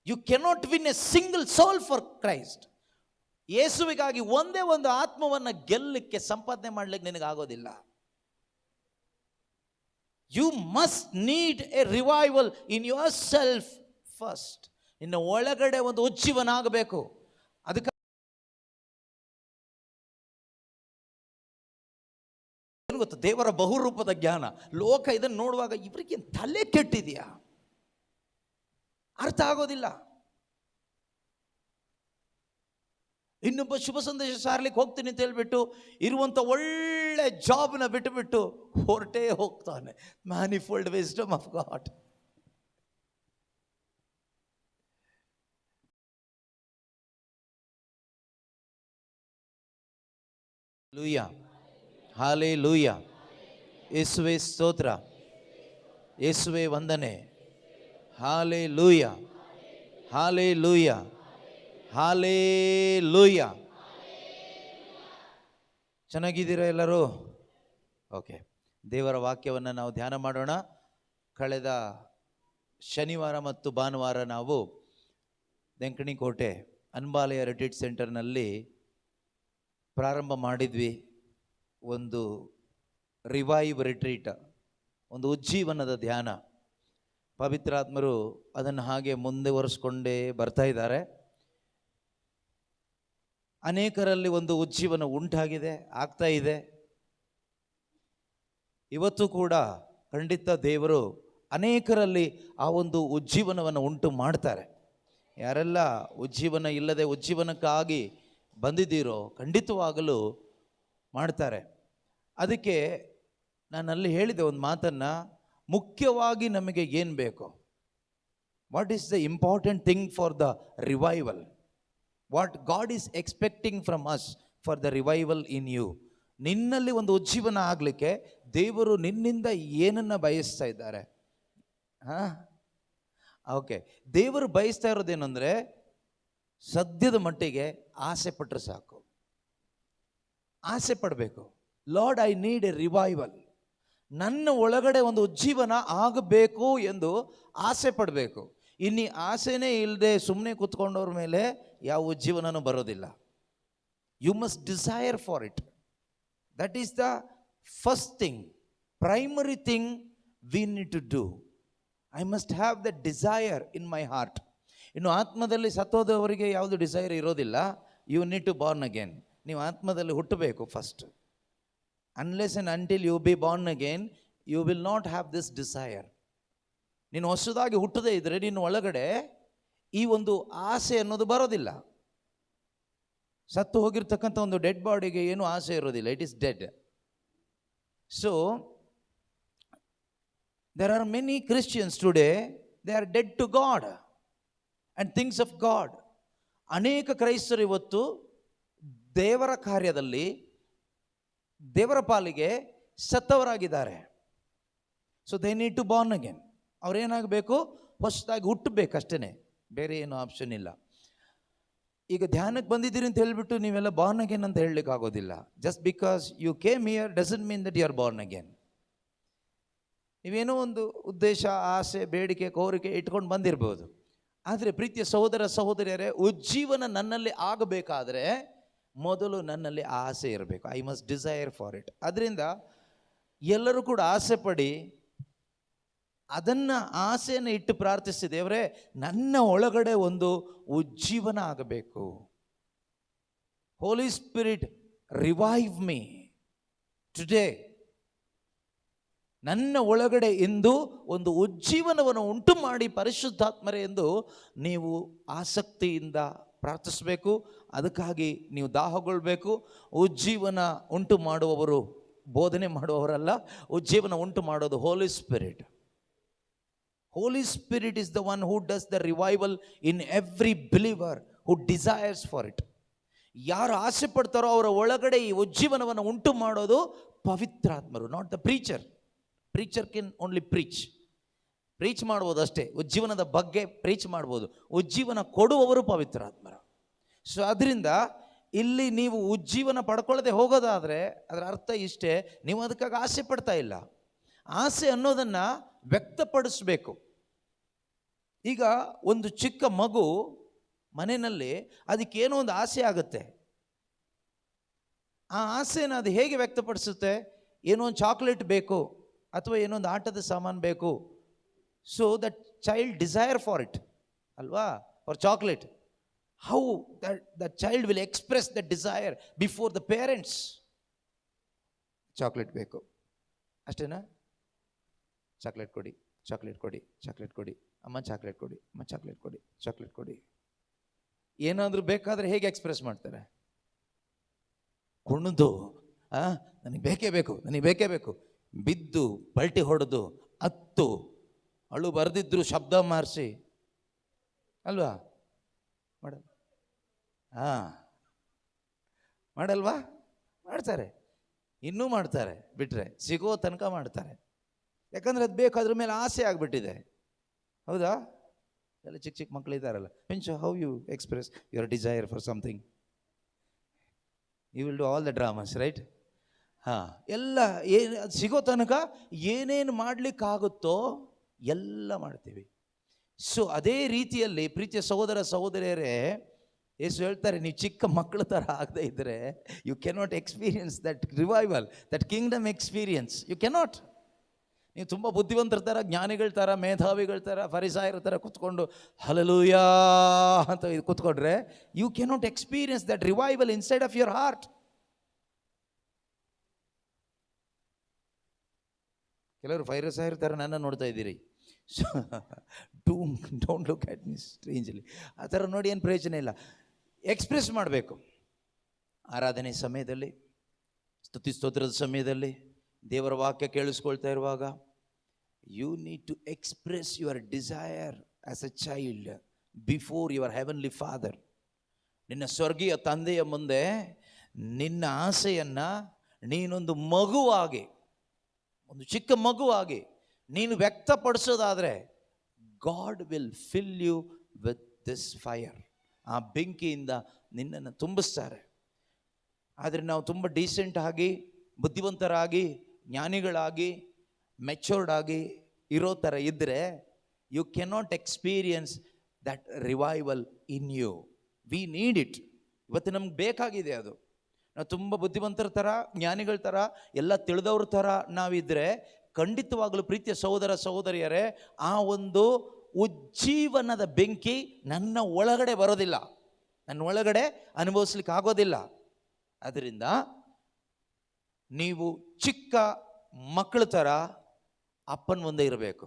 You cannot win a single soul for Christ. ಯೇಸುವಿಗಾಗಿ ಒಂದೇ ಒಂದು ಆತ್ಮವನ್ನು ಗೆಲ್ಲಲಿಕ್ಕೆ, ಸಂಪಾದನೆ ಮಾಡಲಿಕ್ಕೆ ನಿನಗಾಗೋದಿಲ್ಲ. You must need a revival in yourself first. ನಿನ್ನ ಒಳಗಡೆ ಒಂದು ಉಜ್ಜೀವನ ಆಗಬೇಕು. ಅದಕ್ಕೆ ಗೊತ್ತು, ದೇವರ ಬಹುರೂಪದ ಜ್ಞಾನ. ಲೋಕ ಇದನ್ನು ನೋಡುವಾಗ ಇವರಿಗೆ ತಲೆ ಕೆಟ್ಟಿದೆಯಾ, ಅರ್ಥ ಆಗೋದಿಲ್ಲ. ಇನ್ನೊಬ್ಬ ಶುಭ ಸಂದೇಶ ಸಾರ್ಲಿಕ್ಕೆ ಹೋಗ್ತೀನಿ ಅಂತ ಹೇಳ್ಬಿಟ್ಟು ಇರುವಂಥ ಒಳ್ಳೆ ಜಾಬ್ನ ಬಿಟ್ಟುಬಿಟ್ಟು ಹೊರಟೇ ಹೋಗ್ತಾನೆ. Manifold wisdom of God. ಲೂಯಾ, ಹಾಲೇ ಲೂಯಾ. ಯೇಸುವೆ ಸ್ತೋತ್ರ, ಯೇಸುವೆ ವಂದನೆ. ಹಾಲೇ ಲೂಯಾ, ಹಾಲೇ ಲೂಯಾ, ಹಾಲೇ ಲೂಯಾ. ಚೆನ್ನಾಗಿದ್ದೀರಾ ಎಲ್ಲರೂ? ಓಕೆ, ದೇವರ ವಾಕ್ಯವನ್ನು ನಾವು ಧ್ಯಾನ ಮಾಡೋಣ. ಕಳೆದ ಶನಿವಾರ ಮತ್ತು ಭಾನುವಾರ ನಾವು ದೆಂಕಣಿಕೋಟೆ ಅನ್ಬಾಲಯ ರಿಟ್ರೀಟ್ ಸೆಂಟರ್ನಲ್ಲಿ ಪ್ರಾರಂಭ ಮಾಡಿದ್ವಿ. ಒಂದು ರಿವೈವ್ ರಿಟ್ರೀಟ್, ಒಂದು ಉಜ್ಜೀವನದ ಧ್ಯಾನ. ಪವಿತ್ರಾತ್ಮರು ಅದನ್ನು ಹಾಗೆ ಮುಂದುವರಿಸ್ಕೊಂಡೇ ಬರ್ತಾ ಇದ್ದಾರೆ. ಅನೇಕರಲ್ಲಿ ಒಂದು ಉಜ್ಜೀವನ ಉಂಟಾಗಿದೆ, ಆಗ್ತಾ ಇದೆ. ಇವತ್ತು ಕೂಡ ಖಂಡಿತ ದೇವರು ಅನೇಕರಲ್ಲಿ ಆ ಒಂದು ಉಜ್ಜೀವನವನ್ನು ಉಂಟು ಮಾಡ್ತಾರೆ. ಯಾರೆಲ್ಲ ಉಜ್ಜೀವನ ಇಲ್ಲದೆ ಉಜ್ಜೀವನಕ್ಕಾಗಿ ಬಂದಿದ್ದೀರೋ ಖಂಡಿತವಾಗಲೂ ಮಾಡ್ತಾರೆ. ಅದಕ್ಕೆ ನಾನಲ್ಲಿ ಹೇಳಿದೆ ಒಂದು ಮಾತನ್ನು, ಮುಖ್ಯವಾಗಿ ನಮಗೆ ಏನು ಬೇಕು? What is the important thing for the revival? What God is expecting from us for the revival in you? ನಿನ್ನಲ್ಲಿ ಒಂದು ಉಜ್ಜೀವನ ಆಗಲಿಕ್ಕೆ ದೇವರು ನಿನ್ನಿಂದ ಏನನ್ನು ಬಯಸ್ತಾ ಇದ್ದಾರೆ? ಓಕೆ, ದೇವರು ಬಯಸ್ತಾ ಇರೋದೇನೆಂದರೆ, ಸದ್ಯದ ಮಟ್ಟಿಗೆ ಆಸೆ ಪಟ್ಟರೆ ಸಾಕು. ಆಸೆ ಪಡಬೇಕು. Lord, I need a revival. ನನ್ನ ಒಳಗಡೆ ಒಂದು ಉಜ್ಜೀವನ ಆಗಬೇಕು ಎಂದು ಆಸೆ ಪಡಬೇಕು. ಇನ್ನು ಆಸೆನೇ ಇಲ್ಲದೆ ಸುಮ್ಮನೆ ಕೂತ್ಕೊಂಡವ್ರ ಮೇಲೆ ಯಾವ ಉಜ್ಜೀವನನೂ ಬರೋದಿಲ್ಲ. You must desire for it. That is the first thing, primary thing we need to do. I must have the desire in my heart. ಇನ್ನು ಆತ್ಮದಲ್ಲಿ ಸತ್ತೋದವರಿಗೆ ಯಾವುದು ಡಿಸೈರ್ ಇರೋದಿಲ್ಲ. You need to born again. ನೀವು ಆತ್ಮದಲ್ಲಿ ಹುಟ್ಟಬೇಕು first. Unless and until you be born again, you will not have this desire. ನೀನು ಹೊಸದಾಗಿ ಹುಟ್ಟದೇ ಇದ್ದರೆ ನಿನ್ನ ಒಳಗಡೆ ಈ ಒಂದು ಆಸೆ ಅನ್ನೋದು ಬರೋದಿಲ್ಲ. ಸತ್ತು ಹೋಗಿರ್ತಕ್ಕಂಥ ಒಂದು ಡೆಡ್ ಬಾಡಿಗೆ ಏನು ಆಸೆ ಇರೋದಿಲ್ಲ. It is dead. So there are many Christians today, they are dead to God and things of God. ಅನೇಕ ಕ್ರೈಸ್ತರು ಇವತ್ತು ದೇವರ ಕಾರ್ಯದಲ್ಲಿ, ದೇವರ ಪಾಲಿಗೆ ಸತ್ತವರಾಗಿದ್ದಾರೆ. So they need to born again. ಅವ್ರೇನಾಗಬೇಕು? ಹೊಸದಾಗಿ ಹುಟ್ಟಬೇಕಷ್ಟೇ, ಬೇರೆ ಏನು ಆಪ್ಷನ್ ಇಲ್ಲ. ಈಗ ಧ್ಯಾನಕ್ಕೆ ಬಂದಿದ್ದೀರಿ ಅಂತ ಹೇಳಿಬಿಟ್ಟು ನೀವೆಲ್ಲ ಬಾರ್ನ್ ಅಗೇನ್ ಅಂತ ಹೇಳಲಿಕ್ಕೆ ಆಗೋದಿಲ್ಲ. Just because you came here doesn't mean that you are born again. ನೀವೇನೋ ಒಂದು ಉದ್ದೇಶ, ಆಸೆ, ಬೇಡಿಕೆ, ಕೋರಿಕೆ ಇಟ್ಕೊಂಡು ಬಂದಿರ್ಬೋದು. ಆದರೆ ಪ್ರೀತಿಯ ಸಹೋದರ ಸಹೋದರಿಯರೇ, ಉಜ್ಜೀವನ ನನ್ನಲ್ಲಿ ಆಗಬೇಕಾದ್ರೆ ಮೊದಲು ನನ್ನಲ್ಲಿ ಆಸೆ ಇರಬೇಕು. I must desire for it. ಅದರಿಂದ ಎಲ್ಲರೂ ಕೂಡ ಆಸೆ ಪಡಿ, ಅದನ್ನು ಆಸೆಯನ್ನು ಇಟ್ಟು ಪ್ರಾರ್ಥಿಸಿ, ದೇವರೇ ನನ್ನ ಒಳಗಡೆ ಒಂದು ಉಜ್ಜೀವನ ಆಗಬೇಕು. ಹೋಲಿ ಸ್ಪಿರಿಟ್ ರಿವೈವ್ ಮೀ ಟುಡೇ. ನನ್ನ ಒಳಗಡೆ ಎಂದು ಒಂದು ಉಜ್ಜೀವನವನ್ನು ಉಂಟು ಮಾಡಿ ಪರಿಶುದ್ಧಾತ್ಮರೇ ಎಂದು ನೀವು ಆಸಕ್ತಿಯಿಂದ ಪ್ರಾರ್ಥಿಸಬೇಕು. ಅದಕ್ಕಾಗಿ ನೀವು ದಾಹಗೊಳ್ಬೇಕು. ಉಜ್ಜೀವನ ಉಂಟು ಮಾಡುವವರು ಬೋಧನೆ ಮಾಡುವವರಲ್ಲ, ಉಜ್ಜೀವನ ಉಂಟು ಮಾಡೋದು holy spirit. Holy spirit is the one who does the revival in every believer who desires for it. ಯಾರು ಆಸೆ ಪಡ್ತಾರೋ ಅವರ ಒಳಗಡೆ ಈ ಉಜ್ಜೀವನವನ್ನು ಉಂಟು ಮಾಡೋದು ಪವಿತ್ರಾತ್ಮರು, not the preacher. Preacher can only preach ಮಾಡ್ಬೋದು ಅಷ್ಟೇ. ಉಜ್ಜೀವನದ ಬಗ್ಗೆ ಪ್ರೀಚ್ ಮಾಡ್ಬೋದು. ಉಜ್ಜೀವನ ಕೊಡುವವರು ಪವಿತ್ರಾತ್ಮರು. ಸೊ ಅದರಿಂದ ಇಲ್ಲಿ ನೀವು ಉಜ್ಜೀವನ ಪಡ್ಕೊಳ್ಳದೆ ಹೋಗೋದಾದರೆ ಅದರ ಅರ್ಥ ಇಷ್ಟೇ, ನೀವು ಅದಕ್ಕಾಗಿ ಆಸೆ ಪಡ್ತಾ ಇಲ್ಲ. ಆಸೆ ಅನ್ನೋದನ್ನು ವ್ಯಕ್ತಪಡಿಸಬೇಕು. ಈಗ ಒಂದು ಚಿಕ್ಕ ಮಗು ಮನೆಯಲ್ಲಿ ಅದಕ್ಕೇನೋ ಒಂದು ಆಸೆ ಆಗುತ್ತೆ. ಆ ಆಸೆನ ಅದು ಹೇಗೆ ವ್ಯಕ್ತಪಡಿಸುತ್ತೆ? ಏನೋ ಒಂದು ಚಾಕ್ಲೇಟ್ ಬೇಕು ಅಥವಾ ಏನೋ ಒಂದು ಆಟದ ಸಾಮಾನು ಬೇಕು. So that child desire for it ಅಲ್ವಾ, for chocolate. How that child will express that desire before the parents. Chocolate ಬೇಕು ಅಷ್ಟೇನಾ? ಚಾಕ್ಲೇಟ್ ಕೊಡಿ, ಚಾಕ್ಲೇಟ್ ಕೊಡಿ, ಚಾಕ್ಲೇಟ್ ಕೊಡಿ, ಅಮ್ಮ ಚಾಕ್ಲೇಟ್ ಕೊಡಿ, ಅಮ್ಮ ಚಾಕ್ಲೇಟ್ ಕೊಡಿ, ಚಾಕ್ಲೇಟ್ ಕೊಡಿ. ಏನಾದರೂ ಬೇಕಾದರೆ ಹೇಗೆ ಎಕ್ಸ್ಪ್ರೆಸ್ ಮಾಡ್ತಾರೆ? ಕುಣಿದು ನನಗೆ ಬೇಕೇ ಬೇಕು, ನನಗೆ ಬೇಕೇ ಬೇಕು, ಬಿದ್ದು ಪಲ್ಟಿ ಹೊಡೆದು ಹತ್ತು ಅಳು ಬರೆದಿದ್ರು ಶಬ್ದ ಮಾರಿಸಿ ಅಲ್ವಾ ಮಾಡಲ್? ಮಾಡಲ್ವಾ? ಮಾಡ್ತಾರೆ, ಇನ್ನೂ ಮಾಡ್ತಾರೆ, ಬಿಟ್ಟರೆ ಸಿಗೋ ತನಕ ಮಾಡ್ತಾರೆ. ಯಾಕಂದರೆ ಅದು ಬೇಕು, ಅದ್ರ ಮೇಲೆ ಆಸೆ ಆಗಿಬಿಟ್ಟಿದೆ. ಹೌದಾ? ಎಲ್ಲ ಚಿಕ್ಕ ಚಿಕ್ಕ ಮಕ್ಕಳಿದ್ದಾರಲ್ಲ, ಮಿಂಚು how you express your desire for something? You will do all the dramas, right? ಎಲ್ಲ ಅದು ಸಿಗೋ ತನಕ ಏನೇನು ಮಾಡಲಿಕ್ಕಾಗುತ್ತೋ ಎಲ್ಲ ಮಾಡ್ತೀವಿ. ಸೊ ಅದೇ ರೀತಿಯಲ್ಲಿ ಪ್ರೀತಿಯ ಸಹೋದರ ಸಹೋದರಿಯರೇ, ಯೇಸು ಹೇಳ್ತಾರೆ, ನೀವು ಚಿಕ್ಕ ಮಕ್ಕಳ ಥರ ಆಗದೆ ಇದ್ದರೆ you cannot experience that revival, that kingdom experience. You cannot. ನೀವು ತುಂಬ ಬುದ್ಧಿವಂತರ ಥರ, ಜ್ಞಾನಿಗಳ ಥರ, ಮೇಧಾವಿಗಳ ಥರ, ಫರಿಸಾಯರ ಥರ ಕೂತ್ಕೊಂಡು ಹಲ್ಲೆಲೂಯಾ ಅಂತ ಕೂತ್ಕೊಂಡ್ರೆ you cannot experience that revival inside of your heart. ಕೆಲವರು ಫರಿಸಾಯರ ಥರ ನನ್ನ ನೋಡ್ತಾ ಇದ್ದೀರಿ. So don't look at me strangely. ಆ ಥರ ನೋಡಿ ಏನು ಪ್ರಯೋಜನ ಇಲ್ಲ. ಎಕ್ಸ್ಪ್ರೆಸ್ ಮಾಡಬೇಕು. ಆರಾಧನೆ ಸಮಯದಲ್ಲಿ, ಸ್ತುತಿ ಸ್ತೋತ್ರದ ಸಮಯದಲ್ಲಿ, ದೇವರ ವಾಕ್ಯ ಕೇಳಿಸ್ಕೊಳ್ತಾ ಇರುವಾಗ you need to express your desire as a child before your heavenly father. ನಿನ್ನ ಸ್ವರ್ಗೀಯ ತಂದೆಯ ಮುಂದೆ ನಿನ್ನ ಆಸೆಯನ್ನು ನೀನೊಂದು ಮಗುವಾಗಿ, ಒಂದು ಚಿಕ್ಕ ಮಗುವಾಗಿ ನೀನು ವ್ಯಕ್ತಪಡಿಸೋದಾದರೆ God will fill you with this fire. ಆ ಬೆಂಕಿಯಿಂದ ನಿನ್ನನ್ನು ತುಂಬಿಸ್ತಾರೆ. ಆದರೆ ನಾವು ತುಂಬ ಡೀಸೆಂಟ್ ಆಗಿ, ಬುದ್ಧಿವಂತರಾಗಿ, ಜ್ಞಾನಿಗಳಾಗಿ, ಮೆಚೂರ್ಡ್ ಆಗಿ ಇರೋ ಥರ ಇದ್ದರೆ you cannot experience that revival in you. We need it. ಇವತ್ತು ನಮ್ಗೆ ಬೇಕಾಗಿದೆ ಅದು. ನಾವು ತುಂಬ ಬುದ್ಧಿವಂತರ ಥರ, ಜ್ಞಾನಿಗಳ ಥರ, ಎಲ್ಲ ತಿಳಿದವ್ರ ಥರ ನಾವಿದ್ದರೆ ಖಂಡಿತವಾಗಲೂ ಪ್ರೀತಿಯ ಸಹೋದರ ಸಹೋದರಿಯರೇ, ಆ ಒಂದು ಉಜ್ಜೀವನದ ಬೆಂಕಿ ನನ್ನ ಒಳಗಡೆ ಬರೋದಿಲ್ಲ, ನನ್ನ ಒಳಗಡೆ ಅನುಭವಿಸ್ಲಿಕ್ಕೆ ಆಗೋದಿಲ್ಲ. ಅದರಿಂದ ನೀವು ಚಿಕ್ಕ ಮಕ್ಕಳ ಥರ ಅಪ್ಪನ ಮುಂದೆ ಇರಬೇಕು.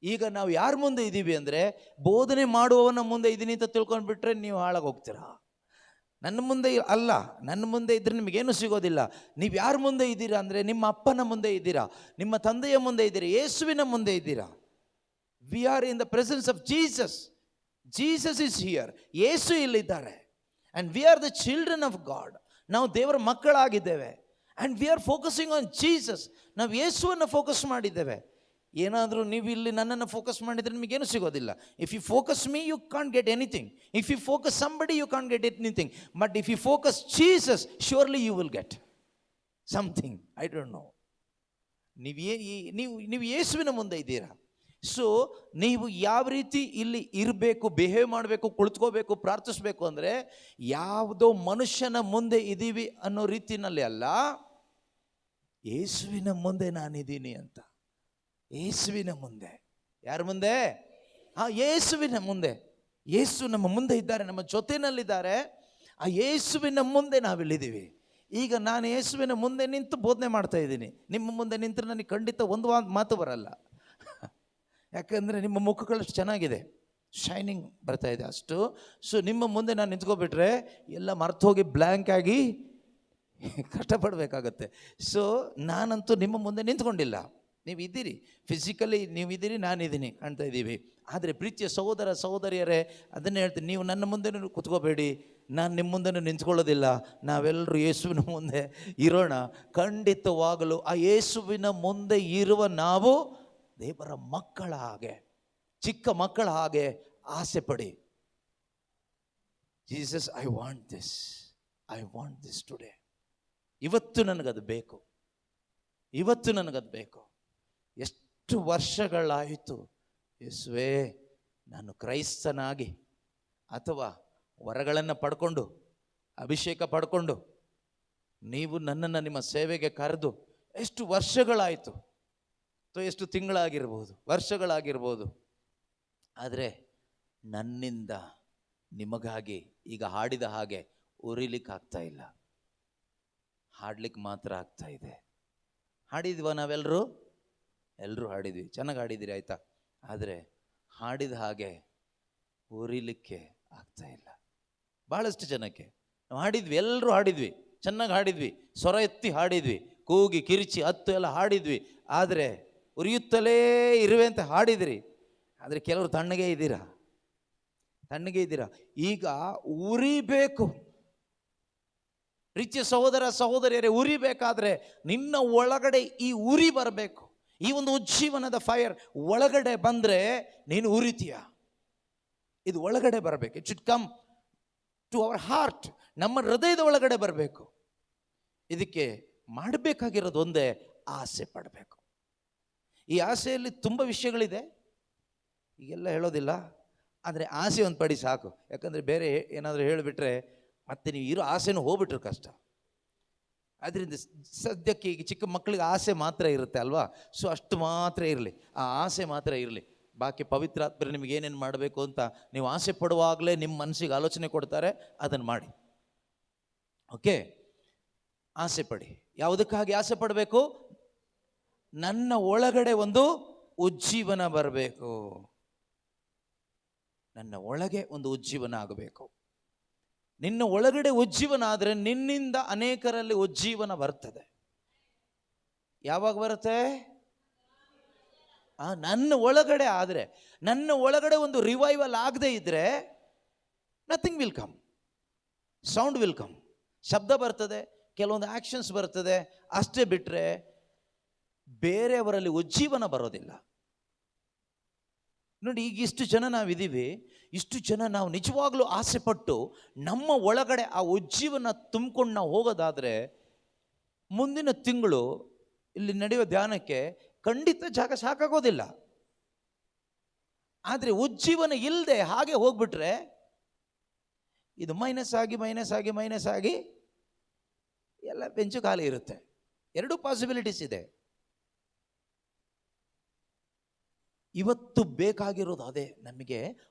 ಈಗ ನಾವು ಯಾರ ಮುಂದೆ ಇದ್ದೀವಿ ಅಂದರೆ, ಬೋಧನೆ ಮಾಡುವವನ ಮುಂದೆ ಇದ್ದೀನಿ ಅಂತ ತಿಳ್ಕೊಂಡ್ಬಿಟ್ರೆ ನೀವು ಹಾಳಾಗಿ ಹೋಗ್ತೀರಾ. ನನ್ನ ಮುಂದೆ ಅಲ್ಲ, ನನ್ನ ಮುಂದೆ ಇದ್ದರೆ ನಿಮಗೇನು ಸಿಗೋದಿಲ್ಲ. ನೀವು ಯಾರ ಮುಂದೆ ಇದ್ದೀರಾ ಅಂದರೆ, ನಿಮ್ಮ ಅಪ್ಪನ ಮುಂದೆ ಇದ್ದೀರಾ, ನಿಮ್ಮ ತಂದೆಯ ಮುಂದೆ ಇದ್ದೀರಾ, ಯೇಸುವಿನ ಮುಂದೆ ಇದ್ದೀರಾ. We are in the presence of Jesus. Jesus is here. Yesu ಇಲ್ಲಿದ್ದಾರೆ. And we are the children of God. ನಾವು ದೇವರ ಮಕ್ಕಳಾಗಿದ್ದೇವೆ. And we are focusing on Jesus. ನಾವು ಯೇಸುವನ್ನು ಫೋಕಸ್ ಮಾಡಿದ್ದೇವೆ. ಏನಾದರೂ ನೀವು ಇಲ್ಲಿ ನನ್ನನ್ನು ಫೋಕಸ್ ಮಾಡಿದರೆ ನಿಮಗೇನು ಸಿಗೋದಿಲ್ಲ. If you focus me you can't get anything. If you focus somebody you can't get anything. But if you focus Jesus surely you will get something. I don't know. ನೀವು ಯೇಸುವಿನ ಮುಂದೆ ಇದ್ದೀರಾ. ಸೊ ನೀವು ಯಾವ ರೀತಿ ಇಲ್ಲಿ ಇರಬೇಕು, ಬಿಹೇವ್ ಮಾಡಬೇಕು, ಕುಳಿತುಕೋಬೇಕು, ಪ್ರಾರ್ಥಿಸ್ಬೇಕು ಅಂದರೆ ಯಾವುದೋ ಮನುಷ್ಯನ ಮುಂದೆ ಇದ್ದೀವಿ ಅನ್ನೋ ರೀತಿಯಲ್ಲಿ ಅಲ್ಲ, ಯೇಸುವಿನ ಮುಂದೆ ನಾನಿದ್ದೀನಿ ಅಂತ. ಯೇಸುವಿನ ಮುಂದೆ. ಯಾರ ಮುಂದೆ? ಯೇಸುವಿನ ಮುಂದೆ. ಯೇಸು ನಮ್ಮ ಮುಂದೆ ಇದ್ದಾರೆ, ನಮ್ಮ ಜೊತೆಯಲ್ಲಿದ್ದಾರೆ. ಆ ಯೇಸುವಿನ ಮುಂದೆ ನಾವಿಲ್ಲಿದ್ದೀವಿ. ಈಗ ನಾನು ಯೇಸುವಿನ ಮುಂದೆ ನಿಂತು ಬೋಧನೆ ಮಾಡ್ತಾ ಇದ್ದೀನಿ. ನಿಮ್ಮ ಮುಂದೆ ನಿಂತರೆ ನನಗೆ ಖಂಡಿತ ಒಂದು ಮಾತು ಬರಲ್ಲ. ಯಾಕಂದರೆ ನಿಮ್ಮ ಮುಖಗಳಷ್ಟು ಚೆನ್ನಾಗಿದೆ, ಶೈನಿಂಗ್ ಬರ್ತಾ ಇದೆ ಅಷ್ಟು. ಸೊ ನಿಮ್ಮ ಮುಂದೆ ನಾನು ನಿಂತ್ಕೊಬಿಟ್ರೆ ಎಲ್ಲ ಮರ್ತೋಗಿ ಬ್ಲ್ಯಾಂಕ್ ಆಗಿ ಕಷ್ಟಪಡಬೇಕಾಗತ್ತೆ. ಸೊ ನಾನಂತೂ ನಿಮ್ಮ ಮುಂದೆ ನಿಂತ್ಕೊಂಡಿಲ್ಲ. ನೀವು ಇದ್ದೀರಿ, ಫಿಸಿಕಲಿ ನೀವು ಇದ್ದೀರಿ, ನಾನಿದ್ದೀನಿ, ಕಾಣ್ತಾ ಇದ್ದೀವಿ. ಆದರೆ ಪ್ರೀತಿಯ ಸಹೋದರ ಸಹೋದರಿಯರೇ, ಅದನ್ನೇ ಹೇಳ್ತೀನಿ, ನೀವು ನನ್ನ ಮುಂದೆ ಕೂತ್ಕೋಬೇಡಿ, ನಾನು ನಿಮ್ಮ ಮುಂದೆ ನಿಂತ್ಕೊಳ್ಳೋದಿಲ್ಲ. ನಾವೆಲ್ಲರೂ ಯೇಸುವಿನ ಮುಂದೆ ಇರೋಣ. ಖಂಡಿತವಾಗಲೂ ಆ ಯೇಸುವಿನ ಮುಂದೆ ಇರುವ ನಾವು ದೇವರ ಮಕ್ಕಳ ಹಾಗೆ, ಚಿಕ್ಕ ಮಕ್ಕಳ ಹಾಗೆ ಆಸೆ ಪಡಿ. Jesus, I want this today. ಇವತ್ತು ನನಗದು ಬೇಕು, ಇವತ್ತು ನನಗದು ಬೇಕು. ಎಷ್ಟು ವರ್ಷಗಳಾಯಿತು ಯೇಸುವೇ, ನಾನು ಕ್ರೈಸ್ತನಾಗಿ ಅಥವಾ ವರಗಳನ್ನು ಪಡ್ಕೊಂಡು ಅಭಿಷೇಕ ಪಡ್ಕೊಂಡು ನೀವು ನನ್ನನ್ನು ನಿಮ್ಮ ಸೇವೆಗೆ ಕರೆದು ಎಷ್ಟು ವರ್ಷಗಳಾಯಿತು, ಅಥವಾ ಎಷ್ಟು ತಿಂಗಳಾಗಿರ್ಬೋದು, ವರ್ಷಗಳಾಗಿರ್ಬೋದು, ಆದರೆ ನನ್ನಿಂದ ನಿಮಗಾಗಿ ಈಗ ಹಾಡಿದ ಹಾಗೆ ಉರಿಲಿಕ್ಕೆ ಆಗ್ತಾ ಇಲ್ಲ, ಹಾಡ್ಲಿಕ್ಕೆ ಮಾತ್ರ ಆಗ್ತಾ ಇದೆ. ಹಾಡಿದ್ವ ನಾವೆಲ್ಲರೂ? ಎಲ್ಲರೂ ಹಾಡಿದ್ವಿ, ಚೆನ್ನಾಗಿ ಹಾಡಿದಿರಿ ಆಯ್ತಾ. ಆದರೆ ಹಾಡಿದ ಹಾಗೆ ಉರಿಲಿಕ್ಕೆ ಆಗ್ತಾ ಇಲ್ಲ. ಭಾಳಷ್ಟು ಜನಕ್ಕೆ ನಾವು ಹಾಡಿದ್ವಿ, ಎಲ್ಲರೂ ಹಾಡಿದ್ವಿ, ಚೆನ್ನಾಗಿ ಹಾಡಿದ್ವಿ, ಸ್ವರ ಎತ್ತಿ ಹಾಡಿದ್ವಿ, ಕೂಗಿ ಕಿರಿಚಿ ಹತ್ತು ಎಲ್ಲ ಹಾಡಿದ್ವಿ, ಆದರೆ ಉರಿಯುತ್ತಲೇ ಇರುವೆ ಅಂತ ಹಾಡಿದಿರಿ. ಆದರೆ ಕೆಲವರು ತಣ್ಣಗೆ ಇದ್ದೀರಾ. ಈಗ ಉರಿಬೇಕು. ಪ್ರೀತಿಯ ಸಹೋದರ ಸಹೋದರಿಯರೇ, ಉರಿಬೇಕಾದ್ರೆ ನಿನ್ನ ಒಳಗಡೆ ಈ ಉರಿ ಬರಬೇಕು. ಈ ಒಂದು ಉಜ್ಜೀವನದ ಫೈರ್ ಒಳಗಡೆ ಬಂದರೆ ನೀನು ಉರಿತೀಯ. ಇದು ಒಳಗಡೆ ಬರಬೇಕು. It should come to our heart. ನಮ್ಮ ಹೃದಯದ ಒಳಗಡೆ ಬರಬೇಕು. ಇದಕ್ಕೆ ಮಾಡಬೇಕಾಗಿರೋದು ಒಂದೇ, ಆಸೆ ಪಡಬೇಕು. ಈ ಆಸೆಯಲ್ಲಿ ತುಂಬ ವಿಷಯಗಳಿದೆ, ಈಗೆಲ್ಲ ಹೇಳೋದಿಲ್ಲ. ಆದರೆ ಆಸೆ ಒಂದು ಪಡಿ ಸಾಕು. ಯಾಕಂದರೆ ಬೇರೆ ಏನಾದರೂ ಹೇಳಿಬಿಟ್ರೆ ಮತ್ತೆ ನೀವು ಇರೋ ಆಸೆನೂ ಹೋಗ್ಬಿಟ್ರೆ ಕಷ್ಟ. ಅದರಿಂದ ಸದ್ಯಕ್ಕೆ ಈಗ ಚಿಕ್ಕ ಮಕ್ಕಳಿಗೆ ಆಸೆ ಮಾತ್ರ ಇರುತ್ತೆ ಅಲ್ವಾ, ಸೊ ಅಷ್ಟು ಮಾತ್ರ ಇರಲಿ, ಆ ಆಸೆ ಮಾತ್ರ ಇರಲಿ. ಬಾಕಿ ಪವಿತ್ರಾತ್ಮರು ನಿಮಗೆ ಏನೇನು ಮಾಡಬೇಕು ಅಂತ ನೀವು ಆಸೆ ಪಡುವಾಗಲೇ ನಿಮ್ಮ ಮನಸ್ಸಿಗೆ ಆಲೋಚನೆ ಕೊಡ್ತಾರೆ, ಅದನ್ನು ಮಾಡಿ. ಓಕೆ, ಆಸೆ ಪಡಿ. ಯಾವುದಕ್ಕಾಗಿ ಆಸೆ ಪಡಬೇಕು? ನನ್ನ ಒಳಗಡೆ ಒಂದು ಉಜ್ಜೀವನ ಬರಬೇಕು. ನನ್ನ ಒಳಗೆ ಒಂದು ಉಜ್ಜೀವನ ಆಗಬೇಕು. ನಿನ್ನ ಒಳಗಡೆ ಉಜ್ಜೀವನ ಆದರೆ ನಿನ್ನಿಂದ ಅನೇಕರಲ್ಲಿ ಉಜ್ಜೀವನ ಬರ್ತದೆ. ಯಾವಾಗ ಬರುತ್ತೆ? ನನ್ನ ಒಳಗಡೆ. ಆದರೆ ನನ್ನ ಒಳಗಡೆ ಒಂದು ರಿವೈವಲ್ ಆಗದೆ ಇದ್ರೆ nothing will come. Sound will come, ಶಬ್ದ ಬರ್ತದೆ, ಕೆಲವೊಂದು ಆಕ್ಷನ್ಸ್ ಬರ್ತದೆ, ಅಷ್ಟೇ ಬಿಟ್ಟರೆ ಬೇರೆಯವರಲ್ಲಿ ಉಜ್ಜೀವನ ಬರೋದಿಲ್ಲ. ನೋಡಿ, ಈಗ ಇಷ್ಟು ಜನ ನಾವಿದ್ದೀವಿ, ಇಷ್ಟು ಜನ ನಾವು ನಿಜವಾಗ್ಲೂ ಆಸೆ ಪಟ್ಟು ನಮ್ಮ ಒಳಗಡೆ ಆ ಉಜ್ಜೀವನ ತುಂಬಿಕೊಂಡು ನಾವು ಹೋಗೋದಾದರೆ ಮುಂದಿನ ತಿಂಗಳು ಇಲ್ಲಿ ನಡೆಯುವ ಧ್ಯಾನಕ್ಕೆ ಖಂಡಿತ ಜಾಗ ಸಾಕಾಗೋದಿಲ್ಲ. ಆದರೆ ಉಜ್ಜೀವನ ಇಲ್ಲದೆ ಹಾಗೆ ಹೋಗ್ಬಿಟ್ರೆ ಇದು ಮೈನಸ್ ಆಗಿ ಎಲ್ಲ ಬೆಂಚು ಖಾಲಿ ಇರುತ್ತೆ. ಎರಡೂ ಪಾಸಿಬಿಲಿಟೀಸ್ ಇದೆ. ಇವತ್ತು ಬೇಕಾಗಿರೋದು ಅದೇ, ನಮಗೆ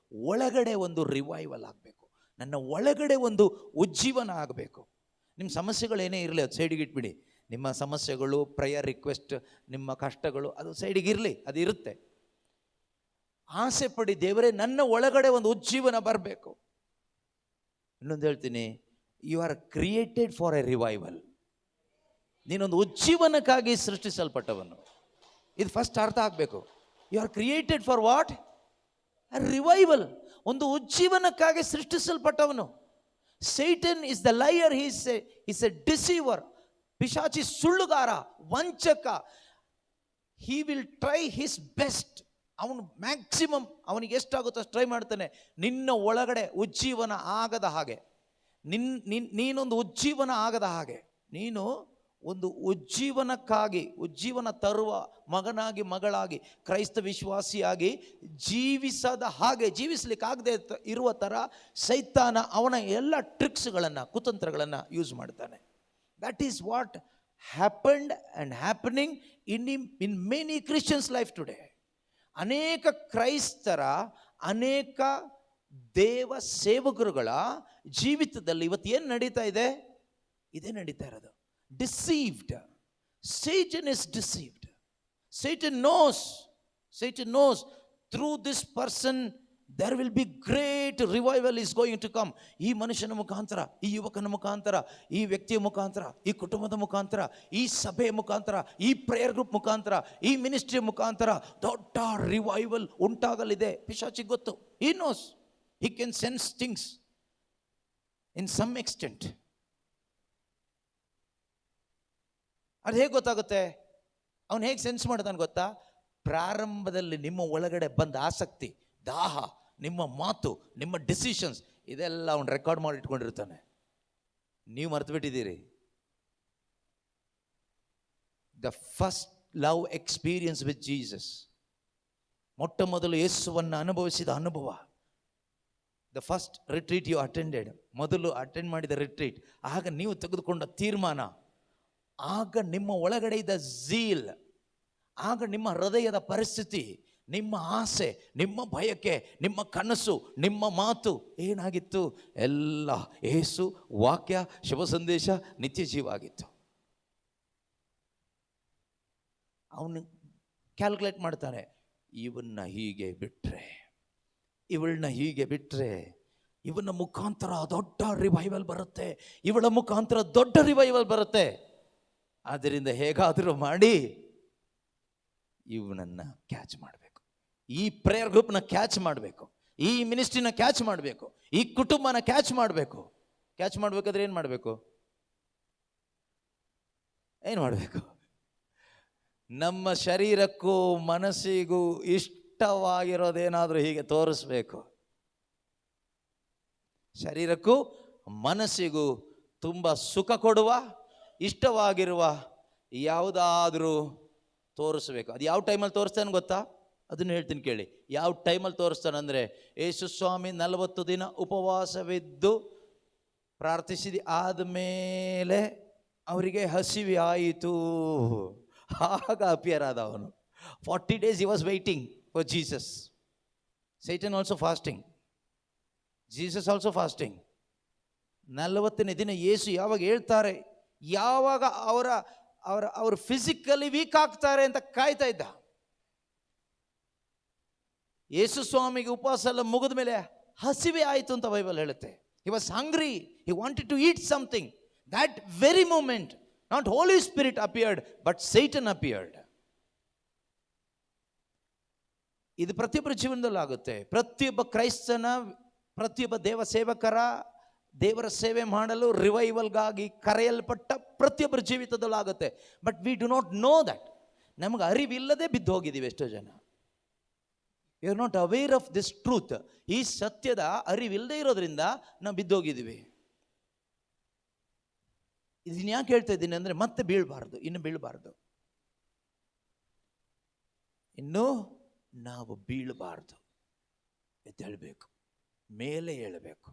ಒಳಗಡೆ ಒಂದು ರಿವೈವಲ್ ಆಗಬೇಕು. ನನ್ನ ಒಳಗಡೆ ಒಂದು ಉಜ್ಜೀವನ ಆಗಬೇಕು. ನಿಮ್ಮ ಸಮಸ್ಯೆಗಳೇನೇ ಇರಲಿ ಅದು ಸೈಡಿಗೆ ಇಟ್ಬಿಡಿ. ನಿಮ್ಮ ಸಮಸ್ಯೆಗಳು, ಪ್ರೇಯರ್ ರಿಕ್ವೆಸ್ಟ್, ನಿಮ್ಮ ಕಷ್ಟಗಳು ಅದು ಸೈಡಿಗೆ ಇರಲಿ, ಅದು ಇರುತ್ತೆ. ಆಸೆ ಪಡಿ, ದೇವರೇ ನನ್ನ ಒಳಗಡೆ ಒಂದು ಉಜ್ಜೀವನ ಬರಬೇಕು. ಇನ್ನೊಂದು ಹೇಳ್ತೀನಿ, you are created for a revival. ನೀನೊಂದು ಉಜ್ಜೀವನಕ್ಕಾಗಿ ಸೃಷ್ಟಿಸಲ್ಪಟ್ಟವನು. ಇದು ಫಸ್ಟ್ ಅರ್ಥ ಆಗಬೇಕು. You are created for what? A revival. ಒಂದು ಉಜ್ಜೀವನಕ್ಕಾಗಿ ಸೃಷ್ಟಿಸಲ್ಪಟ್ಟವನು. Satan is the liar, is a deceiver. ಪಿಶಾಚಿ ಸುಳ್ಳುಗಾರ, ವಂಚಕ. He will try his best. ಅವನು ಮ್ಯಾಕ್ಸಿಮಮ್ ಅವನಿಗೆ ಎಷ್ಟಾಗುತ್ತೋ ಅಷ್ಟು ಟ್ರೈ ಮಾಡ್ತಾನೆ ನಿನ್ನ ಒಳಗಡೆ ಉಜ್ಜೀವನ ಆಗದ ಹಾಗೆ, ನೀನೊಂದು ಉಜ್ಜೀವನ ಆಗದ ಹಾಗೆ. ನೀನು ಒಂದು ಉಜ್ಜೀವನಕ್ಕಾಗಿ, ಉಜ್ಜೀವನ ತರುವ ಮಗನಾಗಿ, ಮಗಳಾಗಿ, ಕ್ರೈಸ್ತ ವಿಶ್ವಾಸಿಯಾಗಿ ಜೀವಿಸದ ಹಾಗೆ, ಜೀವಿಸ್ಲಿಕ್ಕಾಗದೆ ಇರುವ ಥರ ಸೈತಾನ ಅವನ ಎಲ್ಲ ಟ್ರಿಕ್ಸ್ಗಳನ್ನು, ಕುತಂತ್ರಗಳನ್ನು ಯೂಸ್ ಮಾಡ್ತಾನೆ. That is what happened and happening in many Christians life today. ಅನೇಕ ಕ್ರೈಸ್ತರ, ಅನೇಕ ದೇವ ಸೇವಕರುಗಳ ಜೀವಿತದಲ್ಲಿ ಇವತ್ತು ಏನು ನಡೀತಾ ಇದೆ? ಇದೇ ನಡೀತಾ ಇರೋದು. Deceived. Satan is deceived. Satan knows through this person there will be great revival is going to come. ಈ ಮನುಷ್ಯನ ಮುಖಾಂತರ, ಈ ಯುವಕನ ಮುಖಾಂತರ, ಈ ವ್ಯಕ್ತಿಯ ಮುಖಾಂತರ, ಈ ಕುಟುಂಬದ ಮುಖಾಂತರ, ಈ ಸಭೆಯ ಮುಖಾಂತರ, ಈ ಪ್ರೇಯರ್ ಗ್ರೂಪ್ ಮುಖಾಂತರ, ಈ ಮಿನಿಸ್ಟ್ರಿ ಮುಖಾಂತರ ದೊಡ್ಡ ರಿವೈವಲ್ ಉಂಟಾಗಲಿದೆ. ಪಿಶಾಚಿಗೆ ಗೊತ್ತು. He knows. He can sense things in some extent. ಅದು ಹೇಗೆ ಗೊತ್ತಾಗುತ್ತೆ? ಅವನು ಹೇಗೆ ಸೆನ್ಸ್ ಮಾಡ್ತಾನೆ ಗೊತ್ತಾ? ಪ್ರಾರಂಭದಲ್ಲಿ ನಿಮ್ಮ ಒಳಗಡೆ ಬಂದ ಆಸಕ್ತಿ, ದಾಹ, ನಿಮ್ಮ ಮಾತು, ನಿಮ್ಮ ಡಿಸಿಷನ್ಸ್, ಇದೆಲ್ಲ ಅವನು ರೆಕಾರ್ಡ್ ಮಾಡಿ ಇಟ್ಕೊಂಡಿರ್ತಾನೆ. ನೀವು ಮರ್ತು ಬಿಟ್ಟಿದ್ದೀರಿ. The first love experience with Jesus, ಮೊಟ್ಟ ಮೊದಲು ಯೇಸುವನ್ನು ಅನುಭವಿಸಿದ ಅನುಭವ, the first retreat you attended, ಮೊದಲು ಅಟೆಂಡ್ ಮಾಡಿದ ರಿಟ್ರೀಟ್, ಆಗ ನೀವು ತೆಗೆದುಕೊಂಡ ತೀರ್ಮಾನ, ಆಗ ನಿಮ್ಮ ಒಳಗಡೆ ಇದ್ದ ಝೀಲ್, ಆಗ ನಿಮ್ಮ ಹೃದಯದ ಪರಿಸ್ಥಿತಿ, ನಿಮ್ಮ ಆಸೆ, ನಿಮ್ಮ ಬಯಕೆ, ನಿಮ್ಮ ಕನಸು, ನಿಮ್ಮ ಮಾತು ಏನಾಗಿತ್ತು? ಎಲ್ಲ ಯೇಸು, ವಾಕ್ಯ, ಶುಭ ಸಂದೇಶ, ನಿತ್ಯ ಜೀವ ಆಗಿತ್ತು. ಅವನು ಕ್ಯಾಲ್ಕುಲೇಟ್ ಮಾಡ್ತಾನೆ, ಇವನ್ನ ಹೀಗೆ ಬಿಟ್ರೆ, ಇವಳನ್ನ ಹೀಗೆ ಬಿಟ್ರೆ ಇವನ ಮುಖಾಂತರ ದೊಡ್ಡ ರಿವೈವಲ್ ಬರುತ್ತೆ, ಇವಳ ಮುಖಾಂತರ ದೊಡ್ಡ ರಿವೈವಲ್ ಬರುತ್ತೆ. ಆದ್ದರಿಂದ ಹೇಗಾದರೂ ಮಾಡಿ ಇವನನ್ನ ಕ್ಯಾಚ್ ಮಾಡಬೇಕು, ಈ ಪ್ರೇಯರ್ ಗ್ರೂಪ್ನ ಕ್ಯಾಚ್ ಮಾಡಬೇಕು, ಈ ಮಿನಿಸ್ಟ್ರಿನ ಕ್ಯಾಚ್ ಮಾಡಬೇಕು, ಈ ಕುಟುಂಬನ ಕ್ಯಾಚ್ ಮಾಡಬೇಕು. ಕ್ಯಾಚ್ ಮಾಡಬೇಕಾದ್ರೆ ಏನು ಮಾಡಬೇಕು? ನಮ್ಮ ಶರೀರಕ್ಕೂ ಮನಸ್ಸಿಗೂ ಇಷ್ಟವಾಗಿರೋದೇನಾದರೂ ಹೀಗೆ ತೋರಿಸ್ಬೇಕು. ಶರೀರಕ್ಕೂ ಮನಸ್ಸಿಗೂ ತುಂಬ ಸುಖ ಕೊಡುವ, ಇಷ್ಟವಾಗಿರುವ ಯಾವುದಾದ್ರೂ ತೋರಿಸ್ಬೇಕು. ಅದು ಯಾವ ಟೈಮಲ್ಲಿ ತೋರಿಸ್ತಾನೆ ಗೊತ್ತಾ? ಅದನ್ನು ಹೇಳ್ತೀನಿ ಕೇಳಿ. ಯಾವ ಟೈಮಲ್ಲಿ ತೋರಿಸ್ತಾನಂದರೆ, ಯೇಸು ಸ್ವಾಮಿ 40 ದಿನ ಉಪವಾಸವಿದ್ದು ಪ್ರಾರ್ಥಿಸಿದ ಆದಮೇಲೆ ಅವರಿಗೆ ಹಸಿವೆ ಆಯಿತು, ಆಗ ಅಪಿಯರ್ ಆದ ಅವನು. 40 days he was waiting for Jesus. Satan also fasting, Jesus also fasting. 40ನೇ ದಿನ ಯೇಸು ಯಾವಾಗ ಹೇಳ್ತಾರೆ, ಯಾವಾಗ ಅವರು ಫಿಸಿಕಲಿ ವೀಕ್ ಆಗ್ತಾರೆ ಅಂತ ಕಾಯ್ತಾ ಇದ್ದ. ಯೇಸು ಸ್ವಾಮಿಗೆ ಉಪವಾಸ ಎಲ್ಲ ಮುಗಿದ ಮೇಲೆ ಹಸಿವೆ ಆಯಿತು ಅಂತ ಬೈಬಲ್ ಹೇಳುತ್ತೆ. He was hungry, he wanted to eat something. That very moment, not Holy Spirit appeared, but Satan appeared. ಇದು ಪ್ರತಿಯೊಬ್ಬರ ಜೀವನದಲ್ಲೂ ಆಗುತ್ತೆ. ಪ್ರತಿಯೊಬ್ಬ ಕ್ರೈಸ್ತನ, ಪ್ರತಿಯೊಬ್ಬ ದೇವ ಸೇವಕರ, ದೇವರ ಸೇವೆ ಮಾಡಲು ರಿವೈವಲ್ಗಾಗಿ ಕರೆಯಲ್ಪಟ್ಟ ಪ್ರತಿಯೊಬ್ಬರ ಜೀವಿತದಲ್ಲೂ ಆಗುತ್ತೆ. But we do not know that. ನಮಗೆ ಅರಿವಿಲ್ಲದೆ ಬಿದ್ದು ಹೋಗಿದ್ದೀವಿ ಎಷ್ಟೋ ಜನ. You are not aware of this truth. ಈ ಸತ್ಯದ ಅರಿವಿಲ್ಲದೆ ಇರೋದ್ರಿಂದ ನಾವು ಬಿದ್ದೋಗಿದ್ದೀವಿ. ಇದನ್ನ ಯಾಕೆ ಹೇಳ್ತಾ ಇದ್ದೀನಿ ಅಂದರೆ, ಮತ್ತೆ ಬೀಳಬಾರ್ದು, ಇನ್ನು ಬೀಳಬಾರ್ದು, ಇನ್ನು ನಾವು ಬೀಳಬಾರ್ದು, ಎದ್ದೇಳಬೇಕು, ಮೇಲೆ ಏಳಬೇಕು.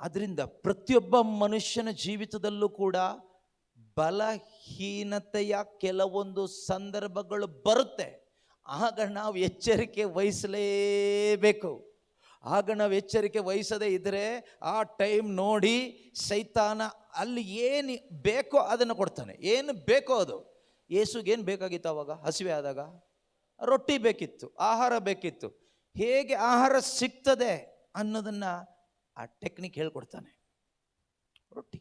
ಅದರಿಂದ ಪ್ರತಿಯೊಬ್ಬ ಮನುಷ್ಯನ ಜೀವಿತದಲ್ಲೂ ಕೂಡ ಬಲಹೀನತೆಯ ಕೆಲವೊಂದು ಸಂದರ್ಭಗಳು ಬರುತ್ತೆ. ಆಗ ನಾವು ಎಚ್ಚರಿಕೆ ವಹಿಸಲೇಬೇಕು. ಆಗ ನಾವು ಎಚ್ಚರಿಕೆ ವಹಿಸದೇ ಇದ್ದರೆ ಆ ಟೈಮ್ ನೋಡಿ ಸೈತಾನ ಅಲ್ಲಿ ಏನು ಬೇಕೋ ಅದನ್ನು ಕೊಡ್ತಾನೆ. ಏನು ಬೇಕೋ ಅದು. ಯೇಸುಗೇನು ಬೇಕಾಗಿತ್ತು ಅವಾಗ? ಹಸಿವೆ ಆದಾಗ ರೊಟ್ಟಿ ಬೇಕಿತ್ತು, ಆಹಾರ ಬೇಕಿತ್ತು. ಹೇಗೆ ಆಹಾರ ಸಿಗ್ತದೆ ಅನ್ನೋದನ್ನು ಆ ಟೆಕ್ನಿಕ್ ಹೇಳ್ಕೊಡ್ತಾನೆ. ರೊಟ್ಟಿ.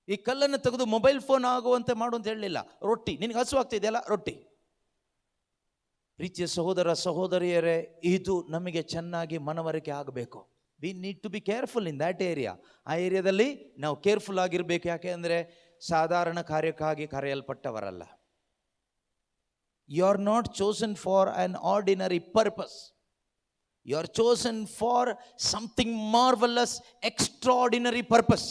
ಈ ಕಲ್ಲನ್ನು ತೆಗೆದು ಮೊಬೈಲ್ ಫೋನ್ ಆಗುವಂತೆ ಮಾಡು ಅಂತ ಹೇಳಲಿಲ್ಲ. ರೊಟ್ಟಿ. ನಿನಗೆ ಹಸುವಾಗ್ತಿದೆಯಲ್ಲ, ರೊಟ್ಟಿ. ಪ್ರೀತಿಯ ಸಹೋದರ ಸಹೋದರಿಯರೇ, ಇದು ನಮಗೆ ಚೆನ್ನಾಗಿ ಮನವರಿಕೆ ಆಗಬೇಕು. We need to be careful in that area. ಆ ಏರಿಯಾದಲ್ಲಿ ನಾವು ಕೇರ್ಫುಲ್ ಆಗಿರಬೇಕು. ಯಾಕೆ ಅಂದರೆ ಸಾಧಾರಣ ಕಾರ್ಯಕ್ಕಾಗಿ ಕರೆಯಲ್ಪಟ್ಟವರಲ್ಲ. You are not chosen for an ordinary purpose. You are chosen for something marvellous, extraordinary purpose.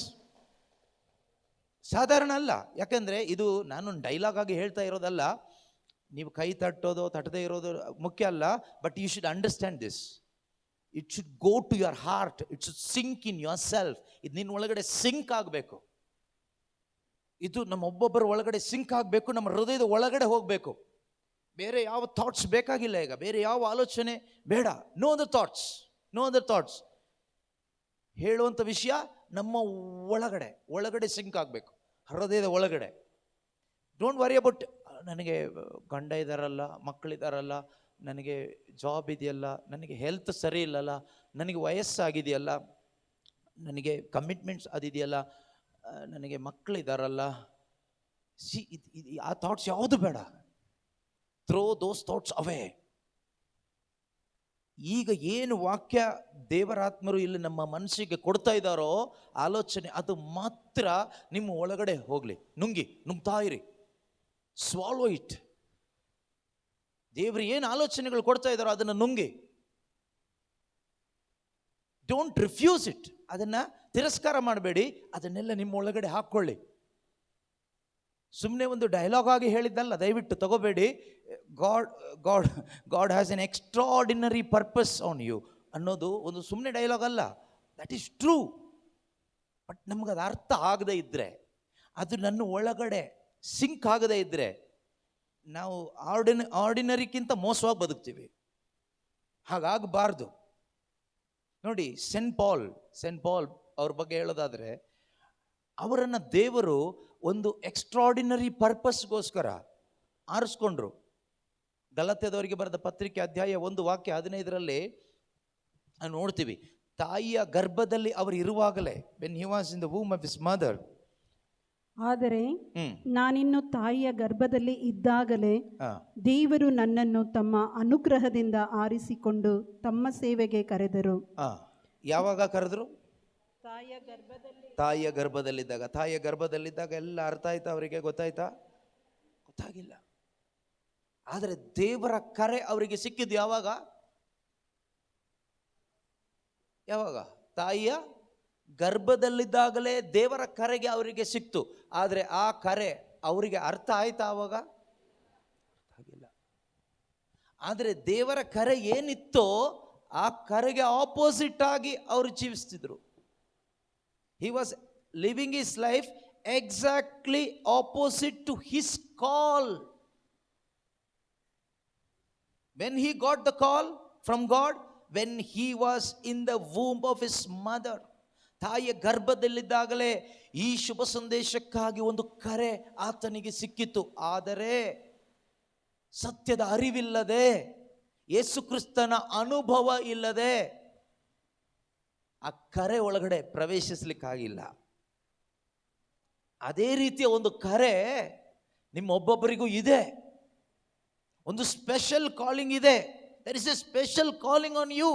ಸಾಧಾರಣ ಅಲ್ಲ. ಯಾಕೆಂದರೆ ಇದು ನಾನು ಡೈಲಾಗ್ ಆಗಿ ಹೇಳ್ತಾ ಇರೋದಲ್ಲ. ನೀವು ಕೈ ತಟ್ಟೋದು ತಟ್ಟದೇ ಇರೋದು ಮುಖ್ಯ ಅಲ್ಲ. But you should understand this. It should go to your heart. It should sink in yourself. ಇದು ನಿನ್ನ ಒಳಗಡೆ ಸಿಂಕ್ ಆಗಬೇಕು. ಇದು ನಮ್ಮ ಒಬ್ಬೊಬ್ಬರ ಒಳಗಡೆ ಸಿಂಕ್ ಆಗಬೇಕು. ನಮ್ಮ ಹೃದಯದ ಒಳಗಡೆ ಹೋಗಬೇಕು. ಬೇರೆ ಯಾವ ಥಾಟ್ಸ್ ಬೇಕಾಗಿಲ್ಲ. ಈಗ ಬೇರೆ ಯಾವ ಆಲೋಚನೆ ಬೇಡ. No other thoughts, no other thoughts. ಹೇಳುವಂಥ ವಿಷಯ ನಮ್ಮ ಒಳಗಡೆ ಸಿಂಕ್ ಆಗಬೇಕು, ಹೃದಯದ ಒಳಗಡೆ. ಡೋಂಟ್ ವರಿ ಅಬೌಟ್ ನನಗೆ ಗಂಡ ಇದ್ದಾರಲ್ಲ, ಮಕ್ಕಳಿದ್ದಾರಲ್ಲ, ನನಗೆ ಜಾಬ್ ಇದೆಯಲ್ಲ, ನನಗೆ ಹೆಲ್ತ್ ಸರಿ ಇಲ್ಲಲ್ಲ, ನನಗೆ ವಯಸ್ಸಾಗಿದೆಯಲ್ಲ, ನನಗೆ ಕಮಿಟ್ಮೆಂಟ್ಸ್ ಅದಿದೆಯಲ್ಲ, ನನಗೆ ಮಕ್ಕಳಿದ್ದಾರಲ್ಲ. ಆ ಥಾಟ್ಸ್ ಯಾವುದು ಬೇಡ. ಥ್ರೋ ದೋಸ್ ಥಾಟ್ಸ್ ಅವೇ. ಈಗ ಏನು ವಾಕ್ಯ ದೇವರಾತ್ಮರು ಇಲ್ಲಿ ನಮ್ಮ ಮನಸ್ಸಿಗೆ ಕೊಡ್ತಾ ಇದ್ದಾರೋ ಆಲೋಚನೆ, ಅದು ಮಾತ್ರ ನಿಮ್ಮ ಒಳಗಡೆ ಹೋಗಲಿ. ನುಂಗ್ತಾ ಇರಿ. Swallow it. ದೇವರು ಏನು ಆಲೋಚನೆಗಳು ಕೊಡ್ತಾ ಇದ್ದಾರೋ ಅದನ್ನು ನುಂಗಿ. Don't refuse it. ಅದನ್ನು ತಿರಸ್ಕಾರ ಮಾಡಬೇಡಿ. ಅದನ್ನೆಲ್ಲ ನಿಮ್ಮ ಒಳಗಡೆ ಹಾಕ್ಕೊಳ್ಳಿ. ಸುಮ್ಮನೆ ಒಂದು ಡೈಲಾಗ್ ಆಗಿ ಹೇಳಿದ್ದಲ್ಲ, ದಯವಿಟ್ಟು ತಗೋಬೇಡಿ. God God God has an extraordinary purpose on you ಅನ್ನೋದು ಒಂದು ಸುಮ್ಮನೆ ಡೈಲಾಗ್ ಅಲ್ಲ, ದಟ್ ಈಸ್ ಟ್ರೂ. ಬಟ್ ನಮ್ಗೆ ಅದು ಅರ್ಥ ಆಗದೇ ಇದ್ದರೆ, ಅದು ನನ್ನ ಒಳಗಡೆ ಸಿಂಕ್ ಆಗದೇ ಇದ್ದರೆ, ನಾವು ಆರ್ಡಿನರಿಗಿಂತ ಮೋಸವಾಗಿ ಬದುಕ್ತೀವಿ. ಹಾಗಾಗಬಾರ್ದು. ನೋಡಿ, ಸೆಂಟ್ ಪಾಲ್ ಅವ್ರ ಬಗ್ಗೆ ಹೇಳೋದಾದರೆ, ಅವರನ್ನು ದೇವರು ಒಂದು ಎಕ್ಸ್ಟ್ರಾರ್ಡಿನರಿ ಪರ್ಪಸ್ಗೋಸ್ಕರ ಆರಿಸ್ಕೊಂಡ್ರು. ಗಲಾತ್ಯದವರಿಗೆ ಬರೆದ ಪತ್ರಿಕೆ ಅಧ್ಯಾಯ 1 ವಾಕ್ಯ 15ರಲ್ಲಿ ನಾವು ನೋಡ್ತೀವಿ, ತಾಯಿಯ ಗರ್ಭದಲ್ಲಿ ಅವರು ಇರುವಾಗಲೇ, when he was in the womb of his mother, ಆದರೆ ನಾನಿನ್ನು ತಾಯಿಯ ಗರ್ಭದಲ್ಲಿ ಇದ್ದಾಗಲೇ ದೇವರು ನನ್ನನ್ನು ತಮ್ಮ ಅನುಗ್ರಹದಿಂದ ಆರಿಸಿಕೊಂಡು ತಮ್ಮ ಸೇವೆಗೆ ಕರೆದರು. ಯಾವಾಗ ಕರೆದ್ರು? ತಾಯಿಯ ಗರ್ಭದಲ್ಲಿದ್ದಾಗ. ತಾಯಿಯ ಗರ್ಭದಲ್ಲಿದ್ದಾಗ ಎಲ್ಲ ಅರ್ಥ ಆಯ್ತಾ ಅವರಿಗೆ? ಗೊತ್ತಾಯ್ತಾ? ಗೊತ್ತಾಗಿಲ್ಲ. ಆದರೆ ದೇವರ ಕರೆ ಅವರಿಗೆ ಸಿಕ್ಕಿದ್ದು ಯಾವಾಗ? ತಾಯಿಯ ಗರ್ಭದಲ್ಲಿದ್ದಾಗಲೇ ದೇವರ ಕರೆಗೆ ಅವರಿಗೆ ಸಿಕ್ತು. ಆದರೆ ಆ ಕರೆ ಅವರಿಗೆ ಅರ್ಥ ಆಯ್ತಾ ಆವಾಗ? ಆಗಿಲ್ಲ. ಆದರೆ ದೇವರ ಕರೆ ಏನಿತ್ತೋ ಆ ಕರೆಗೆ ಆಪೋಸಿಟ್ ಆಗಿ ಅವರು ಜೀವಿಸ್ತಿದ್ರು. He was living his life exactly opposite to his call. When he got the call from God, when he was in the womb of his mother, ತಾಯಿಯ ಗರ್ಭದಲ್ಲಿದ್ದಾಗಲೇ ಈ ಶುಭ ಸಂದೇಶಕ್ಕಾಗಿ ಒಂದು ಕರೆ ಆತನಿಗೆ ಸಿಕ್ಕಿತು. ಆದರೆ ಸತ್ಯದ ಅರಿವಿಲ್ಲದೆ, ಯೇಸು ಕ್ರಿಸ್ತನ ಅನುಭವ ಇಲ್ಲದೆ ಆ ಕರೆ ಒಳಗಡೆ ಪ್ರವೇಶಿಸಲಿಕ್ಕಾಗಿಲ್ಲ. ಅದೇ ರೀತಿಯ ಒಂದು ಕರೆ ನಿಮ್ಮೊಬ್ಬೊಬ್ಬರಿಗೂ ಇದೆ. ಒಂದು ಸ್ಪೆಷಲ್ ಕಾಲಿಂಗ್ ಇದೆ. There is a special calling on you.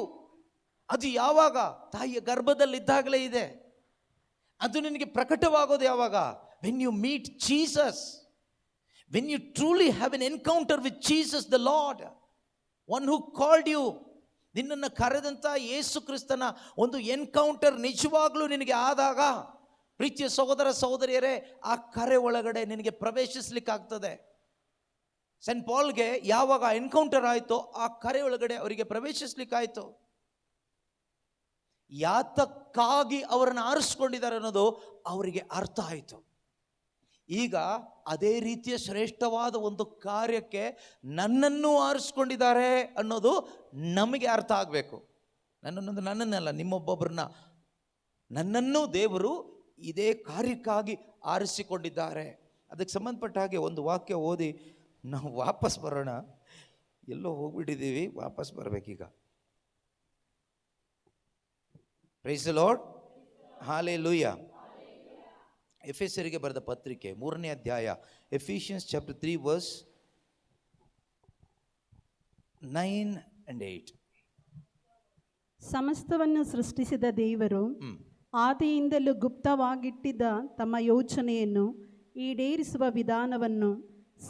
ಅದು ಯಾವಾಗ? ತಾಯಿಯ ಗರ್ಭದಲ್ಲಿದ್ದಾಗಲೇ ಇದೆ. ಅದು ನಿನಗೆ ಪ್ರಕಟವಾಗೋದು ಯಾವಾಗ? When you meet Jesus, when you truly have an encounter with Jesus the Lord, one who called you. ನಿನ್ನನ್ನು ಕರೆದಂಥ ಯೇಸು ಕ್ರಿಸ್ತನ ಒಂದು ಎನ್ಕೌಂಟರ್ ನಿಜವಾಗ್ಲೂ ನಿನಗೆ ಆದಾಗ, ಪ್ರೀತಿಯ ಸಹೋದರ ಸಹೋದರಿಯರೇ, ಆ ಕರೆ ಒಳಗಡೆ ನಿನಗೆ ಪ್ರವೇಶಿಸ್ಲಿಕ್ಕಾಗ್ತದೆ. ಸೆಂಟ್ ಪಾಲ್ಗೆ ಯಾವಾಗ ಎನ್ಕೌಂಟರ್ ಆಯಿತೋ ಆ ಕರೆ ಒಳಗಡೆ ಅವರಿಗೆ ಪ್ರವೇಶಿಸ್ಲಿಕ್ಕಾಯ್ತು. ಯಾತಕ್ಕಾಗಿ ಅವರನ್ನು ಆರಿಸ್ಕೊಂಡಿದ್ದಾರೆ ಅನ್ನೋದು ಅವರಿಗೆ ಅರ್ಥ ಆಯಿತು. ಈಗ ಅದೇ ರೀತಿಯ ಶ್ರೇಷ್ಠವಾದ ಒಂದು ಕಾರ್ಯಕ್ಕೆ ನನ್ನನ್ನು ಆರಿಸ್ಕೊಂಡಿದ್ದಾರೆ ಅನ್ನೋದು ನಮಗೆ ಅರ್ಥ ಆಗಬೇಕು. ನನ್ನನ್ನಲ್ಲ, ನಿಮ್ಮೊಬ್ಬೊಬ್ಬರನ್ನ, ನನ್ನನ್ನು ದೇವರು ಇದೇ ಕಾರ್ಯಕ್ಕಾಗಿ ಆರಿಸಿಕೊಂಡಿದ್ದಾರೆ. ಅದಕ್ಕೆ ಸಂಬಂಧಪಟ್ಟ ಹಾಗೆ ಒಂದು ವಾಕ್ಯ ಓದಿ ನಾವು ವಾಪಸ್ ಬರೋಣ. ಎಲ್ಲೋ ಹೋಗ್ಬಿಟ್ಟಿದ್ದೀವಿ, ವಾಪಸ್ ಬರಬೇಕೀಗ. Praise the lord, hallelujah. ಎಫೆಸರಿಗೆ ಬರೆದ ಪತ್ರಿಕೆ 3ನೇ ಅಧ್ಯಾಯ, ಎಫಿಷಿಯನ್ಸ್ ಚಾಪ್ಟರ್ 3 ವರ್ಸ್ 9 and 8. ಸಮಸ್ತವನ್ನು ಸೃಷ್ಟಿಸಿದ ದೇವರು ಆದಿಯಿಂದಲೂ ಗುಪ್ತವಾಗಿಟ್ಟಿದ್ದ ತಮ್ಮ ಯೋಚನೆಯನ್ನು ಈಡೇರಿಸುವ ವಿಧಾನವನ್ನು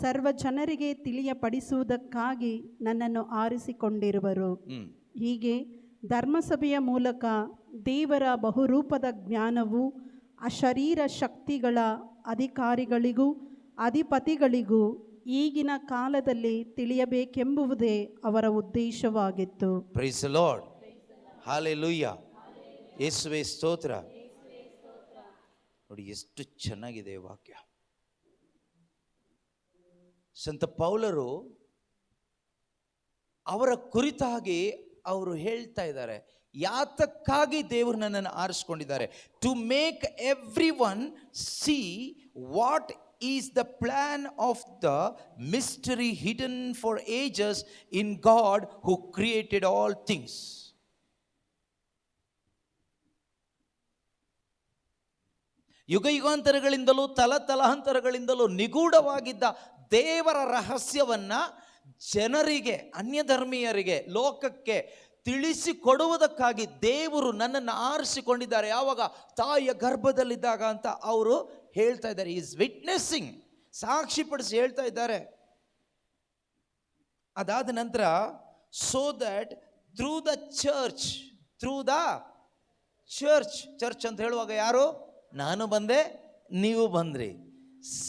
ಸರ್ವ ಜನರಿಗೆ ತಿಳಿಯಪಡಿಸುವುದಕ್ಕಾಗಿ ನನ್ನನ್ನು ಆರಿಸಿಕೊಂಡಿರುವರು. ಹೀಗೆ ಧರ್ಮಸಭೆಯ ಮೂಲಕ ದೇವರ ಬಹುರೂಪದ ಜ್ಞಾನವು ಅಶರೀರ ಶಕ್ತಿಗಳ ಅಧಿಕಾರಿಗಳಿಗೂ ಅಧಿಪತಿಗಳಿಗೂ ಈಗಿನ ಕಾಲದಲ್ಲಿ ತಿಳಿಯಬೇಕೆಂಬುದೇ ಅವರ ಉದ್ದೇಶವಾಗಿತ್ತು. Praise the lord, hallelujah. ಯೇಸುವೇ ಸ್ತೋತ್ರ. ನೋಡಿ ಎಷ್ಟು ಚೆನ್ನಾಗಿದೆ ವಾಕ್ಯ. ಸಂತ ಪೌಲರು ಅವರ ಕುರಿತಾಗಿ ಅವರು ಹೇಳ್ತಾ ಇದ್ದಾರೆ, ಯಾತಕ್ಕಾಗಿ ದೇವರು ನನ್ನನ್ನು ಆರಿಸ್ಕೊಂಡಿದ್ದಾರೆ. To make everyone see what is the plan of the mystery hidden for ages in God who created all things. ಯುಗ ಯುಗಾಂತರಗಳಿಂದಲೂ ತಲತಲಾಂತರಗಳಿಂದಲೂ ನಿಗೂಢವಾಗಿದ್ದ ದೇವರ ರಹಸ್ಯವನ್ನ ಜನರಿಗೆ, ಅನ್ಯಧರ್ಮೀಯರಿಗೆ, ಲೋಕಕ್ಕೆ ತಿಳಿಸಿಕೊಡುವುದಕ್ಕಾಗಿ ದೇವರು ನನ್ನನ್ನು ಆರಿಸಿಕೊಂಡಿದ್ದಾರೆ. ಯಾವಾಗ? ತಾಯಿಯ ಗರ್ಭದಲ್ಲಿದ್ದಾಗ ಅಂತ ಅವರು ಹೇಳ್ತಾ ಇದ್ದಾರೆ. ಈಸ್ ವಿಟ್ನೆಸ್ಸಿಂಗ್, ಸಾಕ್ಷಿಪಡಿಸಿ ಹೇಳ್ತಾ ಇದ್ದಾರೆ. ಅದಾದ ನಂತರ so that through the church, church ಅಂತ ಹೇಳುವಾಗ ಯಾರು? ನಾನು ಬಂದೆ, ನೀವು ಬಂದ್ರಿ.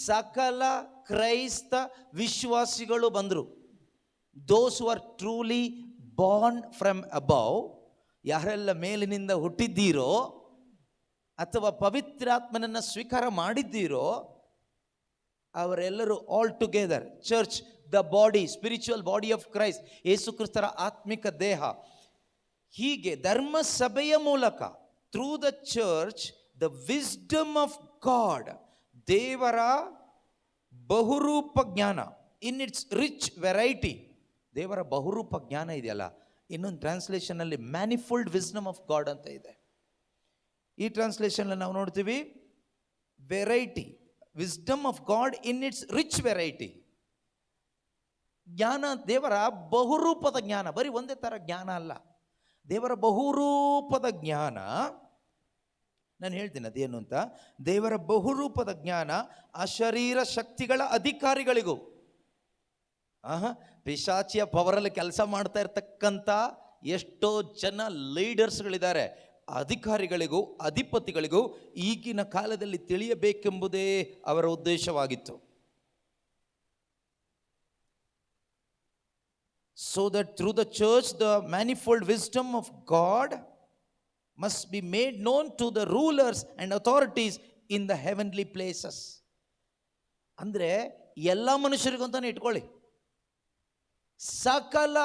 ಸಕಲ ಕ್ರೈಸ್ತ ವಿಶ್ವಾಸಿಗಳು ಬಂದರು. Those who are truly born from above, ಯಾರೆಲ್ಲ ಮೇಲಿನಿಂದ ಹುಟ್ಟಿದ್ದೀರೋ ಅಥವಾ ಪವಿತ್ರಾತ್ಮನನ್ನು ಸ್ವೀಕಾರ ಮಾಡಿದ್ದೀರೋ ಅವರೆಲ್ಲರೂ all together church, the body, spiritual body of Christ, Yesu ಕ್ರಿಸ್ತರ ಆತ್ಮಿಕ ದೇಹ. ಹೀಗೆ ಧರ್ಮ ಸಭೆಯ ಮೂಲಕ through the church the wisdom of God, ದೇವರ ಬಹುರೂಪ ಜ್ಞಾನ ಇನ್ ಇಟ್ಸ್ ರಿಚ್ ವೆರೈಟಿ. ದೇವರ ಬಹುರೂಪ ಜ್ಞಾನ ಇದೆಯಲ್ಲ, ಇನ್ನೊಂದು ಟ್ರಾನ್ಸ್ಲೇಷನಲ್ಲಿ ಮ್ಯಾನಿಫೋಲ್ಡ್ ವಿಸ್ಡಮ್ ಆಫ್ ಗಾಡ್ ಅಂತ ಇದೆ. ಈ ಟ್ರಾನ್ಸ್ಲೇಷನ್ ನಾವು ನೋಡ್ತೀವಿ variety, wisdom of God in its rich variety. ಜ್ಞಾನ, ದೇವರ ಬಹುರೂಪದ ಜ್ಞಾನ, ಬರೀ ಒಂದೇ ಥರ ಜ್ಞಾನ ಅಲ್ಲ, ದೇವರ ಬಹುರೂಪದ ಜ್ಞಾನ. ನಾನು ಹೇಳ್ತೀನಿ ಅದೇನು ಅಂತ. ದೇವರ ಬಹುರೂಪದ ಜ್ಞಾನ ಅಶರೀರ ಶಕ್ತಿಗಳ ಅಧಿಕಾರಿಗಳಿಗೂ, ಪಿಶಾಚಿಯ ಪವರಲ್ಲಿ ಕೆಲಸ ಮಾಡ್ತಾ ಇರ್ತಕ್ಕಂಥ ಎಷ್ಟೋ ಜನ ಲೀಡರ್ಸ್ಗಳಿದ್ದಾರೆ, ಅಧಿಕಾರಿಗಳಿಗೂ ಅಧಿಪತಿಗಳಿಗೂ ಈಗಿನ ಕಾಲದಲ್ಲಿ ತಿಳಿಯಬೇಕೆಂಬುದೇ ಅವರ ಉದ್ದೇಶವಾಗಿತ್ತು. So that through the church the manifold wisdom of God must be made known to the rulers and authorities in the heavenly places. ಅಂದರೆ ಎಲ್ಲ ಮನುಷ್ಯರಿಗೂ ಅಂತಾನೆ ಇಟ್ಕೊಳ್ಳಿ, ಸಕಲ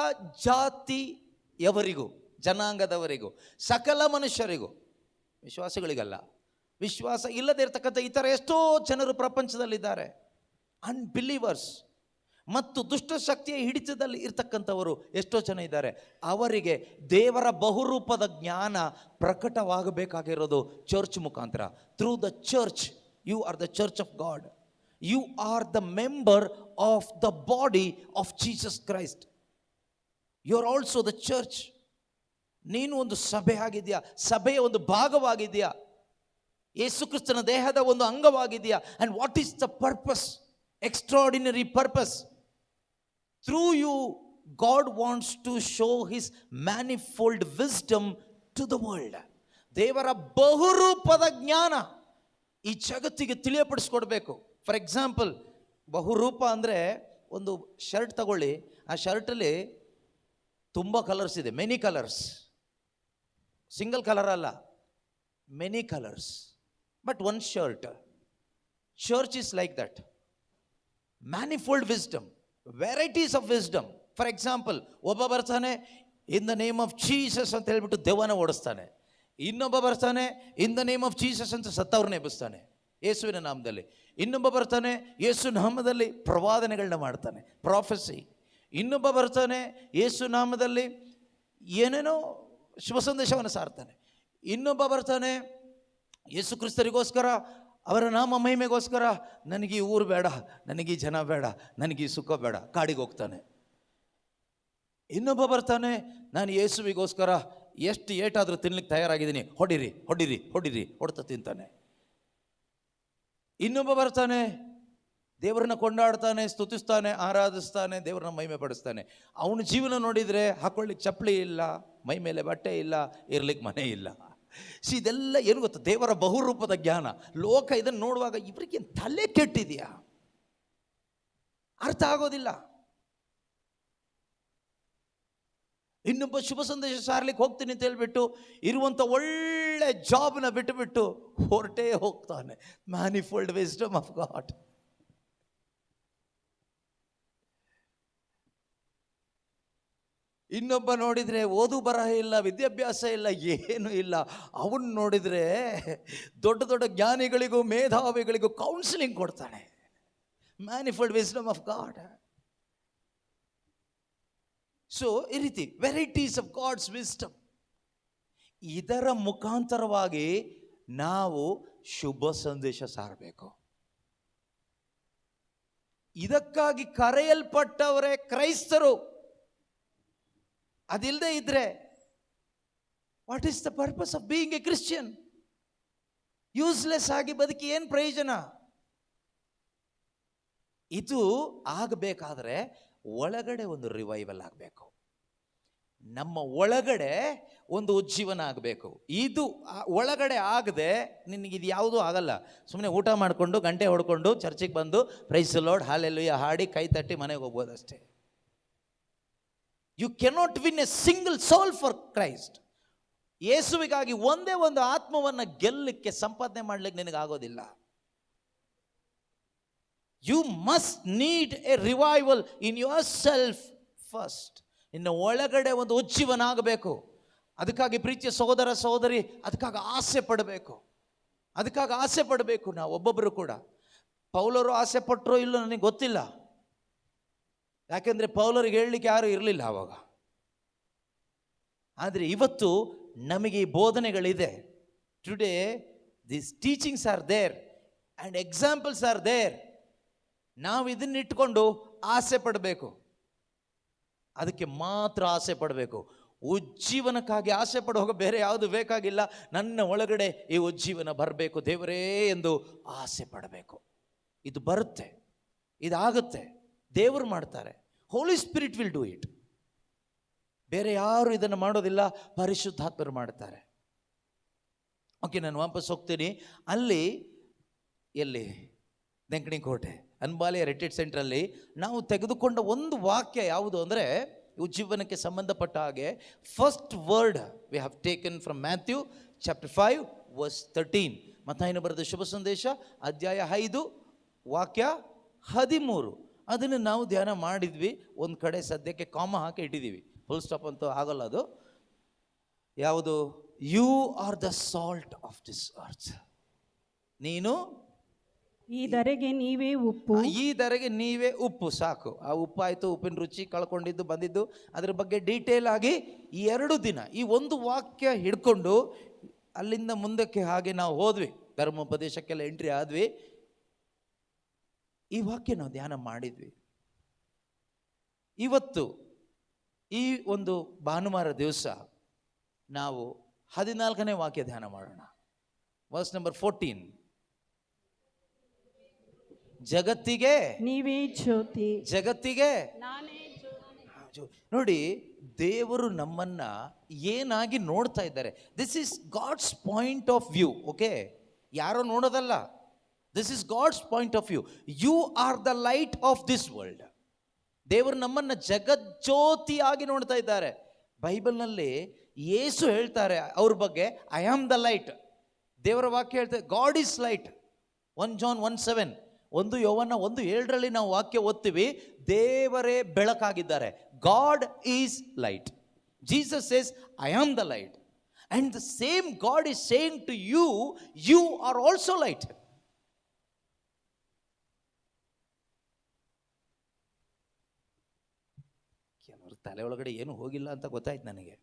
ಜಾತಿಯವರಿಗೂ, ಜನಾಂಗದವರಿಗೂ, ಸಕಲ ಮನುಷ್ಯರಿಗೂ, ವಿಶ್ವಾಸಿಗಳಿಗಲ್ಲ, ವಿಶ್ವಾಸ ಇಲ್ಲದೆ ಇರತಕ್ಕಂಥ ಇತರ ಎಷ್ಟೋ ಜನರು ಪ್ರಪಂಚದಲ್ಲಿದ್ದಾರೆ, ಅನ್ಬಿಲೀವರ್ಸ್ ಮತ್ತು ದುಷ್ಟಶಕ್ತಿಯ ಹಿಡಿತದಲ್ಲಿ ಇರ್ತಕ್ಕಂಥವರು ಎಷ್ಟೋ ಜನ ಇದ್ದಾರೆ. ಅವರಿಗೆ ದೇವರ ಬಹುರೂಪದ ಜ್ಞಾನ ಪ್ರಕಟವಾಗಬೇಕಾಗಿರೋದು ಚರ್ಚ್ ಮುಖಾಂತರ. Through the church, you are the church of God, you are the member of the body of Jesus Christ, you are also the church. ನೀನು ಒಂದು ಸಭೆ ಆಗಿದೆಯಾ, ಸಭೆಯ ಒಂದು ಭಾಗವಾಗಿದೆಯಾ, ಯೇಸು ಕ್ರಿಸ್ತನ ದೇಹದ ಒಂದು ಅಂಗವಾಗಿದೆಯಾ. And what is the purpose? Extraordinary purpose. Through you, God wants to show His manifold wisdom to the world. ದೇವರ ಬಹುರೂಪದ ಜ್ಞಾನ ಈ ಜಗತ್ತಿಗೆ ತಿಳಿಯಪಡಿಸ್ಕೊಡ್ಬೇಕು. ಫಾರ್ ಎಕ್ಸಾಂಪಲ್, ಬಹುರೂಪ ಅಂದರೆ ಒಂದು ಶರ್ಟ್ ತಗೊಳ್ಳಿ, ಆ ಶರ್ಟಲ್ಲಿ ತುಂಬ ಕಲರ್ಸ್ ಇದೆ, ಮೆನಿ ಕಲರ್ಸ್, ಸಿಂಗಲ್ ಕಲರ್ ಅಲ್ಲ, many colours, but one shirt. Church is like that, manifold wisdom, varieties of wisdom. For example, ಒಬ್ಬ ಬರ್ತಾನೆ in the name of Jesus ಅಂತ ಹೇಳ್ಬಿಟ್ಟು ದೆವ್ವನ ಓಡಿಸ್ತಾನೆ, ಇನ್ನೊಬ್ಬ ಬರ್ತಾನೆ in the name of Jesus ಅಂತ ಸತ್ತವ್ರನ್ನ ಎಬ್ಬಿಸ್ತಾನೆ ಯೇಸುವಿನ ನಾಮದಲ್ಲಿ, ಇನ್ನೊಬ್ಬ ಬರ್ತಾನೆ ಯೇಸು ನಾಮದಲ್ಲಿ ಪ್ರವಾದನೆಗಳನ್ನ ಮಾಡ್ತಾನೆ, ಪ್ರಾಫೆಸಿ, ಇನ್ನೊಬ್ಬ ಬರ್ತಾನೆ ಯೇಸು ನಾಮದಲ್ಲಿ ಏನೇನೋ ಶುಭ ಸಂದೇಶವನ್ನು ಸಾರ್ತಾನೆ, ಇನ್ನೊಬ್ಬ ಬರ್ತಾನೆ ಯೇಸು ಕ್ರಿಸ್ತರಿಗೋಸ್ಕರ, ಅವರ ನಾಮ ಮಹಿಮೆಗೋಸ್ಕರ, ನನಗೆ ಈ ಊರು ಬೇಡ, ನನಗೆ ಈ ಜನ ಬೇಡ, ನನಗೆ ಈ ಸುಖ ಬೇಡ, ಕಾಡಿಗೆ ಹೋಗ್ತಾನೆ. ಇನ್ನೊಬ್ಬ ಬರ್ತಾನೆ, ನಾನು ಯೇಸುವಿಗೋಸ್ಕರ ಎಷ್ಟು ಏಟಾದರೂ ತಿನ್ಲಿಕ್ಕೆ ತಯಾರಾಗಿದ್ದೀನಿ, ಹೊಡಿರಿ ಹೊಡಿರಿ ಹೊಡಿರಿ, ಹೊಡ್ತಾ ತಿಂತಾನೆ. ಇನ್ನೊಬ್ಬ ಬರ್ತಾನೆ, ದೇವರನ್ನ ಕೊಂಡಾಡ್ತಾನೆ, ಸ್ತುತಿಸ್ತಾನೆ, ಆರಾಧಿಸ್ತಾನೆ, ದೇವರನ್ನ ಮಹಿಮೆ ಪಡಿಸ್ತಾನೆ. ಅವನ ಜೀವನ ನೋಡಿದರೆ ಹಾಕೊಳ್ಳಿಕ್ಕೆ ಚಪ್ಪಲಿ ಇಲ್ಲ, ಮೈ ಮೇಲೆ ಬಟ್ಟೆ ಇಲ್ಲ, ಇರ್ಲಿಕ್ಕೆ ಮನೆ ಇಲ್ಲ. ಇದೆಲ್ಲ ಏನು ಗೊತ್ತಾ? ದೇವರ ಬಹುರೂಪದ ಜ್ಞಾನ. ಲೋಕ ಇದನ್ನು ನೋಡುವಾಗ ಇವರಿಗೆ ತಲೆ ಕೆಟ್ಟಿದೆಯಾ, ಅರ್ಥ ಆಗೋದಿಲ್ಲ. ಇನ್ನೊಬ್ಬ ಶುಭ ಸಂದೇಶ ಸಾರ್ಲಿಕ್ಕೆ ಹೋಗ್ತೀನಿ ಅಂತ ಹೇಳ್ಬಿಟ್ಟು ಇರುವಂಥ ಒಳ್ಳೆ ಜಾಬ್ನ ಬಿಟ್ಟುಬಿಟ್ಟು ಹೊರಟೇ ಹೋಗ್ತಾನೆ. Manifold wisdom of god. ಇನ್ನೊಬ್ಬ ನೋಡಿದರೆ ಓದು ಬರಹ ಇಲ್ಲ, ವಿದ್ಯಾಭ್ಯಾಸ ಇಲ್ಲ, ಏನೂ ಇಲ್ಲ. ಅವನು ನೋಡಿದರೆ ದೊಡ್ಡ ದೊಡ್ಡ ಜ್ಞಾನಿಗಳಿಗೂ ಮೇಧಾವಿಗಳಿಗೂ ಕೌನ್ಸಿಲಿಂಗ್ ಕೊಡ್ತಾನೆ. Manifold wisdom of god. So ಈ ರೀತಿ ವೆರೈಟೀಸ್ ಆಫ್ ಗಾಡ್ಸ್ ವಿಸ್ಡಮ್. ಇದರ ಮುಖಾಂತರವಾಗಿ ನಾವು ಶುಭ ಸಂದೇಶ ಸಾರಬೇಕು. ಇದಕ್ಕಾಗಿ ಕರೆಯಲ್ಪಟ್ಟವರೇ ಕ್ರೈಸ್ತರು. ಅದಿಲ್ಲದೆ ಇದ್ರೆ what is the purpose of being A Christian? Useless ಆಗಿ ಬದುಕಿ ಏನು ಪ್ರಯೋಜನ? ಇದು ಆಗಬೇಕಾದ್ರೆ ಒಳಗಡೆ ಒಂದು ರಿವೈವಲ್ ಆಗಬೇಕು. ನಮ್ಮ ಒಳಗಡೆ ಒಂದು ಉಜ್ಜೀವನ ಆಗಬೇಕು. ಇದು ಒಳಗಡೆ ಆಗದೆ ನಿನಗೆ ಇದು ಯಾವುದೂ ಆಗಲ್ಲ. ಸುಮ್ಮನೆ ಊಟ ಮಾಡಿಕೊಂಡು ಗಂಟೆ ಹೊಡ್ಕೊಂಡು ಚರ್ಚಿಗೆ ಬಂದು ಪ್ರೈಸ್ ದಿ ಲಾರ್ಡ್ ಹಲ್ಲೆಲೂಯಾ ಹಾಡಿ ಕೈ ತಟ್ಟಿ ಮನೆಗೆ ಹೋಗ್ಬೋದಷ್ಟೇ. You cannot win a single soul for Christ. ಯೇಸುವಿಗಾಗಿ ಒಂದೇ ಒಂದು ಆತ್ಮವನ್ನು ಗೆಲ್ಲಲಿಕ್ಕೆ ಸಂಪಾದನೆ ಮಾಡಲಿಕ್ಕೆ ನಿನಗಾಗೋದಿಲ್ಲ. You must need a revival in yourself first. ನಿನ್ನ ಒಳಗಡೆ ಒಂದು ಉಜ್ಜೀವನ ಆಗಬೇಕು. ಅದಕ್ಕಾಗಿ ಪ್ರೀತಿಯ ಸಹೋದರ ಸಹೋದರಿ, ಅದಕ್ಕಾಗಿ ಆಸೆ ಪಡಬೇಕು. ಅದಕ್ಕಾಗಿ ಆಸೆ ಪಡಬೇಕು. ನಾವು ಒಬ್ಬೊಬ್ಬರು ಕೂಡ, ಪೌಲರು ಆಸೆ ಪಟ್ಟರೋ ಇಲ್ಲೋ ನನಗೆ ಗೊತ್ತಿಲ್ಲ, ಯಾಕೆಂದರೆ ಪೌಲರಿಗೆ ಹೇಳಲಿಕ್ಕೆ ಯಾರು ಇರಲಿಲ್ಲ ಆವಾಗ. ಆದರೆ ಇವತ್ತು ನಮಗೆ ಈ ಬೋಧನೆಗಳಿದೆ. Today this teachings are there and examples are there. ನಾವು ಇದನ್ನಿಟ್ಕೊಂಡು ಆಸೆ ಪಡಬೇಕು. ಅದಕ್ಕೆ ಮಾತ್ರ ಆಸೆ ಪಡಬೇಕು. ಉಜ್ಜೀವನಕ್ಕಾಗಿ ಆಸೆ ಪಡುವಾಗ ಬೇರೆ ಯಾವುದು ಬೇಕಾಗಿಲ್ಲ. ನನ್ನ ಒಳಗಡೆ ಈ ಉಜ್ಜೀವನ ಬರಬೇಕು ದೇವರೇ ಎಂದು ಆಸೆ ಪಡಬೇಕು. ಇದು ಬರುತ್ತೆ, ಇದಾಗುತ್ತೆ, ದೇವರು ಮಾಡ್ತಾರೆ. ಹೋಲಿ ಸ್ಪಿರಿಟ್ ವಿಲ್ ಡೂ ಇಟ್. ಬೇರೆ ಯಾರು ಇದನ್ನು ಮಾಡೋದಿಲ್ಲ, ಪರಿಶುದ್ಧಾತ್ಮರು ಮಾಡ್ತಾರೆ. ಓಕೆ, ನಾನು ವಾಪಸ್ ಹೋಗ್ತೀನಿ. ಅಲ್ಲಿ ಎಲ್ಲಿ ದಂಕಣಿಕೋಟೆ ಅನ್ಬಾಲಿಯ ರಿಟ್ರೀಟ್ ಸೆಂಟ್ರಲ್ಲಿ ನಾವು ತೆಗೆದುಕೊಂಡ ಒಂದು ವಾಕ್ಯ ಯಾವುದು ಅಂದರೆ, ಉಜ್ಜೀವನಕ್ಕೆ ಸಂಬಂಧಪಟ್ಟ ಹಾಗೆ first word we have taken from Matthew chapter 5 verse 13. ಮತ್ತಾಯನು ಬರೆದ ಶುಭ ಸಂದೇಶ ಅಧ್ಯಾಯ 5 ವಾಕ್ಯ 13. ಅದನ್ನು ನಾವು ಧ್ಯಾನ ಮಾಡಿದ್ವಿ. ಒಂದು ಕಡೆ ಸದ್ಯಕ್ಕೆ ಕಾಮ ಹಾಕಿ ಇಟ್ಟಿದ್ದೀವಿ, ಫುಲ್ ಸ್ಟಾಪ್ ಅಂತೂ ಆಗೋಲ್ಲ ಅದು. ಯಾವುದು? You are the salt of this earth. ನೀನು ಈ ಧರೆಗೆ ನೀವೇ ಉಪ್ಪು. ಈ ಧರೆಗೆ ನೀವೇ ಉಪ್ಪು. ಸಾಕು, ಆ ಉಪ್ಪಾಯಿತು, ಉಪ್ಪಿನ ರುಚಿ ಕಳ್ಕೊಂಡಿದ್ದು ಬಂದಿದ್ದು, ಅದ್ರ ಬಗ್ಗೆ ಡೀಟೇಲ್ ಆಗಿ ಈ 2 ದಿನ ಈ ಒಂದು ವಾಕ್ಯ ಹಿಡ್ಕೊಂಡು ಅಲ್ಲಿಂದ ಮುಂದಕ್ಕೆ ಹಾಗೆ ನಾವು ಹೋದ್ವಿ. ಧರ್ಮೋಪದೇಶಕ್ಕೆಲ್ಲ ಎಂಟ್ರಿ ಆದ್ವಿ. ಈ ವಾಕ್ಯ ನಾವು ಧ್ಯಾನ ಮಾಡಿದ್ವಿ. ಇವತ್ತು ಈ ಒಂದು ಭಾನುವಾರ ದಿವಸ ನಾವು 14ನೇ ವಾಕ್ಯ ಧ್ಯಾನ ಮಾಡೋಣ. Verse number 14. ಜಗತ್ತಿಗೆ ನೀವೇ ಜ್ಯೋತಿ. ಜಗತ್ತಿಗೆ ನಾನೇ ನೋಡಿ, ದೇವರು ನಮ್ಮನ್ನ ಏನಾಗಿ ನೋಡ್ತಾ ಇದ್ದಾರೆ. This is God's point of view. Okay, ಯಾರೋ ನೋಡೋದಲ್ಲ, this is God's point of view. You are the light of this world. ದೇವರು ನಮ್ಮನ್ನ ಜಗಜ್ಯೋತಿಯಾಗಿ ನೋಡ್ತಾ ಇದ್ದಾರೆ. ಬೈಬಲ್ನಲ್ಲಿ ಯೇಸು ಹೇಳ್ತಾರೆ ಅವ್ರ ಬಗ್ಗೆ, ಐ ಆಮ್ ದ ಲೈಟ್. ದೇವರ ವಾಕ್ಯ ಹೇಳ್ತಾರೆ God is light. 1 John 1:7, 1 Yovanna 1:7 ನಾವು ವಾಕ್ಯ ಓದ್ತೀವಿ. ದೇವರೇ ಬೆಳಕಾಗಿದ್ದಾರೆ. God is light. Jesus says I am the light. And the same God is saying to you, you are also light. ಕೆಲವರು ತಲೆ ಒಳಗಡೆ ಏನು ಹೋಗಿಲ್ಲ ಅಂತ ಗೊತ್ತಾಯ್ತು ನನಗೆ.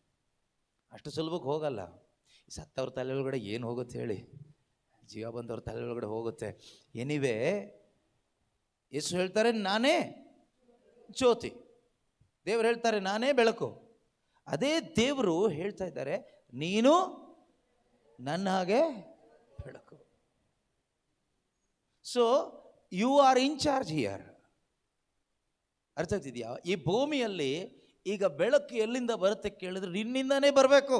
ಅಷ್ಟು ಸುಲಭಕ್ಕೆ ಹೋಗಲ್ಲ. ಸತ್ತವ್ರ ತಲೆ ಒಳಗಡೆ ಏನು ಹೋಗುತ್ತೆ ಹೇಳಿ? ಜೀವ ಬಂದವ್ರ ತಲೆ ಒಳಗಡೆ ಹೋಗುತ್ತೆ. ಎನಿವೇ, ಯೇಸು ಹೇಳ್ತಾರೆ ನಾನೇ ಜ್ಯೋತಿ. ದೇವರು ಹೇಳ್ತಾರೆ ನಾನೇ ಬೆಳಕು. ಅದೇ ದೇವರು ಹೇಳ್ತಾ ಇದ್ದಾರೆ ನೀನು ನನ್ನ ಹಾಗೆ ಬೆಳಕು. So you are in charge here. ಅರ್ಥ ಆಗ್ತಿದೆಯಾ? ಈ ಭೂಮಿಯಲ್ಲಿ ಈಗ ಬೆಳಕು ಎಲ್ಲಿಂದ ಬರುತ್ತೆ ಕೇಳಿದ್ರೆ ನಿನ್ನಿಂದಾನೇ ಬರಬೇಕು.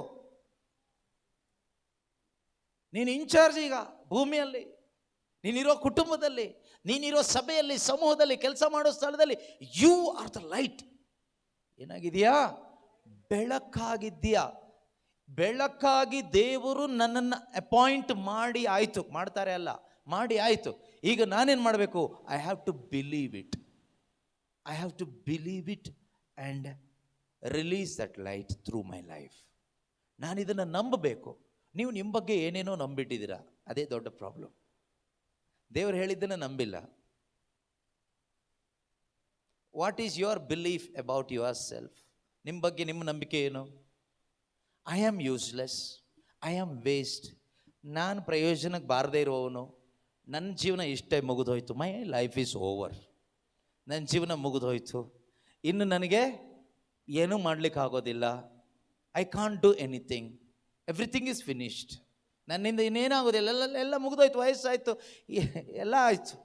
ನೀನು ಇನ್ಚಾರ್ಜ್ ಈಗ ಭೂಮಿಯಲ್ಲಿ, ನೀನಿರೋ ಕುಟುಂಬದಲ್ಲಿ, ನೀನಿರೋ ಸಭೆಯಲ್ಲಿ, ಸಮೂಹದಲ್ಲಿ, ಕೆಲಸ ಮಾಡೋ ಸ್ಥಳದಲ್ಲಿ. You are the light. ಏನಾಗಿದೆಯಾ? ಬೆಳಕಾಗಿದ್ದೀಯಾ. ಬೆಳಕಾಗಿ ದೇವರು ನನ್ನನ್ನು ಅಪಾಯಿಂಟ್ ಮಾಡಿ ಆಯಿತು. ಮಾಡ್ತಾರೆ ಅಲ್ಲ, ಮಾಡಿ ಆಯಿತು. ಈಗ ನಾನೇನು ಮಾಡಬೇಕು? I have to believe it. I have to believe it and release that light through my life. ನಾನು ಇದನ್ನು ನಂಬಬೇಕು. ನೀವು ನಿಮ್ಮ ಬಗ್ಗೆ ಏನೇನೋ ನಂಬಿಟ್ಟಿದ್ದೀರಾ, ಅದೇ ದೊಡ್ಡ ಪ್ರಾಬ್ಲಮ್. ದೇವರು ಹೇಳಿದ್ದನ್ನು ನಂಬಿಲ್ಲ. What is your belief about yourself? ನಿಮ್ಮ ಬಗ್ಗೆ ನಿಮ್ಮ ನಂಬಿಕೆ ಏನು? I am useless, I am waste, ನಾನು ಪ್ರಯೋಜನಕ್ಕೆ ಬಾರದೇ ಇರುವವನು, ನನ್ನ ಜೀವನ ಇಷ್ಟೇ ಮುಗಿದೋಯ್ತು, ಮೈ ಲೈಫ್ ಈಸ್ ಓವರ್, ನನ್ನ ಜೀವನ ಮುಗಿದೋಯ್ತು, ಇನ್ನು ನನಗೆ ಏನೂ ಮಾಡಲಿಕ್ಕೆ ಆಗೋದಿಲ್ಲ, I can't do anything, everything is finished, ನನ್ನಿಂದ ಇನ್ನೇನಾಗೋದಿಲ್ಲ, ಎಲ್ಲ ಮುಗಿದೋಯ್ತು, ವಯಸ್ಸಾಯಿತು, ಎಲ್ಲ ಆಯಿತು.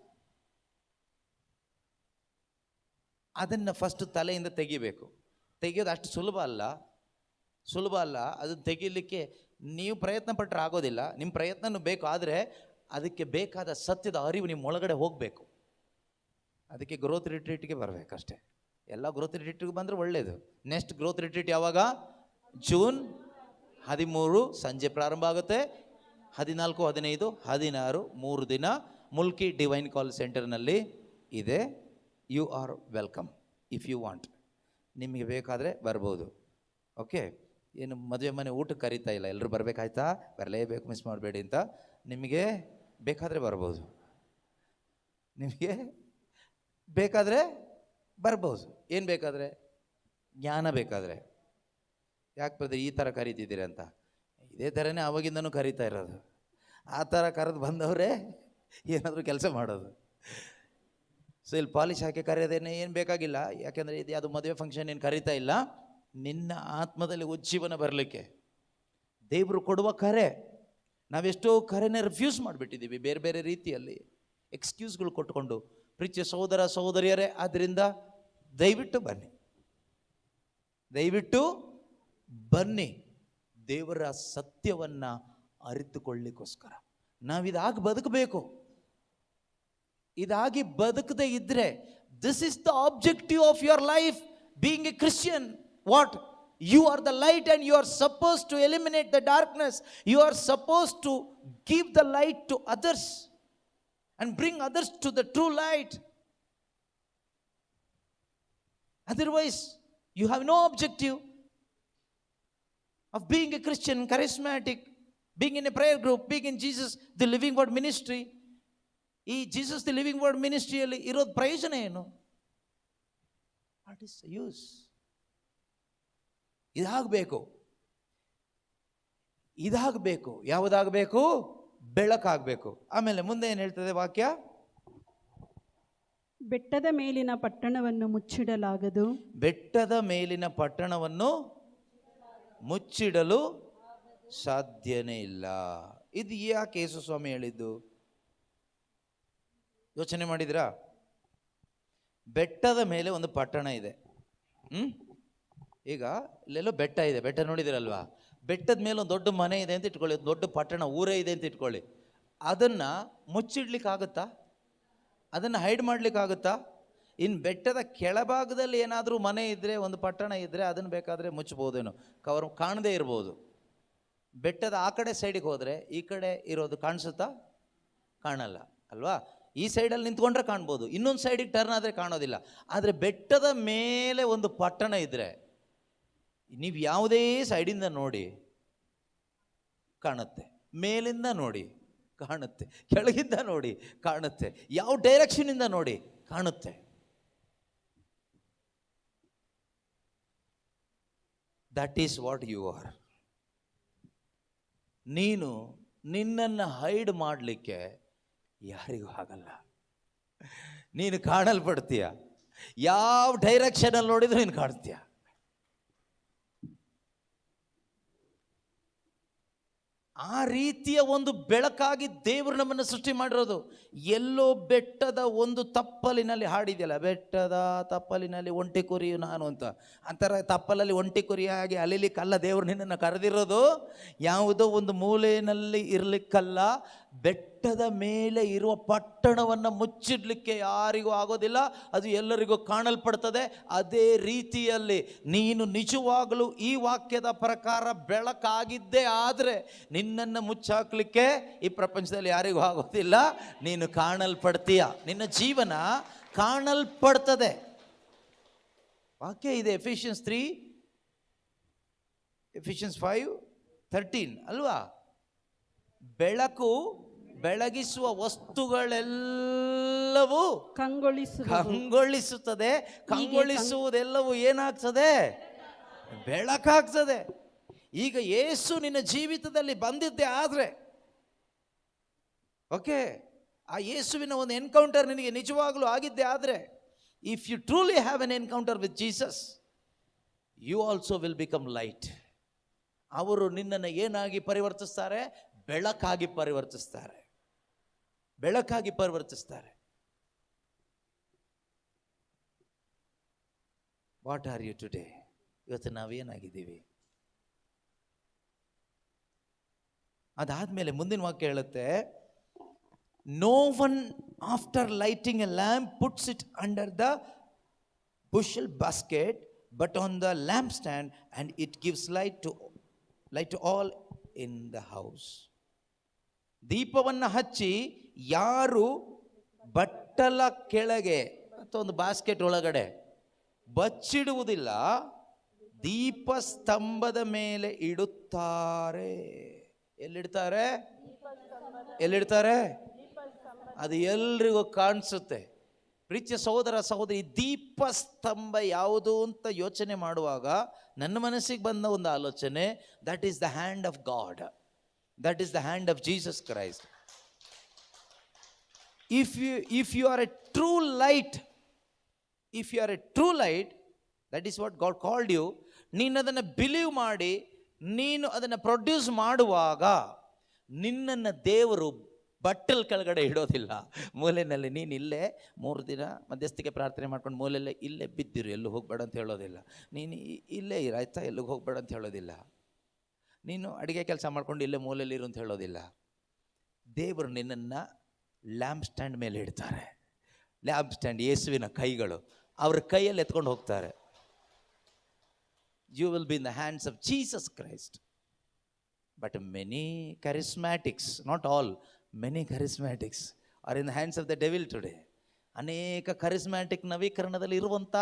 ಅದನ್ನು ಫಸ್ಟ್ ತಲೆಯಿಂದ ತೆಗಿಬೇಕು. ತೆಗೆಯೋದು ಅಷ್ಟು ಸುಲಭ ಅಲ್ಲ. ಸುಲಭ ಅಲ್ಲ. ಅದನ್ನು ತೆಗೀಲಿಕ್ಕೆ ನೀವು ಪ್ರಯತ್ನ ಪಟ್ಟರೆ ಆಗೋದಿಲ್ಲ. ನಿಮ್ಮ ಪ್ರಯತ್ನನೂ ಬೇಕು, ಆದರೆ ಅದಕ್ಕೆ ಬೇಕಾದ ಸತ್ಯದ ಅರಿವು ನಿಮ್ಮ ಒಳಗಡೆ ಹೋಗಬೇಕು. ಅದಕ್ಕೆ ಗ್ರೋತ್ ರಿಟ್ರೀಟ್ಗೆ ಬರಬೇಕಷ್ಟೇ. ಎಲ್ಲ ಗ್ರೋತ್ ರಿಟ್ರೀಟ್ಗೆ ಬಂದರೆ ಒಳ್ಳೆಯದು. ನೆಕ್ಸ್ಟ್ ಗ್ರೋತ್ ರಿಟ್ರೀಟ್ ಯಾವಾಗ? ಜೂನ್ 13 ಸಂಜೆ ಪ್ರಾರಂಭ ಆಗುತ್ತೆ. 14, 15, 16 3 ದಿನ ಮುಲ್ಕಿ ಡಿವೈನ್ ಕಾಲ್ ಸೆಂಟರ್ನಲ್ಲಿ ಇದೆ. You are welcome if you want. ನಿಮಗೆ ಬೇಕಾದರೆ ಬರ್ಬೋದು. ಓಕೆ, ಏನು ಮದುವೆ ಮನೆ ಊಟಕ್ಕೆ ಕರೀತಾ ಇಲ್ಲ, ಎಲ್ಲರೂ ಬರಬೇಕಾಯ್ತಾ, ಬರಲೇಬೇಕು, ಮಿಸ್ ಮಾಡಬೇಡಿ ಅಂತ. ನಿಮಗೆ ಬೇಕಾದರೆ ಬರ್ಬೋದು, ನಿಮಗೆ ಬೇಕಾದರೆ ಬರ್ಬೋದು. ಏನು ಬೇಕಾದರೆ? ಜ್ಞಾನ ಬೇಕಾದರೆ. ಯಾಕೆ ಬ್ರದರ್ ಈ ಥರ ಕರೀತಿದ್ದೀರಿ ಅಂತ? ಇದೇ ಥರನೇ ಅವಾಗಿಂದನೂ ಕರೀತಾ ಇರೋದು. ಆ ಥರ ಕರೆದು ಬಂದವರೇ ಏನಾದರೂ ಕೆಲಸ ಮಾಡೋದು. ಸೊ ಇಲ್ಲಿ ಪಾಲಿಶ್ ಹಾಕಿ ಕರೆಯೋದೇನೆ ಏನು ಬೇಕಾಗಿಲ್ಲ. ಯಾಕೆಂದರೆ ಇದು ಅದು ಮದುವೆ ಫಂಕ್ಷನ್ ಏನು ಕರೀತಾ ಇಲ್ಲ. ನಿನ್ನ ಆತ್ಮದಲ್ಲಿ ಉಜ್ಜೀವನ ಬರಲಿಕ್ಕೆ ದೇವರು ಕೊಡುವ ಕರೆ. ನಾವೆಷ್ಟೋ ಕರೆನೇ ರಿಫ್ಯೂಸ್ ಮಾಡಿಬಿಟ್ಟಿದ್ದೀವಿ ಬೇರೆ ಬೇರೆ ರೀತಿಯಲ್ಲಿ, ಎಕ್ಸ್ಕ್ಯೂಸ್ಗಳು ಕೊಟ್ಕೊಂಡು. ಪ್ರೀತಿಯ ಸಹೋದರ ಸಹೋದರಿಯರೇ, ಆದ್ದರಿಂದ ದಯವಿಟ್ಟು ಬನ್ನಿ, ದಯವಿಟ್ಟು ಬನ್ನಿ. ದೇವರ ಸತ್ಯವನ್ನು ಅರಿತುಕೊಳ್ಳಿಕ್ಕೋಸ್ಕರ ನಾವಿದಾಗಿ ಬದುಕಬೇಕು. ಇದಾಗಿ ಬದುಕದೇ ಇದ್ದರೆ, this is the objective of your life, being A Christian. What? You are the light and you are supposed to eliminate the darkness. You are supposed to give the light to others and bring others to the true light. Otherwise, you have no objective of being a Christian, charismatic, being in a prayer group, being in Jesus the Living Word ministry. ಈ Jesus the living word ಮಿನಿಸ್ಟ್ರಿಯಲ್ಲಿ ಇರೋದು ಪ್ರಯೋಜನ ಏನು? What is the use? ಇದಾಗಬೇಕು, ಇದಾಗಬೇಕು. ಯಾವುದಾಗಬೇಕು? ಬೆಳಕಾಗಬೇಕು. ಆಮೇಲೆ ಮುಂದೆ ಏನು ಹೇಳ್ತದೆ ವಾಕ್ಯ? ಬೆಟ್ಟದ ಮೇಲಿನ ಪಟ್ಟಣವನ್ನು ಮುಚ್ಚಿಡಲಾಗದು. ಬೆಟ್ಟದ ಮೇಲಿನ ಪಟ್ಟಣವನ್ನು ಮುಚ್ಚಿಡಲು ಸಾಧ್ಯನೇ ಇಲ್ಲ. ಇದು ಯಾಕೆ ಯೇಸು ಸ್ವಾಮಿ ಹೇಳಿದ್ದು? ಯೋಚನೆ ಮಾಡಿದ್ರಾ? ಬೆಟ್ಟದ ಮೇಲೆ ಒಂದು ಪಟ್ಟಣ ಇದೆ. ಈಗ ಇಲ್ಲೆಲ್ಲೋ ಬೆಟ್ಟ ಇದೆ, ಬೆಟ್ಟ ನೋಡಿದಿರಲ್ವಾ? ಬೆಟ್ಟದ ಮೇಲೆ ಒಂದು ದೊಡ್ಡ ಮನೆ ಇದೆ ಅಂತ ಇಟ್ಕೊಳ್ಳಿ, ಒಂದು ದೊಡ್ಡ ಪಟ್ಟಣ ಊರೇ ಇದೆ ಅಂತ ಇಟ್ಕೊಳ್ಳಿ. ಅದನ್ನು ಮುಚ್ಚಿಡ್ಲಿಕ್ಕಾಗುತ್ತಾ? ಅದನ್ನು ಹೈಡ್ ಮಾಡ್ಲಿಕ್ಕಾಗುತ್ತಾ? ಇನ್ನು ಬೆಟ್ಟದ ಕೆಳಭಾಗದಲ್ಲಿ ಏನಾದರೂ ಮನೆ ಇದ್ದರೆ, ಒಂದು ಪಟ್ಟಣ ಇದ್ದರೆ, ಅದನ್ನು ಬೇಕಾದರೆ ಮುಚ್ಬೋದೇನೋ, ಕವರ್ ಕಾಣದೇ ಇರ್ಬೋದು. ಬೆಟ್ಟದ ಆ ಕಡೆ ಸೈಡಿಗೆ ಹೋದರೆ ಈ ಕಡೆ ಇರೋದು ಕಾಣಿಸುತ್ತಾ? ಕಾಣಲ್ಲ ಅಲ್ವಾ? ಈ ಸೈಡಲ್ಲಿ ನಿಂತ್ಕೊಂಡ್ರೆ ಕಾಣ್ಬೋದು, ಇನ್ನೊಂದು ಸೈಡಿಗೆ ಟರ್ನ್ ಆದರೆ ಕಾಣೋದಿಲ್ಲ. ಆದರೆ ಬೆಟ್ಟದ ಮೇಲೆ ಒಂದು ಪಟ್ಟಣ ಇದ್ದರೆ ನೀವು ಯಾವುದೇ ಸೈಡಿಂದ ನೋಡಿ ಕಾಣುತ್ತೆ, ಮೇಲಿಂದ ನೋಡಿ ಕಾಣುತ್ತೆ, ಕೆಳಗಿಂದ ನೋಡಿ ಕಾಣುತ್ತೆ, ಯಾವ ಡೈರೆಕ್ಷನಿಂದ ನೋಡಿ ಕಾಣುತ್ತೆ. That is what you are. ನೀನು ನಿನ್ನನ್ನು ಹೈಡ್ ಮಾಡಲಿಕ್ಕೆ ಯಾರಿಗೂ ಆಗಲ್ಲ. ನೀನು ಕಾಣಲ್ಪಡ್ತೀಯ, ಯಾವ ಡೈರೆಕ್ಷನಲ್ಲಿ ನೋಡಿದ್ರು ನೀನು ಕಾಣ್ತೀಯ. ಆ ರೀತಿಯ ಒಂದು ಬೆಳಕಾಗಿ ದೇವರು ನಮ್ಮನ್ನು ಸೃಷ್ಟಿ ಮಾಡಿರೋದು. ಎಲ್ಲೋ ಬೆಟ್ಟದ ಒಂದು ತಪ್ಪಲಿನಲ್ಲಿ ಹಾಡಿದೆಯಲ್ಲ, ಬೆಟ್ಟದ ತಪ್ಪಲಿನಲ್ಲಿ ಒಂಟಿ ಕುರಿಯು ನಾನು ಅಂತ. ಅಂತರ ತಪ್ಪಲಲ್ಲಿ ಒಂಟಿ ಕುರಿಯಾಗಿ ಅಲಿಲಿಕ್ಕಲ್ಲ ದೇವರು ನಿನ್ನನ್ನು ಕರೆದಿರೋದು. ಯಾವುದೋ ಒಂದು ಮೂಲೆಯಲ್ಲಿ ಇರಲಿಕ್ಕಲ್ಲ, ಬೆಟ್ಟದ ಮೇಲೆ ಇರುವ ಪಟ್ಟಣವನ್ನು ಮುಚ್ಚಿಡಲಿಕ್ಕೆ ಯಾರಿಗೂ ಆಗೋದಿಲ್ಲ. ಅದು ಎಲ್ಲರಿಗೂ ಕಾಣಲ್ಪಡ್ತದೆ. ಅದೇ ರೀತಿಯಲ್ಲಿ ನೀನು ನಿಜವಾಗಲೂ ಈ ವಾಕ್ಯದ ಪ್ರಕಾರ ಬೆಳಕಾಗಿದ್ದೇ ಆದರೆ ನಿನ್ನನ್ನು ಮುಚ್ಚಾಕ್ಲಿಕ್ಕೆ ಈ ಪ್ರಪಂಚದಲ್ಲಿ ಯಾರಿಗೂ ಆಗೋದಿಲ್ಲ. ನೀನು ಕಾಣಲ್ಪಡ್ತೀಯ, ನಿನ್ನ ಜೀವನ ಕಾಣಲ್ಪಡ್ತದೆ. ವಾಕ್ಯ ಇದೆ ಎಫಿಷಿಯನ್ಸ್ 3, ಎಫಿಷಿಯನ್ಸ್ 5:13 ಅಲ್ವಾ? ಬೆಳಕು ಬೆಳಗಿಸುವ ವಸ್ತುಗಳೆಲ್ಲವೂ ಕಂಗೊಳಿಸುತ್ತದೆ. ಕಂಗೊಳಿಸುವುದೆಲ್ಲವೂ ಏನಾಗ್ತದೆ? ಬೆಳಕಾಗ್ತದೆ. ಈಗ ಯೇಸು ನಿನ್ನ ಜೀವಿತದಲ್ಲಿ ಬಂದಿದ್ದೆ ಆದರೆ, ಓಕೆ, ಆ ಯೇಸುವಿನ ಒಂದು ಎನ್ಕೌಂಟರ್ ನಿನಗೆ ನಿಜವಾಗಲೂ ಆಗಿದ್ದೆ ಆದರೆ, if you truly have an encounter with Jesus, you also will become light. ಅವರು ನಿನ್ನನ್ನು ಏನಾಗಿ ಪರಿವರ್ತಿಸ್ತಾರೆ? ಬೆಳಕಾಗಿ ಪರಿವರ್ತಿಸ್ತಾರೆ, ಬೆಳಕಾಗಿ ಪರಿವರ್ತಿಸ್ತಾರೆ. What are you today? ಇವತ್ತು ನಾವೇನಾಗಿದ್ದೀವಿ? ಅದಾದ್ಮೇಲೆ ಮುಂದಿನ ವಾಕ್ಯ ಹೇಳುತ್ತೆ, no one after lighting a lamp puts it under the bushel basket but on the lampstand and it gives light to all in the house. ದೀಪವನ್ನು ಹಚ್ಚಿ ಯಾರು ಬಟ್ಟಲ ಕೆಳಗೆ ಅಥವಾ ಒಂದು ಬಾಸ್ಕೆಟ್ ಒಳಗಡೆ ಬಚ್ಚಿಡುವುದಿಲ್ಲ, ದೀಪ ಸ್ತಂಭದ ಮೇಲೆ ಇಡುತ್ತಾರೆ. ಎಲ್ಲಿಡ್ತಾರೆ? ಎಲ್ಲಿಡ್ತಾರೆ? ಅದು ಎಲ್ರಿಗೂ ಕಾಣಿಸುತ್ತೆ. ಪ್ರೀತಿಯ ಸಹೋದರ ಸಹೋದರಿ, ದೀಪಸ್ತಂಭ ಯಾವುದು ಅಂತ ಯೋಚನೆ ಮಾಡುವಾಗ ನನ್ನ ಮನಸ್ಸಿಗೆ ಬಂದ ಒಂದು ಆಲೋಚನೆ, that is the hand of God, that is the hand of Jesus Christ. If you are a true light, if you are a true light, that is what God called you. ನೀನು ಅದನ್ನು believe ಮಾಡಿ ನೀನು ಅದನ್ನು produce ಮಾಡುವಾಗ ನಿನ್ನನ್ನು ದೇವರು ಬಟ್ಟಲ್ ಕೆಳಗಡೆ ಇಡೋದಿಲ್ಲ. ಮೂಲೆಯಲ್ಲಿ ನೀನು ಇಲ್ಲೇ 3 ದಿನ ಮಧ್ಯಸ್ಥಿಕೆ ಪ್ರಾರ್ಥನೆ ಮಾಡ್ಕೊಂಡು ಮೂಲೆಯಲ್ಲೇ ಇಲ್ಲೇ ಬಿದ್ದಿರು, ಎಲ್ಲೂ ಹೋಗಬೇಡ ಅಂತ ಹೇಳೋದಿಲ್ಲ. ನೀನು ಇಲ್ಲೇ ಇರಾಯ್ತಾ, ಎಲ್ಲಿಗೆ ಹೋಗಬೇಡ ಅಂತ ಹೇಳೋದಿಲ್ಲ. ನೀನು ಅಡುಗೆ ಕೆಲಸ ಮಾಡ್ಕೊಂಡು ಇಲ್ಲೇ ಮೂಲೆಯಲ್ಲಿರು ಅಂತ ಹೇಳೋದಿಲ್ಲ. ದೇವರು ನಿನ್ನನ್ನು ಲ್ಯಾಂಪ್ ಸ್ಟ್ಯಾಂಡ್ ಮೇಲೆ ಇಡ್ತಾರೆ. ಲ್ಯಾಂಪ್ ಸ್ಟ್ಯಾಂಡ್ ಯೇಸುವಿನ ಕೈಗಳು, ಅವ್ರ ಕೈಯಲ್ಲಿ ಎತ್ಕೊಂಡು ಹೋಗ್ತಾರೆ. You will be in the hands of Jesus Christ. But many charismatics, not all, many charismatics are in the hands of the devil today. ಅನೇಕ ಕರಿಸ್ಮ್ಯಾಟಿಕ್ ನವೀಕರಣದಲ್ಲಿ ಇರುವಂಥ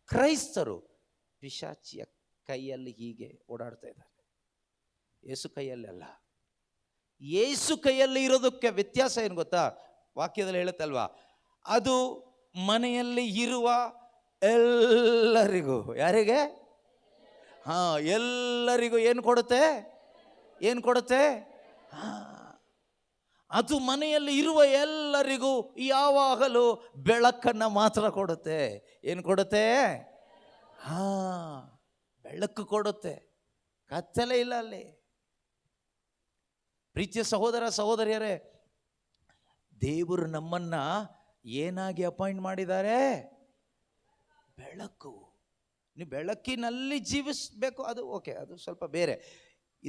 ಕ್ರೈಸ್ತರು ಪಿಶಾಚಿಯ ಕೈಯಲ್ಲಿ ಹೀಗೆ ಓಡಾಡ್ತಾ ಇದ್ದಾರೆ. ಯೇಸು ಕೈಯಲ್ಲಿ ಅಲ್ಲ. ಯೇಸು ಕೈಯಲ್ಲಿ ಇರೋದಕ್ಕೆ ವ್ಯತ್ಯಾಸ ಏನು ಗೊತ್ತಾ? ವಾಕ್ಯದಲ್ಲಿ ಹೇಳುತ್ತಲ್ವಾ, ಅದು ಮನೆಯಲ್ಲಿ ಇರುವ ಎಲ್ಲರಿಗೂ, ಯಾರಿಗೆ? ಎಲ್ಲರಿಗೂ ಏನು ಕೊಡುತ್ತೆ? ಏನು ಕೊಡುತ್ತೆ? ಅದು ಮನೆಯಲ್ಲಿ ಇರುವ ಎಲ್ಲರಿಗೂ ಯಾವಾಗಲೂ ಬೆಳಕನ್ನು ಮಾತ್ರ ಕೊಡುತ್ತೆ. ಏನು ಕೊಡುತ್ತೆ? ಬೆಳಕು ಕೊಡುತ್ತೆ, ಕತ್ತಲೆ ಇಲ್ಲ ಅಲ್ಲಿ. ಪ್ರೀತಿಯ ಸಹೋದರ ಸಹೋದರಿಯರೇ, ದೇವರು ನಮ್ಮನ್ನ ಏನಾಗಿ ಅಪಾಯಿಂಟ್ ಮಾಡಿದ್ದಾರೆ? ಬೆಳಕು. ನೀವು ಬೆಳಕಿನಲ್ಲಿ ಜೀವಿಸಬೇಕು, ಅದು ಓಕೆ, ಅದು ಸ್ವಲ್ಪ ಬೇರೆ.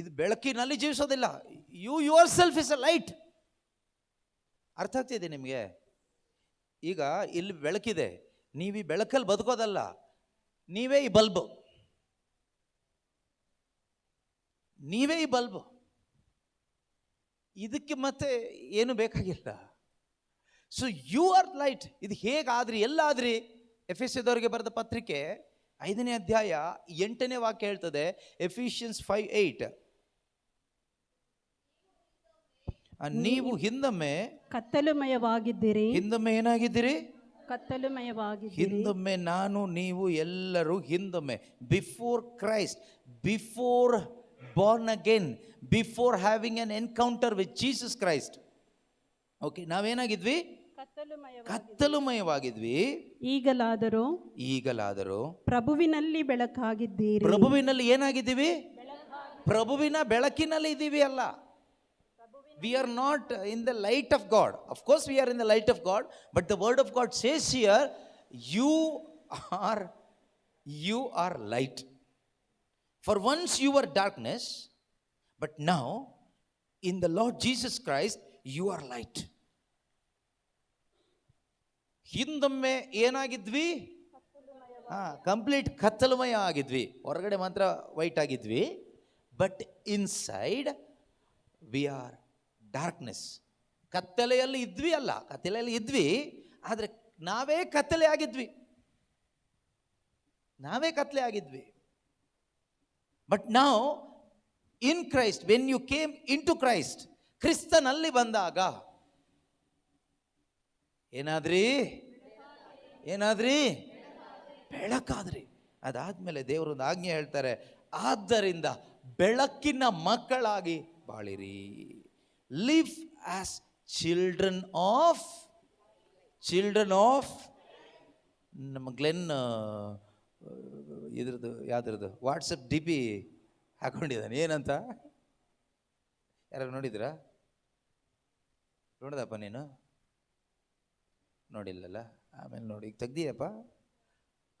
ಇದು ಬೆಳಕಿನಲ್ಲಿ ಜೀವಿಸೋದಿಲ್ಲ. You yourself is a light. ಅರ್ಥ ಆಗ್ತಿದೆ ನಿಮಗೆ? ಈಗ ಇಲ್ಲಿ ಬೆಳಕಿದೆ, ನೀವು ಈ ಬೆಳಕಲ್ಲಿ ಬದುಕೋದಲ್ಲ, ನೀವೇ ಈ ಬಲ್ಬು, ನೀವೇ ಈ ಬಲ್ಬು. ಇದಕ್ಕೆ ಮತ್ತೆ ಏನು ಬೇಕಾಗಿಲ್ಲ. So you are light. ಇದು ಹೇಗಾದ್ರಿ, ಎಲ್ಲಾದ್ರಿ? ಎಫೆಸದವರಿಗೆ ಬರೆದ ಪತ್ರಿಕೆ 5ನೇ ಅಧ್ಯಾಯ 8ನೇ ವಾಕ್ಯ ಹೇಳ್ತದೆ, ಎಫಿಷಿಯನ್ಸ್ 5:8, ನೀವು ಹಿಂದೊಮ್ಮೆ ಕತ್ತಲುಮಯವಾಗಿದ್ದೀರಿ. ಹಿಂದೊಮ್ಮೆ ಏನಾಗಿದ್ದೀರಿ? ಕತ್ತಲುಮಯವಾಗಿದ್ದೀರಿ. ಹಿಂದೊಮ್ಮೆ ನಾನು ನೀವು ಎಲ್ಲರೂ ಹಿಂದೊಮ್ಮೆ, before Christ, before born again, before having an encounter with Jesus Christ. Okay, ನಾವೇನಾಗಿದ್ವಿ? ಕತ್ತಲುಮಯವಾಗಿದ್ವಿ. ಈಗಲಾದರೂ ಪ್ರಭುವಿನಲ್ಲಿ ಬೆಳಕಾಗಿದ್ದೀರಿ. ಪ್ರಭುವಿನಲ್ಲಿ ಏನಾಗಿದ್ದೀವಿ? ಪ್ರಭುವಿನ ಬೆಳಕಿನಲ್ಲಿ ಇದ್ದೀವಿ ಅಲ್ಲ. We are not in the light of God. Of course we are in the light of God, but the word of God says here, you are light. For once you were darkness, but now in the Lord Jesus Christ you are light. ಹಿಂದೊಮ್ಮೆ ಏನಾಗಿದ್ವಿ? Complete ಕತ್ತಲಮಯ ಆಗಿದ್ವಿ. ಹೊರಗಡೆ ಮಾತ್ರ white ಆಗಿದ್ವಿ, but inside we are darkness. ಕತ್ತಲೆಯಲ್ಲಿ ಇದ್ವಿ ಅಲ್ಲ, ಕತ್ತಲೆಯಲ್ಲಿ ಇದ್ವಿ, ಆದರೆ ನಾವೇ ಕತ್ತಲೆ ಆಗಿದ್ವಿ, ನಾವೇ ಕತ್ತಲೆ ಆಗಿದ್ವಿ. ಬಟ್ ನಾವು in Christ, when you came into Christ, ಕ್ರಿಸ್ತನಲ್ಲಿ ಬಂದಾಗ ಏನಾದ್ರಿ? ಬೆಳಕಾದ್ರಿ. ಅದಾದ್ಮೇಲೆ ದೇವರೊಂದು ಆಜ್ಞೆ ಹೇಳ್ತಾರೆ, ಆದ್ದರಿಂದ ಬೆಳಕಿನ ಮಕ್ಕಳಾಗಿ ಬಾಳಿರಿ. ಲಿವ್ ಆಸ್ ಚಿಲ್ಡ್ರನ್ ಆಫ್ ನಮ್ಮ ಗ್ಲೆನ್ ಇದ್ರದ್ದು ಯಾವ್ದ್ರದ್ದು ವಾಟ್ಸಪ್ DP ಹಾಕೊಂಡಿದ್ದಾನೆ. ಏನಂತ ಯಾರು ನೋಡಿದ್ರಾ? ನೋಡ್ದಪ್ಪ ನೀನು? ನೋಡಿಲ್ಲಲ್ಲ, ಆಮೇಲೆ ನೋಡಿ, ಈಗ ತೆಗ್ದಿಯಪ್ಪ.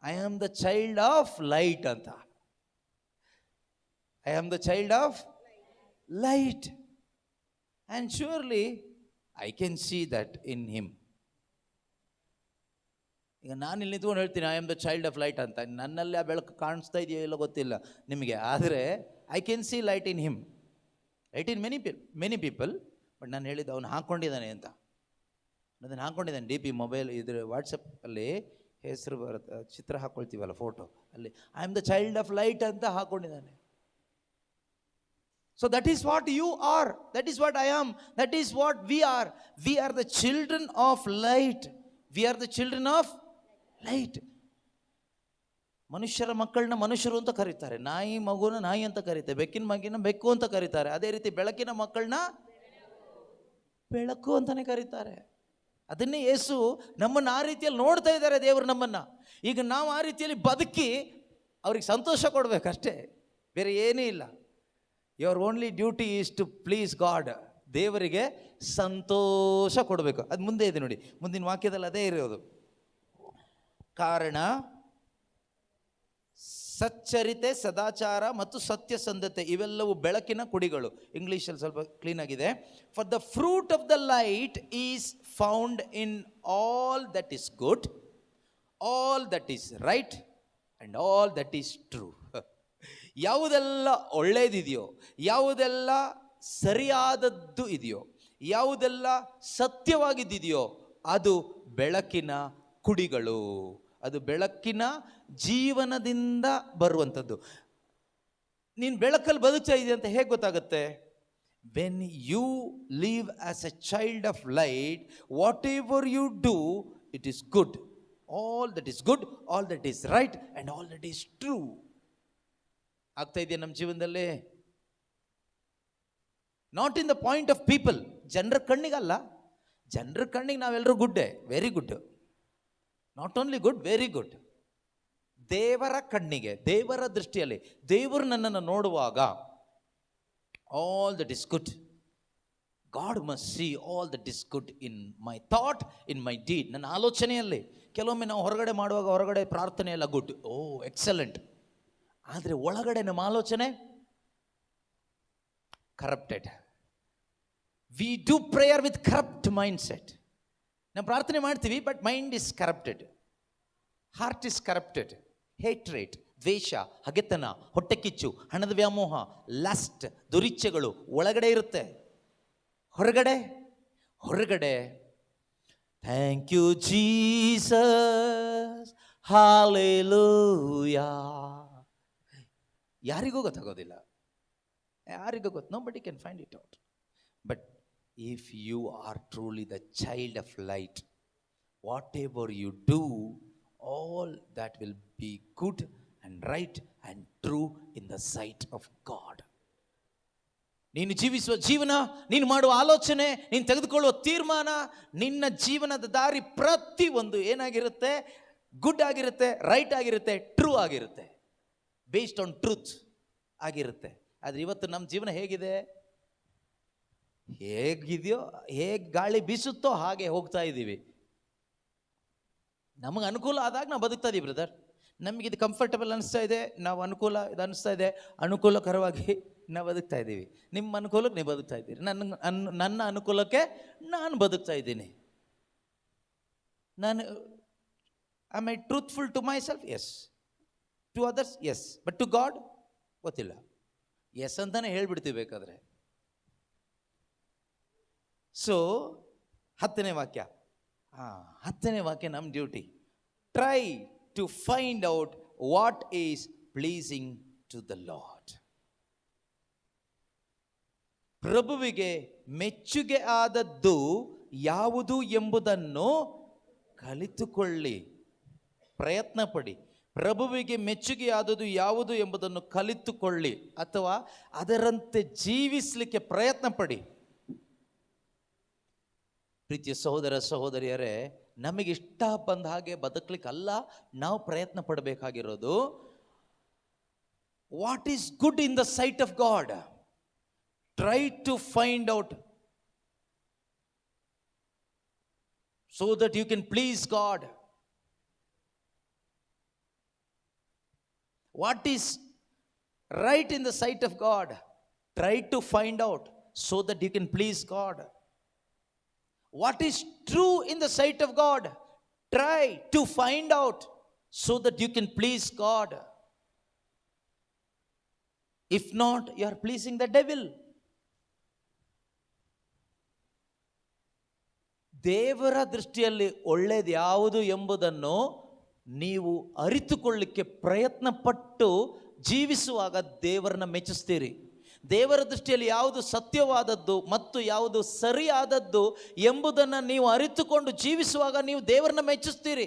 I am the child of light ಅಂತ. I am the child of light. And surely I can see that in him. ಈಗ ನಾನು ಇಲ್ಲಿ ನಿಂತ್ಕೊಂಡು ಹೇಳ್ತೀನಿ I am the child of light ಅಂತ, ನನ್ನಲ್ಲಿ ಆ ಬೆಳಕು ಕಾಣಿಸ್ತಾ ಇದೆಯೋ ಇಲ್ಲೋ ಗೊತ್ತಿಲ್ಲ ನಿಮಗೆ, ಆದರೆ I can see light in him, light in many people. But ನಾನು ಹೇಳಿದ್ದು ಅವನು ಹಾಕ್ಕೊಂಡಿದ್ದಾನೆ ಅಂತ, ಅದನ್ನು ಹಾಕ್ಕೊಂಡಿದ್ದಾನೆ. ಡಿ ಪಿ ಮೊಬೈಲ್ ಇದ್ರ ವಾಟ್ಸಪ್ಪಲ್ಲಿ ಹೆಸರು ಬರುತ್ತೆ, ಚಿತ್ರ ಹಾಕ್ಕೊಳ್ತೀವಲ್ಲ ಫೋಟೋ, ಅಲ್ಲಿ I am the child of light ಅಂತ ಹಾಕ್ಕೊಂಡಿದ್ದಾನೆ. So that is what you are, that is what I am, that is what we are. We are the children of light, we are the children of light. ಮನುಷ್ಯರ ಮಕ್ಕಳನ್ನ ಮನುಷ್ಯರು ಅಂತ ಕರೀತಾರೆ, ನಾಯಿ ಮಗುನ ನಾಯಿ ಅಂತ ಕರೀತಾರೆ, ಬೆಕ್ಕಿನ ಮಗಿನ ಬೆಕ್ಕು ಅಂತ ಕರೀತಾರೆ. ಅದೇ ರೀತಿ ಬೆಳಕಿನ ಮಕ್ಕಳನ್ನ ಬೆಳಕು ಅಂತಾನೆ ಕರೀತಾರೆ. ಅದನ್ನೇ ಯೇಸು ನಮ್ಮನ್ನು ಆ ರೀತಿಯಲ್ಲಿ ನೋಡ್ತಾ ಇದ್ದಾರೆ ದೇವರು ನಮ್ಮನ್ನು. ಈಗ ನಾವು ಆ ರೀತಿಯಲ್ಲಿ ಬದುಕಿ ಅವ್ರಿಗೆ ಸಂತೋಷ ಕೊಡಬೇಕಷ್ಟೇ, ಬೇರೆ ಏನೇ ಇಲ್ಲ. Your only duty is to please God. ದೇವರಿಗೆ ಸಂತೋಷ ಕೊಡಬೇಕು. ಅದು ಮುಂದೆ ಇದೆ ನೋಡಿ, ಮುಂದಿನ ವಾಕ್ಯದಲ್ಲಿ ಅದೇ ಇರೋದು. ಕಾರಣ ಸಚ್ಚರಿತೆ, ಸದಾಚಾರ ಮತ್ತು ಸತ್ಯಸಂಧತೆ ಇವೆಲ್ಲವೂ ಬೆಳಕಿನ ಕುಡಿಗಳು. ಇಂಗ್ಲೀಷಲ್ಲಿ ಸ್ವಲ್ಪ ಕ್ಲೀನ್ ಆಗಿದೆ. For the fruit of the light is found in all that is good, all that is right and all that is true. ಯಾವುದೆಲ್ಲ ಒಳ್ಳೆಯದಿದೆಯೋ, ಯಾವುದೆಲ್ಲ ಸರಿಯಾದದ್ದು ಇದೆಯೋ, ಯಾವುದೆಲ್ಲ ಸತ್ಯವಾಗಿದೆಯೋ ಅದು ಬೆಳಕಿನ ಕುಡಿಗಳು, ಅದು ಬೆಳಕಿನ ಜೀವನದಿಂದ ಬರುವಂಥದ್ದು. ನೀನು ಬೆಳಕಲ್ಲಿ ಬದುಕ್ತಾ ಇದೆಯಾ ಅಂತ ಹೇಗೆ ಗೊತ್ತಾಗುತ್ತೆ? When you live as a child of light, whatever you do it is good, all that is good, all that is right and all that is true. ಆಗ್ತಾ ಇದೆಯಾ ನಮ್ಮ ಜೀವನದಲ್ಲಿ? Not in the point of people, ಜನರ ಕಣ್ಣಿಗಲ್ಲ. ಜನರ ಕಣ್ಣಿಗೆ ನಾವೆಲ್ಲರೂ ಗುಡ್ಡೆ, very good, not only good, very good. ದೇವರ ಕಣ್ಣಿಗೆ, ದೇವರ ದೃಷ್ಟಿಯಲ್ಲಿ, ದೇವರು ನನ್ನನ್ನು ನೋಡುವಾಗ all that is good. God must see all that is good in my thought, in my deed. ನನ್ನ ಆಲೋಚನೆಯಲ್ಲಿ ಕೆಲವೊಮ್ಮೆ ನಾವು ಹೊರಗಡೆ ಮಾಡುವಾಗ ಹೊರಗಡೆ ಪ್ರಾರ್ಥನೆ ಎಲ್ಲ ಗುಡ್, ಓ ಎಕ್ಸಲೆಂಟ್, ಆದರೆ ಒಳಗಡೆ ನಮ್ಮ ಆಲೋಚನೆ corrupted. We do prayer with corrupt mindset. ನಾವು ಪ್ರಾರ್ಥನೆ ಮಾಡ್ತೀವಿ, but mind is corrupted, heart is corrupted. Hatred, ದ್ವೇಷ, ಹಗೆತನ, ಹೊಟ್ಟೆಕಿಚ್ಚು, ಹಣದ ವ್ಯಾಮೋಹ, ಲಸ್ಟ್, ದುರಿಚ್ಛೆಗಳು ಒಳಗಡೆ ಇರುತ್ತೆ. ಹೊರಗಡೆ ಥ್ಯಾಂಕ್ ಯು ಜೀಸಸ್, ಹಾಲೆಲೂಯಾ, ಯಾರಿಗೂ ಗೊತ್ತಾಗೋದಿಲ್ಲ, ಯಾರಿಗೂ ಗೊತ್ತು, nobody can find it out. But if you are truly the child of light, whatever you do, all that will be good and right and true in the sight of God. ನೀನು ಜೀವಿಸುವ ಜೀವನ, ನೀನು ಮಾಡುವ ಆಲೋಚನೆ, ನೀನು ತೆಗೆದುಕೊಳ್ಳುವ ತೀರ್ಮಾನ, ನಿನ್ನ ಜೀವನದ ದಾರಿ ಪ್ರತಿಯೊಂದು ಏನಾಗಿರುತ್ತೆ? ಗುಡ್ ಆಗಿರುತ್ತೆ, ರೈಟ್ ಆಗಿರುತ್ತೆ, ಟ್ರೂ ಆಗಿರುತ್ತೆ, ಬೇಸ್ಡ್ ಆನ್ ಟ್ರೂತ್ ಆಗಿರುತ್ತೆ. ಆದರೆ ಇವತ್ತು ನಮ್ಮ ಜೀವನ ಹೇಗಿದೆ? ಹೇಗಿದೆಯೋ, ಹೇಗೆ ಗಾಳಿ ಬೀಸುತ್ತೋ ಹಾಗೆ ಹೋಗ್ತಾ ಇದ್ದೀವಿ. ನಮಗೆ ಅನುಕೂಲ ಆದಾಗ ನಾವು ಬದುಕ್ತಾ ಇದ್ದೀವಿ ಬ್ರದರ್. ನಮಗೆ ಇದು ಕಂಫರ್ಟಬಲ್ ಅನಿಸ್ತಾ ಇದೆ, ನಾವು ಅನುಕೂಲ ಇದು ಅನಿಸ್ತಾ ಇದೆ, ಅನುಕೂಲಕರವಾಗಿ ನಾವು ಬದುಕ್ತಾ ಇದ್ದೀವಿ. ನಿಮ್ಮ ಅನುಕೂಲಕ್ಕೆ ನೀವು ಬದುಕ್ತಾ ಇದ್ದೀರಿ, ನನ್ನ ಅನುಕೂಲಕ್ಕೆ ನಾನು ಬದುಕ್ತಾ ಇದ್ದೀನಿ. ನಾನು am I truthful to myself? Yes. To others? Yes. But to God ಗೊತ್ತಿಲ್ಲ. ಎಸ್ ಅಂತಾನೆ ಹೇಳ್ಬಿಡ್ತೀವಿ ಬೇಕಾದ್ರೆ. ಸೊ 10ನೇ ವಾಕ್ಯ, 10ನೇ ವಾಕ್ಯ ನಮ್ಮ duty. Try to find out what is pleasing to the lord. ಪ್ರಭುವಿಗೆ ಮೆಚ್ಚುಗೆ ಆದದ್ದು ಯಾವುದು ಎಂಬುದನ್ನು ಕಲಿತುಕೊಳ್ಳಿ. ಪ್ರಯತ್ನ ಪಡಿ. ಪ್ರಭುವಿಗೆ ಮೆಚ್ಚುಗೆಯಾದದ್ದು ಯಾವುದು ಎಂಬುದನ್ನು ಕಲಿತುಕೊಳ್ಳಿ, ಅಥವಾ ಅದರಂತೆ ಜೀವಿಸಲಿಕ್ಕೆ ಪ್ರಯತ್ನ ಪಡಿ. ಪ್ರೀತಿಯ ಸಹೋದರ ಸಹೋದರಿಯರೇ, ನಮಗೆ ಇಷ್ಟ ಬಂದ ಹಾಗೆ ಬದುಕಲಿಕ್ಕಲ್ಲ ನಾವು ಪ್ರಯತ್ನ ಪಡಬೇಕಾಗಿರೋದು. What is good in the sight of God, try to find out so that you can please God. What is right in the sight of God? Try to find out. so that you can please God. What is true in the sight of God? Try to find out so that you can please God. If not, you are pleasing the devil. ದೇವರ ದೃಷ್ಟಿಯಲ್ಲಿ ಒಳ್ಳೆಯದು ಯಾವುದು ಎಂಬುದನ್ನು ನೀವು ಅರಿತುಕೊಳ್ಳಿಕ್ಕೆ ಪ್ರಯತ್ನ ಪಟ್ಟು ಜೀವಿಸುವಾಗ ದೇವರನ್ನ ಮೆಚ್ಚಿಸ್ತೀರಿ. ದೇವರ ದೃಷ್ಟಿಯಲ್ಲಿ ಯಾವುದು ಸತ್ಯವಾದದ್ದು ಮತ್ತು ಯಾವುದು ಸರಿಯಾದದ್ದು ಎಂಬುದನ್ನು ನೀವು ಅರಿತುಕೊಂಡು ಜೀವಿಸುವಾಗ ನೀವು ದೇವರನ್ನ ಮೆಚ್ಚಿಸ್ತೀರಿ.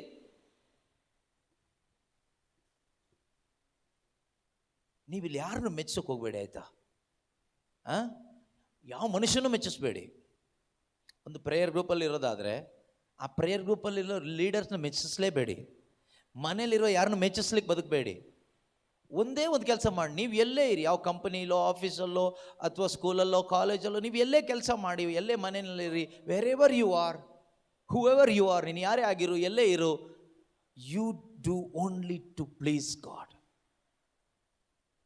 ನೀವಿಲ್ಲಿ ಯಾರನ್ನು ಮೆಚ್ಚಿಸೋಕೆ ಹೋಗಬೇಡಿ, ಆಯ್ತಾ? ಯಾವ ಮನುಷ್ಯನೂ ಮೆಚ್ಚಿಸ್ಬೇಡಿ. ಒಂದು ಪ್ರೇಯರ್ ಗ್ರೂಪಲ್ಲಿ ಇರೋದಾದರೆ ಆ ಪ್ರೇಯರ್ ಗ್ರೂಪಲ್ಲಿರೋ ಲೀಡರ್ಸ್ನ ಮೆಚ್ಚಿಸಲೇಬೇಡಿ. ಮನೇಲಿರೋ ಯಾರನ್ನು ಮೆಚ್ಚಿಸ್ಲಿಕ್ಕೆ ಬದುಕಬೇಡಿ. ಒಂದೇ ಒಂದು ಕೆಲಸ ಮಾಡಿ, ನೀವು ಎಲ್ಲೇ ಇರಿ, ಯಾವ ಕಂಪನಿಲೋ, ಆಫೀಸಲ್ಲೋ, ಅಥವಾ ಸ್ಕೂಲಲ್ಲೋ, ಕಾಲೇಜಲ್ಲೋ, ನೀವು ಎಲ್ಲೇ ಕೆಲಸ ಮಾಡಿ, ಎಲ್ಲೇ ಮನೆಯಲ್ಲಿರಿ, wherever you are, whoever you are, ನೀನು ಯಾರೇ ಆಗಿರು, ಎಲ್ಲೇ ಇರು, you do only to please God.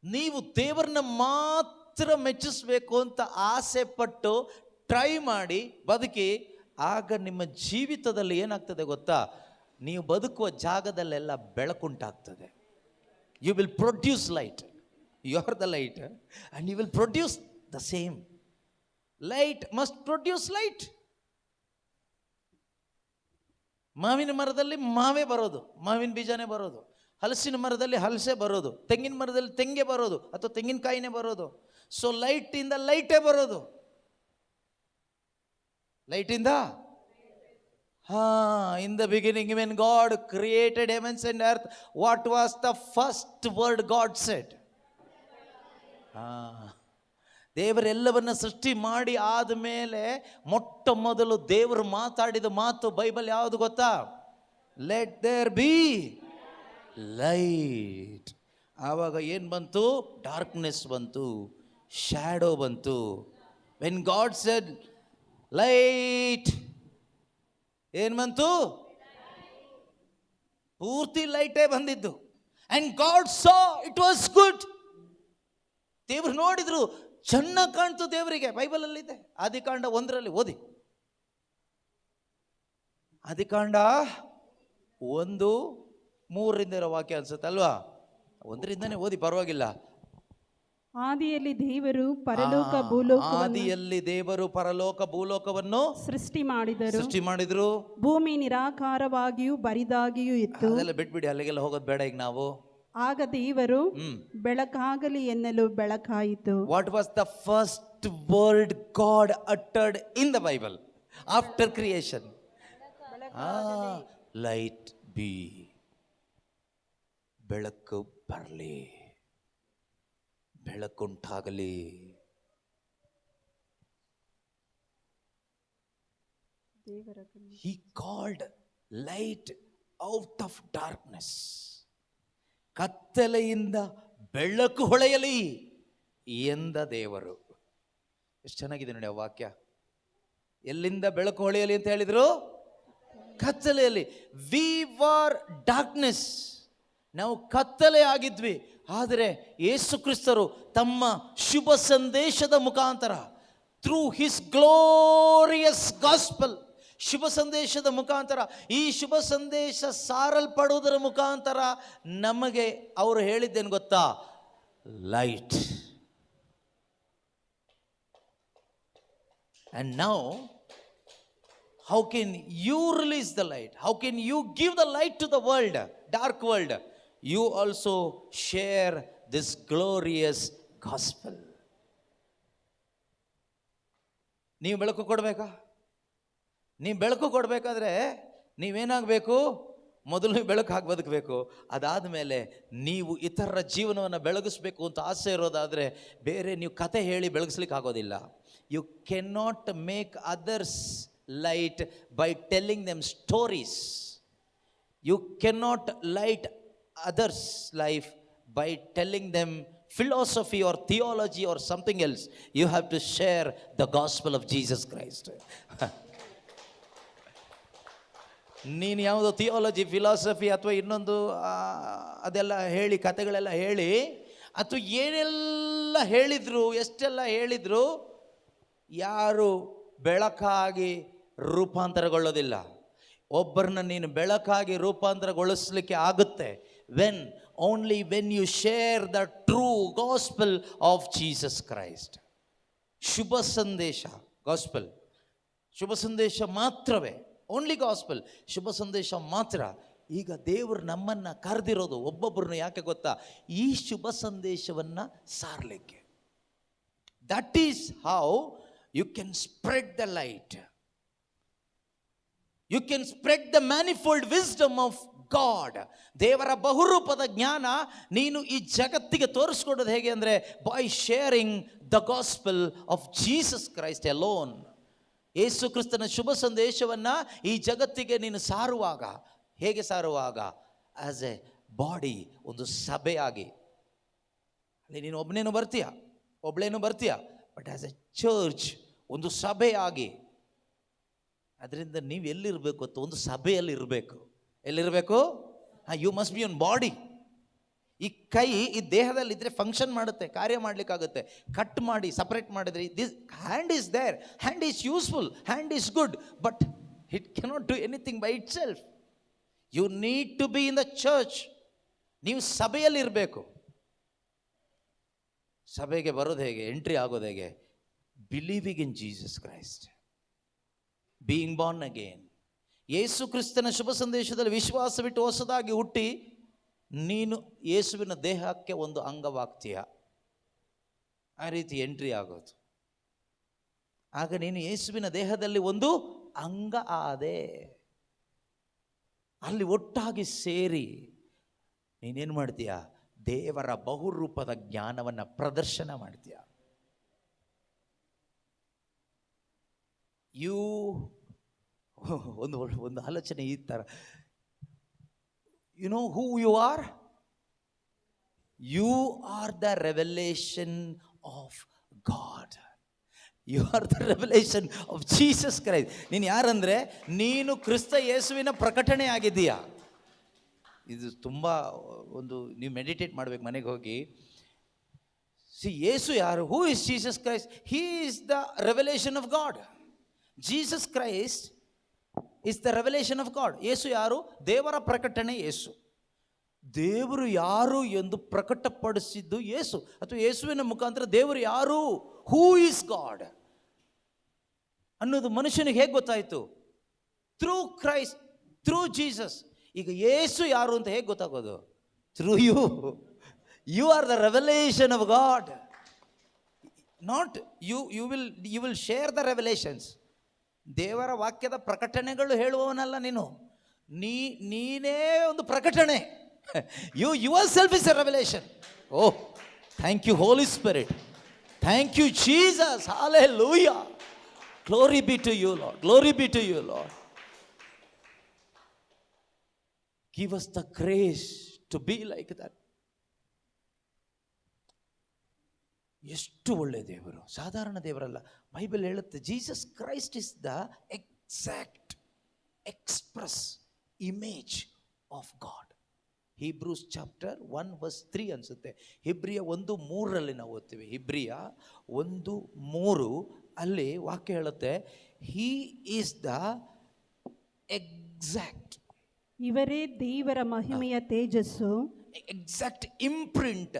ನೀವು ದೇವರನ್ನ ಮಾತ್ರ ಮೆಚ್ಚಿಸ್ಬೇಕು ಅಂತ ಆಸೆ ಪಟ್ಟು ಟ್ರೈ ಮಾಡಿ ಬದುಕಿ, ಆಗ ನಿಮ್ಮ ಜೀವಿತದಲ್ಲಿ ಏನಾಗ್ತದೆ ಗೊತ್ತಾ? ನೀವು ಬದುಕುವ ಜಾಗದಲ್ಲೆಲ್ಲ ಬೆಳಕುಂಟಾಗ್ತದೆ. You will produce light. You are the light, and you will produce the same. Light must produce light. ಮಾವಿನ ಮರದಲ್ಲಿ ಮಾವೇ ಬರೋದು, ಮಾವಿನ ಬೀಜನೇ ಬರೋದು. ಹಲಸಿನ ಮರದಲ್ಲಿ ಹಲಸೆ ಬರೋದು, ತೆಂಗಿನ ಮರದಲ್ಲಿ ತೆಂಗೆ ಬರೋದು, ಅಥವಾ ತೆಂಗಿನಕಾಯಿನೇ ಬರೋದು. ಸೊ ಲೈಟ್ ಇಂದ ಲೈಟೇ ಬರೋದು. ಲೈಟ್ ಇಂದ in the beginning when God created heavens and earth, what was the first word God said? ದೇವರೆಲ್ಲವನ್ನ ಸೃಷ್ಟಿ ಮಾಡಿ ಆದಮೇಲೆ ಮೊಟ್ಟ ಮೊದಲು ದೇವರು ಮಾತಾಡಿದ ಮಾತು ಬೈಬಲ್ ಯಾವುದು ಗೊತ್ತಾ? Let there be light. ಆವಾಗ ಏನು ಬಂತು? ಡಾರ್ಕ್ನೆಸ್ ಬಂತು, ಶ್ಯಾಡೋ ಬಂತು. when God said light, ಏನು ಬಂತು? ಪೂರ್ತಿ ಲೈಟೇ ಬಂದಿದ್ದು. And god saw it was good. ದೇವರು ನೋಡಿದ್ರು, ಚೆನ್ನಾಗಿ ಕಾಣ್ತು ದೇವರಿಗೆ. ಬೈಬಲ್ ಅಲ್ಲಿ ಇದೆ, ಆದಿಕಾಂಡ 1 ಓದಿ. ಆದಿಕಾಂಡ 1:3 ಇರೋ ವಾಕ್ಯ ಅನ್ಸುತ್ತೆ ಅಲ್ವಾ? 1 ಓದಿ, ಪರವಾಗಿಲ್ಲ. ಆದಿಯಲ್ಲಿ ದೇವರು ಪರಲೋಕ ಭೂಲೋಕವನ್ನು, ಆದಿಯಲ್ಲಿ ದೇವರು ಪರಲೋಕ ಭೂಲೋಕವನ್ನು ಸೃಷ್ಟಿ ಮಾಡಿದರು. ಭೂಮಿ ನಿರಾಕಾರವಾಗಿಯೂ ಬರಿದಾಗಿಯೂ ಇತ್ತು. ಅದೆಲ್ಲ ಬಿಟ್ಬಿಡಿ, ಅಲ್ಲಿಗೆಲ್ಲ ಹೋಗೋದು ಬೇಡ ಈಗ ನಾವು. ಆಗ ದೇವರು ಬೆಳಕಾಗಲಿ ಎನ್ನಲು ಬೆಳಕಾಯಿತು. What was the first word God uttered in the Bible after creation? Light be, ಬೆಳಕು ಬರಲಿ, ಬೆಳಕುಂಟಾಗಲಿ. He called light out of darkness. ಕತ್ತಲೆಯಿಂದ ಬೆಳಕು ಹೊಳೆಯಲಿ ಎಂದ ದೇವರು. ಎಷ್ಟು ಚೆನ್ನಾಗಿದೆ ನೋಡಿ ಆ ವಾಕ್ಯ. ಎಲ್ಲಿಂದ ಬೆಳಕು ಹೊಳೆಯಲಿ ಅಂತ ಹೇಳಿದ್ರು? ಕತ್ತಲೆಯಲ್ಲಿ. ವಿ ವರ್ ಡಾರ್ಕ್ನೆಸ್, ನಾವು ಕತ್ತಲೆ ಆಗಿದ್ವಿ. ಆದರೆ ಯೇಸು ಕ್ರಿಸ್ತರು ತಮ್ಮ ಶುಭ ಸಂದೇಶದ ಮುಖಾಂತರ, ಥ್ರೂ ಹಿಸ್ ಗ್ಲೋರಿಯಸ್ ಗಾಸ್ಪಲ್, ಶುಭ ಸಂದೇಶದ ಮುಖಾಂತರ, ಈ ಶುಭ ಸಂದೇಶ ಸಾರಲ್ಪಡುವುದರ ಮುಖಾಂತರ ನಮಗೆ ಅವರು ಹೇಳಿದ್ದೇನು ಗೊತ್ತಾ? Light. And now how can you release the light? How can you give the light to the world, dark world? You also share this glorious gospel. ನೀವು ಬೆಳಕು ಕೊಡಬೇಕಾ? ನೀವು ಬೆಳಕು ಕೊಡಬೇಕಾದ್ರೆ ನೀವೇನಾಗಬೇಕು? ಮೊದಲು ಬೆಳಕು ಹಾಕಿ ಬದುಕಬೇಕು. ಅದಾದ ಮೇಲೆ ನೀವು ಇತರರ ಜೀವನವನ್ನು ಬೆಳಗಿಸ್ಬೇಕು ಅಂತ ಆಸೆ ಇರೋದಾದರೆ ಬೇರೆ ನೀವು ಕತೆ ಹೇಳಿ ಬೆಳಗಿಸ್ಲಿಕ್ಕೆ ಆಗೋದಿಲ್ಲ. You can not make others light by telling them stories. You can not light others life by telling them philosophy or theology or something else. You have to share the gospel of Jesus Christ. ನೀನು ಯಾವುದೋ theology, philosophy ಅಥವಾ ಇನ್ನೊಂದು ಅದೆಲ್ಲ ಹೇಳಿ, ಕತೆಗಳೆಲ್ಲ ಹೇಳಿ, ಅಥವಾ ಏನೆಲ್ಲ ಹೇಳಿದ್ರು, ಎಷ್ಟೆಲ್ಲ ಹೇಳಿದ್ರು, ಯಾರು ಬೆಳಕಾಗಿ ರೂಪಾಂತರಗೊಳ್ಳೋದಿಲ್ಲ. ಒಬ್ಬರನ್ನ ನೀನು ಬೆಳಕಾಗಿ ರೂಪಾಂತರಗೊಳಿಸ್ಲಿಕ್ಕೆ ಆಗುತ್ತೆ only when you share the true gospel of Jesus Christ. ಶುಭ ಸಂದೇಶ, ಗಾಸ್ಪಲ್ ಶುಭ ಸಂದೇಶ ಮಾತ್ರವೇ, ಓನ್ಲಿ ಗಾಸ್ಪಲ್, ಶುಭ ಸಂದೇಶ ಮಾತ್ರ. ಈಗ ದೇವರು ನಮ್ಮನ್ನ ಕರೆದಿರೋದು ಒಬ್ಬೊಬ್ಬರನ್ನು ಯಾಕೆ ಗೊತ್ತಾ? ಈ ಶುಭ ಸಂದೇಶವನ್ನ ಸಾರಲಿಕ್ಕೆ. That is how you can spread the light. You can spread the manifold wisdom of God. ದೇವರ ಬಹುರೂಪದ ಜ್ಞಾನ ನೀನು ಈ ಜಗತ್ತಿಗೆ ತೋರಿಸ್ಕೊಡೋದು ಹೇಗೆ ಅಂದರೆ by sharing the gospel of Jesus Christ alone. ಯೇಸು ಕ್ರಿಸ್ತನ ಶುಭ ಸಂದೇಶವನ್ನ ಈ ಜಗತ್ತಿಗೆ ನೀನು ಸಾರುವಾಗ, ಹೇಗೆ ಸಾರುವಾಗ? ಆಸ್ ಎ ಬಾಡಿ, ಒಂದು ಸಭೆಯಾಗಿ. ಅಲ್ಲಿ ನೀನು ಒಬ್ಬನೇನು ಬರ್ತೀಯ, ಬಟ್ ಆಸ್ ಎ ಚರ್ಚ್, ಒಂದು ಸಭೆಯಾಗಿ. ಅದರಿಂದ ನೀವು ಎಲ್ಲಿರಬೇಕು ಅಂತ, ಒಂದು ಸಭೆಯಲ್ಲಿ ಇರಬೇಕು. ಎಲ್ಲಿರಬೇಕು? You must be one body. ಈ ಕೈ ಈ ದೇಹದಲ್ಲಿ ಇದ್ರೆ ಫಂಕ್ಷನ್ ಮಾಡುತ್ತೆ, ಕಾರ್ಯ ಮಾಡ್ಲಿಕ್ಕಾಗುತ್ತೆ. ಕಟ್ ಮಾಡಿ ಸಪರೇಟ್ ಮಾಡಿದ್ರೆ this hand is there, hand is useful, hand is good, but it cannot do anything by itself. You need to be in the church. ನೀವು ಸಭೆಯಲ್ಲಿ ಇರಬೇಕು. ಸಭೆಗೆ ಬರೋದು ಹೇಗೆ, ಎಂಟ್ರಿ ಆಗೋದು ಹೇಗೆ? Believing in Jesus Christ, being born again. Yesu ಕ್ರಿಸ್ತನ ಶುಭ ಸಂದೇಶದಲ್ಲಿ ವಿಶ್ವಾಸವಿಟ್ಟು ಹೊಸದಾಗಿ ಹುಟ್ಟಿ ನೀನು ಯೇಸುವಿನ ದೇಹಕ್ಕೆ ಒಂದು ಅಂಗವಾಗ್ತೀಯ. ಆ ರೀತಿ ಎಂಟ್ರಿ ಆಗೋದು. ಆಗ ನೀನು ಯೇಸುವಿನ ದೇಹದಲ್ಲಿ ಒಂದು ಅಂಗ ಆದೆ. ಅಲ್ಲಿ ಒಟ್ಟಾಗಿ ಸೇರಿ ನೀನೇನು ಮಾಡ್ತೀಯ? ದೇವರ ಬಹುರೂಪದ ಜ್ಞಾನವನ್ನು ಪ್ರದರ್ಶನ ಮಾಡ್ತೀಯ. ಒಂದು ಆಲೋಚನೆ ಈ ಥರ, you know who you are? You are the revelation of God. You are the revelation of Jesus Christ. ನೀನು ಯಾರಂದರೆ ನೀನು ಕ್ರಿಸ್ತ ಯೇಸುವಿನ ಪ್ರಕಟಣೆ ಆಗಿದ್ದೀಯಾ. ಇದು ತುಂಬ ಒಂದು ನೀವು ಮೆಡಿಟೇಟ್ ಮಾಡಬೇಕು ಮನೆಗೆ ಹೋಗಿ. ಯೇಸು ಯಾರು? Who is Jesus Christ? He is the revelation of God. Jesus Christ is the revelation of God. Yesu ಯಾರು? ದೇವರ ಪ್ರಕಟಣೆ ಯೇಸು. ದೇವರು ಯಾರು ಎಂದು ಪ್ರಕಟಪಡಿಸಿದ್ದು ಯೇಸು, ಅಥವಾ ಯೇಸುವಿನ ಮುಖಾಂತರ ದೇವರು ಯಾರು, ಹೂ ಈಸ್ ಗಾಡ್ ಅನ್ನೋದು ಮನುಷ್ಯನಿಗೆ ಹೇಗೆ ಗೊತ್ತಾಯಿತು? Through Christ, through Jesus. ಈಗ ಯೇಸು ಯಾರು ಅಂತ ಹೇಗೆ ಗೊತ್ತಾಗೋದು? Through you. You are the revelation of God. Not you will share the revelations. ದೇವರ ವಾಕ್ಯದ ಪ್ರಕಟಣೆಗಳು ಹೇಳುವವನಲ್ಲ ನೀನು, ನೀನೇ ಒಂದು ಪ್ರಕಟಣೆ. You yourself is a revelation. Oh, thank you Holy Spirit, thank you Jesus, hallelujah, glory be to you Lord, glory be to you Lord. Give us the grace to be like that. ಎಷ್ಟು ಒಳ್ಳೆ ದೇವರು, ಸಾಧಾರಣ ದೇವರಲ್ಲ. Bible ಹೇಳುತ್ತೆ Jesus Christ is the exact express image of god. Hebrews chapter 1:3 ಅನ್ಸುತ್ತೆ. ಹಿಬ್ರಿಯ 1:3 ನಾವು ಓದ್ತೀವಿ. ಹಿಬ್ರಿಯ 1:3 ಅಲ್ಲಿ ವಾಕ್ಯ ಹೇಳುತ್ತೆ, ಹೀ ಈಸ್ ದ ಎಕ್ಸಾಕ್ಟ್. ಇವರೇ ದೇವರ ಮಹಿಮೆಯ ತೇಜಸ್ಸು, ಎಕ್ಸಾಕ್ಟ್ ಇಂಪ್ರಿಂಟ್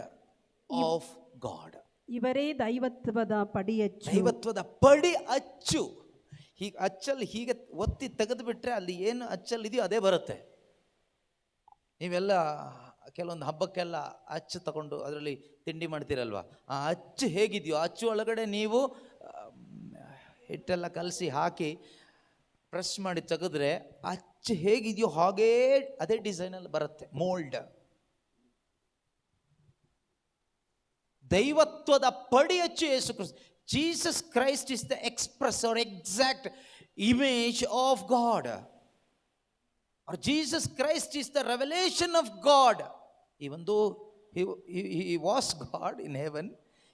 ಆಫ್ ಗಾಡ್. ಇವರೇ ದೈವತ್ವದ ಪಡಿಯಚ್ಚು. ದೈವತ್ವದ ಪಡಿ ಅಚ್ಚು. ಹೀಗೆ ಅಚ್ಚಲ್ಲಿ ಹೀಗೆ ಒತ್ತಿ ತೆಗೆದು ಬಿಟ್ರೆ ಅಲ್ಲಿ ಏನು ಅಚ್ಚಲ್ಲಿದೆಯೋ ಅದೇ ಬರುತ್ತೆ. ನೀವೆಲ್ಲ ಕೆಲವೊಂದು ಹಬ್ಬಕ್ಕೆಲ್ಲ ಅಚ್ಚು ತಗೊಂಡು ಅದರಲ್ಲಿ ತಿಂಡಿ ಮಾಡ್ತೀರಲ್ವ, ಆ ಅಚ್ಚು ಹೇಗಿದೆಯೋ ಅಚ್ಚು ಒಳಗಡೆ ನೀವು ಹಿಟ್ಟೆಲ್ಲ ಕಲಸಿ ಹಾಕಿ ಪ್ರೆಸ್ ಮಾಡಿ ತೆಗೆದ್ರೆ ಅಚ್ಚು ಹೇಗಿದೆಯೋ ಹಾಗೇ ಅದೇ ಡಿಸೈನಲ್ಲಿ ಬರುತ್ತೆ, ಮೋಲ್ಡ್. ದೈವತ್ವದ ಪಡಿ ಅಚ್ಚು ಯೇಸು ಕ್ರಿಸ್ತ. Jesus Christ is the express or exact image of God. Or Jesus Christ is the revelation of God. Even though he was God in heaven,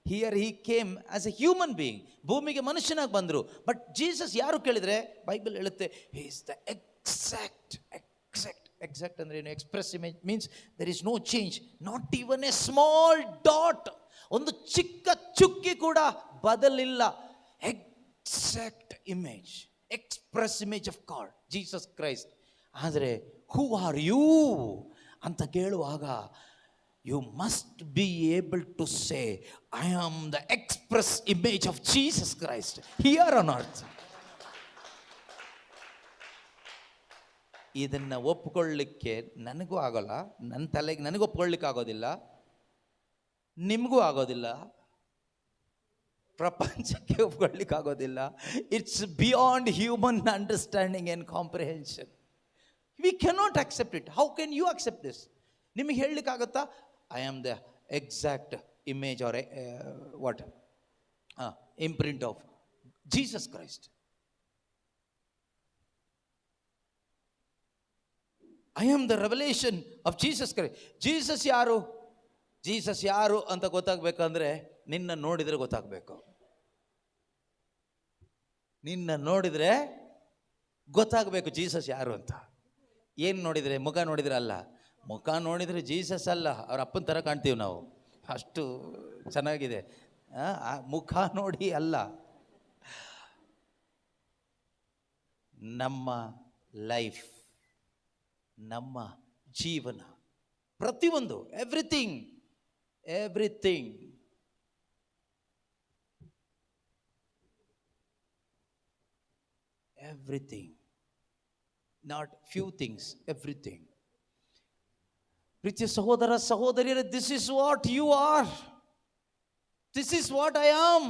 here he came as a human being. ಭೂಮಿಗೆ ಮನುಷ್ಯನಾಗಿ ಬಂದರು. But Jesus ಯಾರು ಕೇಳಿದರೆ Bible ಹೇಳುತ್ತೆ, he is the exact ಅಂದ್ರೆ ಏನು? Express image means there is no change, not even a small dot. ಒಂದು ಚಿಕ್ಕ ಚುಕ್ಕಿ ಕೂಡ ಬದಲಿಲ್ಲ. Exact image, express image of God, Jesus Christ. ಆದರೆ ಹೂ ಆರ್ ಯು ಅಂತ ಕೇಳುವಾಗ you must be able to say I am the express image of Jesus Christ here on earth. ಇದನ್ನು ಒಪ್ಕೊಳ್ಳಿಕ್ಕೆ ನನಗೂ ಆಗೋಲ್ಲ, ನನ್ನ ತಲೆಗೆ ನನಗೂ ಒಪ್ಕೊಳ್ಳಿಕ್ಕೆ ಆಗೋದಿಲ್ಲ, ನಿಮಗೂ ಆಗೋದಿಲ್ಲ, ಪ್ರಪಂಚಕ್ಕೆ ಒಪ್ಕೊಳ್ಳಿಕ್ಕೆ ಆಗೋದಿಲ್ಲ. It's beyond human understanding and comprehension. We cannot accept it. How can you accept this? ನಿಮಗೆ ಹೇಳಲಿಕ್ಕಾಗತ್ತಾ I am the exact image or what imprint of Jesus Christ? I am the revelation of Jesus Christ. Jesus ಯಾರು, Jesus ಯಾರು ಅಂತ ಗೊತ್ತಾಗಬೇಕಂದ್ರೆ ನಿನ್ನ ನೋಡಿದರೆ ಗೊತ್ತಾಗಬೇಕು. ನಿನ್ನ ನೋಡಿದರೆ ಗೊತ್ತಾಗಬೇಕು ಜೀಸಸ್ ಯಾರು ಅಂತ. ಏನು ನೋಡಿದರೆ? ಮುಖ ನೋಡಿದರೆ ಅಲ್ಲ. ಮುಖ ನೋಡಿದರೆ ಜೀಸಸ್ ಅಲ್ಲ, ಅವ್ರ ಅಪ್ಪನ ಥರ ಕಾಣ್ತೀವಿ ನಾವು, ಅಷ್ಟು ಚೆನ್ನಾಗಿದೆ. ಮುಖ ನೋಡಿ ಅಲ್ಲ, ನಮ್ಮ ಲೈಫ್, ನಮ್ಮ ಜೀವನ, ಪ್ರತಿಯೊಂದು, everything everything everything, not few things, everything. ಪ್ರೀತಿಯ ಸಹೋದರ ಸಹೋದರಿಯರೇ, this is what you are, this is what I am.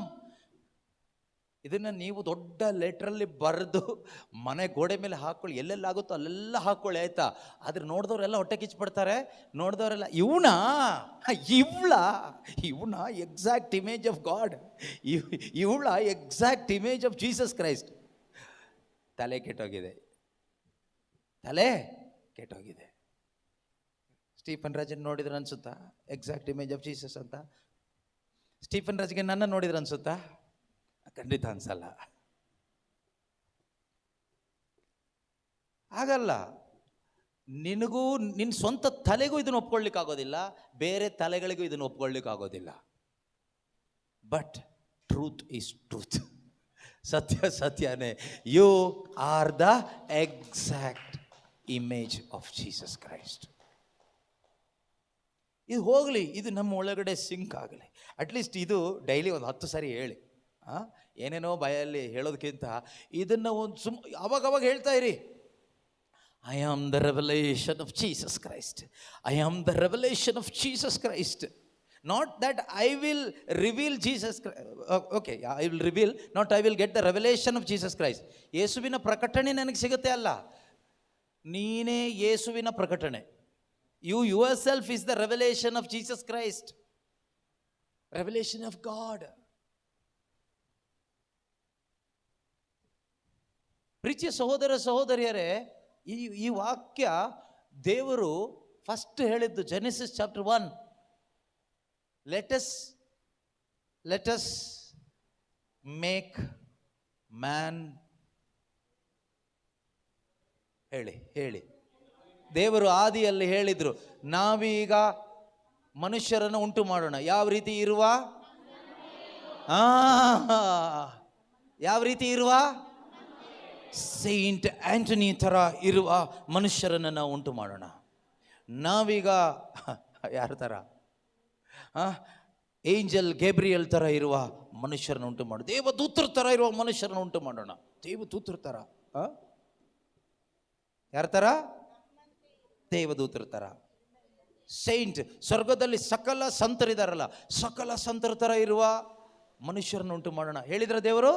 ಇದನ್ನು ನೀವು ದೊಡ್ಡ ಲೆಟ್ರಲ್ಲಿ ಬರೆದು ಮನೆ ಗೋಡೆ ಮೇಲೆ ಹಾಕ್ಕೊಳ್ಳಿ, ಎಲ್ಲೆಲ್ಲಾಗುತ್ತೋ ಅಲ್ಲೆಲ್ಲ ಹಾಕ್ಕೊಳ್ಳಿ, ಆಯ್ತಾ? ಆದರೆ ನೋಡಿದವರೆಲ್ಲ ಹೊಟ್ಟೆ ಕಿಚ್ಚಿಬಿಡ್ತಾರೆ. ನೋಡಿದವರೆಲ್ಲ ಇವನ ಎಕ್ಸಾಕ್ಟ್ ಇಮೇಜ್ ಆಫ್ ಗಾಡ್, ಇವಳ exact image of Jesus Christ. ತಲೆ ಕೆಟ್ಟೋಗಿದೆ, ತಲೆ ಕೆಟ್ಟೋಗಿದೆ. ಸ್ಟೀಫನ್ ರಾಜನ್ ನೋಡಿದ್ರೆ ಅನ್ಸುತ್ತಾ ಎಕ್ಸಾಕ್ಟ್ ಇಮೇಜ್ ಆಫ್ ಜೀಸಸ್ ಅಂತ? ಸ್ಟೀಫನ್ ರಾಜ್ಗೆ ನನ್ನ ನೋಡಿದ್ರೆ ಅನ್ಸುತ್ತಾ? ಖಂಡಿತ ಅನ್ಸಲ್ಲ, ಆಗಲ್ಲ. ನಿನಗೂ ನಿನ್ನ ಸ್ವಂತ ತಲೆಗೂ ಇದನ್ನು ಒಪ್ಕೊಳ್ಳಿಕ್ಕೆ ಆಗೋದಿಲ್ಲ, ಬೇರೆ ತಲೆಗಳಿಗೂ ಇದನ್ನು ಒಪ್ಕೊಳ್ಳಿಕ್ಕೆ ಆಗೋದಿಲ್ಲ. ಬಟ್ ಟ್ರೂತ್ ಈಸ್ ಟ್ರೂತ್, ಸತ್ಯ ಸತ್ಯನೇ. You are the exact image of Jesus Christ. ಇದು ಹೋಗಲಿ, ಇದು ನಮ್ಮ ಒಳಗಡೆ ಸಿಂಕ್ ಆಗಲಿ. ಅಟ್ಲೀಸ್ಟ್ ಇದು ಡೈಲಿ ಒಂದು 10 ಸಾರಿ ಹೇಳಿ. ಏನೇನೋ ಬಾಯಲ್ಲಿ ಹೇಳೋದಕ್ಕಿಂತ ಇದನ್ನು ಒಂದು ಅವಾಗ ಹೇಳ್ತಾ ಇರಿ. I am the revelation of Jesus Christ, I am the revelation of Jesus Christ. Not that I will reveal Jesus, okay, I will reveal, not I will get the revelation of Jesus Christ. ಯೇಸುವಿನ ಪ್ರಕಟಣೆ ನನಗೆ ಸಿಗುತ್ತೆ ಅಲ್ಲ, ನೀನೇ ಯೇಸುವಿನ ಪ್ರಕಟಣೆ. You yourself is the revelation of Jesus Christ, revelation of God. ಪ್ರೀತಿಯ ಸಹೋದರ ಸಹೋದರಿಯರೇ, ಈ ವಾಕ್ಯ ದೇವರು ಫಸ್ಟ್ ಹೇಳಿದ್ದು Genesis chapter 1. Let us make man. ಹೇಳಿ ದೇವರು ಆದಿಯಲ್ಲಿ ಹೇಳಿದ್ರು, ನಾವೀಗ ಮನುಷ್ಯರನ್ನು ಉಂಟು ಮಾಡೋಣ. ಯಾವ ರೀತಿ ಇರುವ? ಯಾವ ರೀತಿ ಇರುವ? ಸೈಂಟ್ ಆಂಟನಿ ಥರ ಇರುವ ಮನುಷ್ಯರನ್ನು ನಾವು ಉಂಟು ಮಾಡೋಣ. ನಾವೀಗ ಯಾರ ಥರ? ಏಂಜಲ್ ಗೇಬ್ರಿಯಲ್ ಥರ ಇರುವ ಮನುಷ್ಯರನ್ನು ಉಂಟು ಮಾಡೋಣ. ದೇವದೂತರ ಥರ ಇರುವ ಮನುಷ್ಯರನ್ನು ಉಂಟು ಮಾಡೋಣ. ದೇವದೂತರ ಥರ, ಯಾರ ಥರ? ದೇವದೂತರ ಥರ. ಸೈಂಟ್, ಸ್ವರ್ಗದಲ್ಲಿ ಸಕಲ ಸಂತರಿದಾರಲ್ಲ, ಸಕಲ ಸಂತರ ಥರ ಇರುವ ಮನುಷ್ಯರನ್ನು ಉಂಟು ಮಾಡೋಣ ಹೇಳಿದ್ರ ದೇವರು?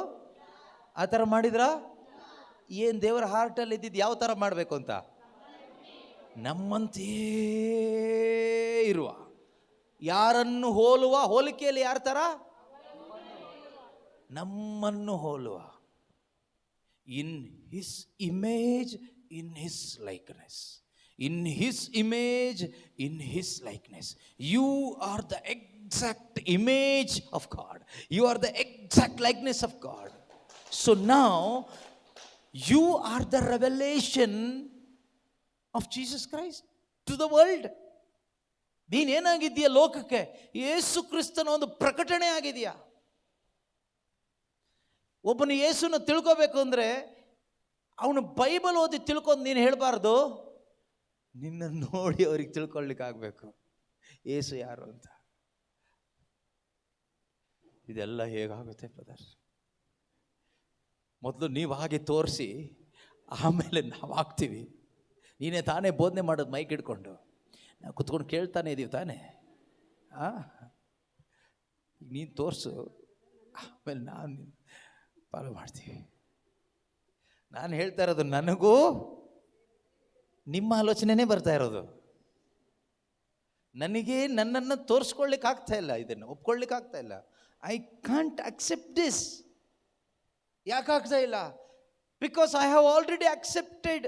ಆ ಥರ ಮಾಡಿದ್ರ? ಏನು ದೇವರ ಹಾರ್ಟಲ್ಲಿ ಇದ್ದಿದ್ದು ಯಾವ ಥರ ಮಾಡಬೇಕು ಅಂತ? ನಮ್ಮಂತೆಯೇ ಇರುವ, ಯಾರನ್ನು ಹೋಲುವ, ಹೋಲಿಕೆಯಲ್ಲಿ ಯಾರ ಥರ? ನಮ್ಮನ್ನು ಹೋಲುವ. In his image, in his likeness. In his image, in his likeness. You are the exact image of God. You are the exact likeness of God. So now you are the revelation of Jesus Christ to the world. ನೀನೇನಾಗಿದ್ದೀಯ ಲೋಕಕ್ಕೆ? ಯೇಸು ಕ್ರಿಸ್ತನ ಒಂದು ಪ್ರಕಟಣೆ ಆಗಿದೆಯಾ? ಒಬ್ಬನು ಯೇಸುನ ತಿಳ್ಕೋಬೇಕು ಅಂದರೆ ಅವನು Bible ಓದಿ ತಿಳ್ಕೊಂಡು ನೀನು ಹೇಳಬಾರ್ದು, ನಿನ್ನ ನೋಡಿ ಅವ್ರಿಗೆ ತಿಳ್ಕೊಳ್ಳಿಕ್ಕೆ ಆಗಬೇಕು ಯೇಸು ಯಾರು ಅಂತ. ಇದೆಲ್ಲ ಹೇಗಾಗುತ್ತೆ ಬ್ರದರ್? ಮೊದಲು ನೀವು ಹಾಗೆ ತೋರಿಸಿ, ಆಮೇಲೆ ನಾವು ಆಗ್ತೀವಿ. ನೀನೇ ತಾನೇ ಬೋಧನೆ ಮಾಡೋದು ಮೈಕ್ ಹಿಡ್ಕೊಂಡು, ನಾವು ಕುತ್ಕೊಂಡು ಕೇಳ್ತಾನೆ ಇದ್ದೀವಿ ತಾನೇ. ನೀನು ತೋರಿಸು, ಆಮೇಲೆ ನಾನು ಫಾಲೋ ಮಾಡ್ತೀವಿ. ನಾನು ಹೇಳ್ತಾ ಇರೋದು ನನಗೂ ನಿಮ್ಮ ಆಲೋಚನೆನೇ ಬರ್ತಾ ಇರೋದು. ನನಗೆ ನನ್ನನ್ನು ತೋರಿಸ್ಕೊಳ್ಳಿಕ್ಕೆ ಆಗ್ತಾ ಇಲ್ಲ, ಇದನ್ನು ಒಪ್ಕೊಳ್ಳಿಕ್ಕೆ ಆಗ್ತಾ ಇಲ್ಲ. I can't accept this. ಯಾಕಾಗ್ತಾ ಇಲ್ಲ? Because I have already accepted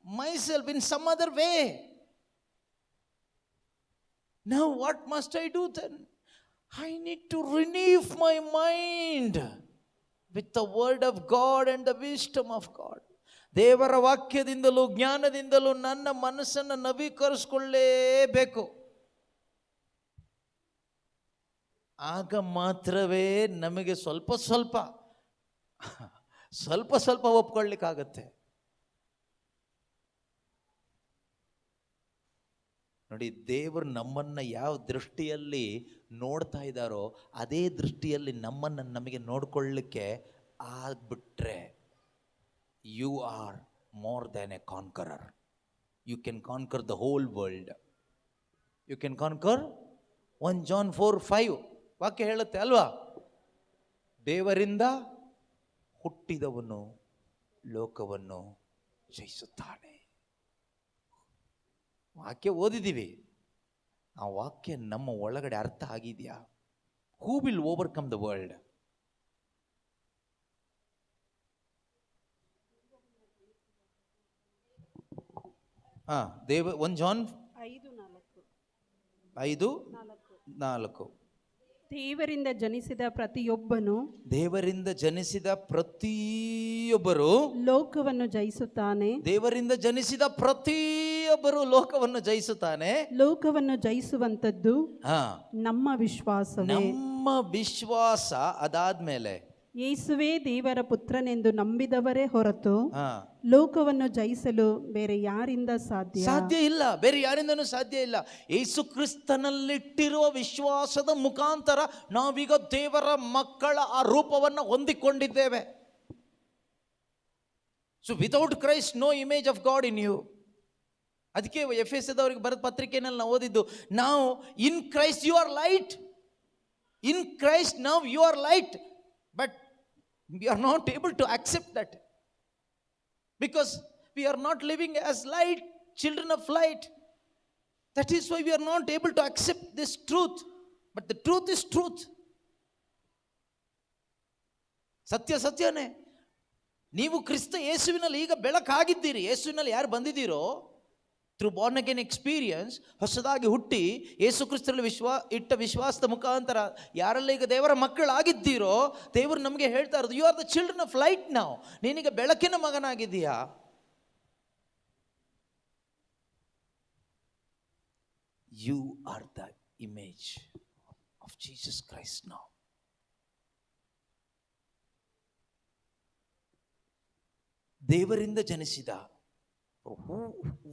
myself in some other way. Now what must I do then? I need to renew my mind with the word of God and the wisdom of God. ದೇವರ ವಾಕ್ಯದಿಂದಲೂ ಜ್ಞಾನದಿಂದಲೂ ನನ್ನ ಮನಸ್ಸನ್ನು ನವೀಕರಿಸಿಕೊಳ್ಳಲೇಬೇಕು. ಆಗ ಮಾತ್ರವೇ ನಮಗೆ ಸ್ವಲ್ಪ ಸ್ವಲ್ಪ ಒಪ್ಕೊಳ್ಳಿಕ್ಕಾಗತ್ತೆ. ನೋಡಿ, ದೇವರು ನಮ್ಮನ್ನು ಯಾವ ದೃಷ್ಟಿಯಲ್ಲಿ ನೋಡ್ತಾ ಇದ್ದಾರೋ ಅದೇ ದೃಷ್ಟಿಯಲ್ಲಿ ನಮ್ಮನ್ನು ನಮಗೆ ನೋಡ್ಕೊಳ್ಳಿಕ್ಕೆ ಆಗ್ಬಿಟ್ರೆ, you are more than a conqueror. You can conquer the whole world. You can conquer 1 John 4:5 ವಾಕ್ಯ ಹೇಳುತ್ತೆ ಅಲ್ವಾ? ದೇವರಿಂದ ಹುಟ್ಟಿದವನು ಲೋಕವನ್ನು ಜಯಿಸುತ್ತಾನೆ. ವಾಕ್ಯ ಓದಿದ್ದೀವಿ, ಆ ವಾಕ್ಯ ನಮ್ಮ ಒಳಗಡೆ ಅರ್ಥ ಆಗಿದೆಯಾ? Who will overcome the world? ದೇವ 1 John 5:4 ದೇವರಿಂದ ಜನಿಸಿದ ಪ್ರತಿಯೊಬ್ಬನು ಲೋಕವನ್ನು ಜಯಿಸುತ್ತಾನೆ. ದೇವರಿಂದ ಜನಿಸಿದ ಪ್ರತಿಯೊಬ್ಬರು ಲೋಕವನ್ನು ಜಯಿಸುತ್ತಾನೆ. ಲೋಕವನ್ನು ಜಯಿಸುವಂತದ್ದು ನಮ್ಮ ವಿಶ್ವಾಸವೇ. ನಮ್ಮ ವಿಶ್ವಾಸ. ಅದಾದ್ಮೇಲೆ ಯೇಸುವೇ ದೇವರ ಪುತ್ರನೆಂದು ನಂಬಿದವರೇ ಹೊರತು ಲೋಕವನ್ನು ಜಯಿಸಲು ಬೇರೆ ಯಾರಿಂದ ಸಾಧ್ಯ ಇಲ್ಲ. ಬೇರೆ ಯಾರಿಂದನೂ ಸಾಧ್ಯ ಇಲ್ಲ. ಯೇಸು ಕ್ರಿಸ್ತನಲ್ಲಿಟ್ಟಿರುವ ವಿಶ್ವಾಸದ ಮುಖಾಂತರ ನಾವೀಗ ದೇವರ ಮಕ್ಕಳ ಆ ರೂಪವನ್ನು ಹೊಂದಿಕೊಂಡಿದ್ದೇವೆ. So without Christ no image of God in you. ಅದಕ್ಕೆ ಎಫೆಸದವರಿಗೆ ಬರೆದ ಪತ್ರಿಕೆಯಲ್ಲಿ ನಾವು ಓದಿದ್ದು, ನಾವು in Christ you are light. In Christ now you are light. But we are not able to accept that, because we are not living as light, children of light. That is why we are not able to accept this truth. But the truth is truth. ಸತ್ಯನೇ. ನೀವು ಕ್ರಿಸ್ತ ಯೇಸುವಿನಲ್ಲಿ ಈಗ ಬೆಳಕಾಗಿದ್ದೀರಿ. ಯೇಸುವಿನಲ್ಲಿ ಯಾರು ಬಂದಿದ್ದೀರೋ, through Born again experience, ಹೊಸದಾಗಿ ಹುಟ್ಟಿ ಯೇಸು ಕ್ರಿಸ್ತರಲ್ಲಿ ಇಟ್ಟ ವಿಶ್ವಾಸದ ಮುಖಾಂತರ ಯಾರೆಲ್ಲ ಈಗ ದೇವರ ಮಕ್ಕಳಾಗಿದ್ದೀರೋ, ದೇವರು ನಮಗೆ ಹೇಳ್ತಾ ಇರೋದು, you are the children of light now. ನೀನೀಗ ಬೆಳಕಿನ ಮಗನಾಗಿದ್ದೀಯಾ. You are the image of Jesus Christ now. ದೇವರಿಂದ ಜನಿಸಿದ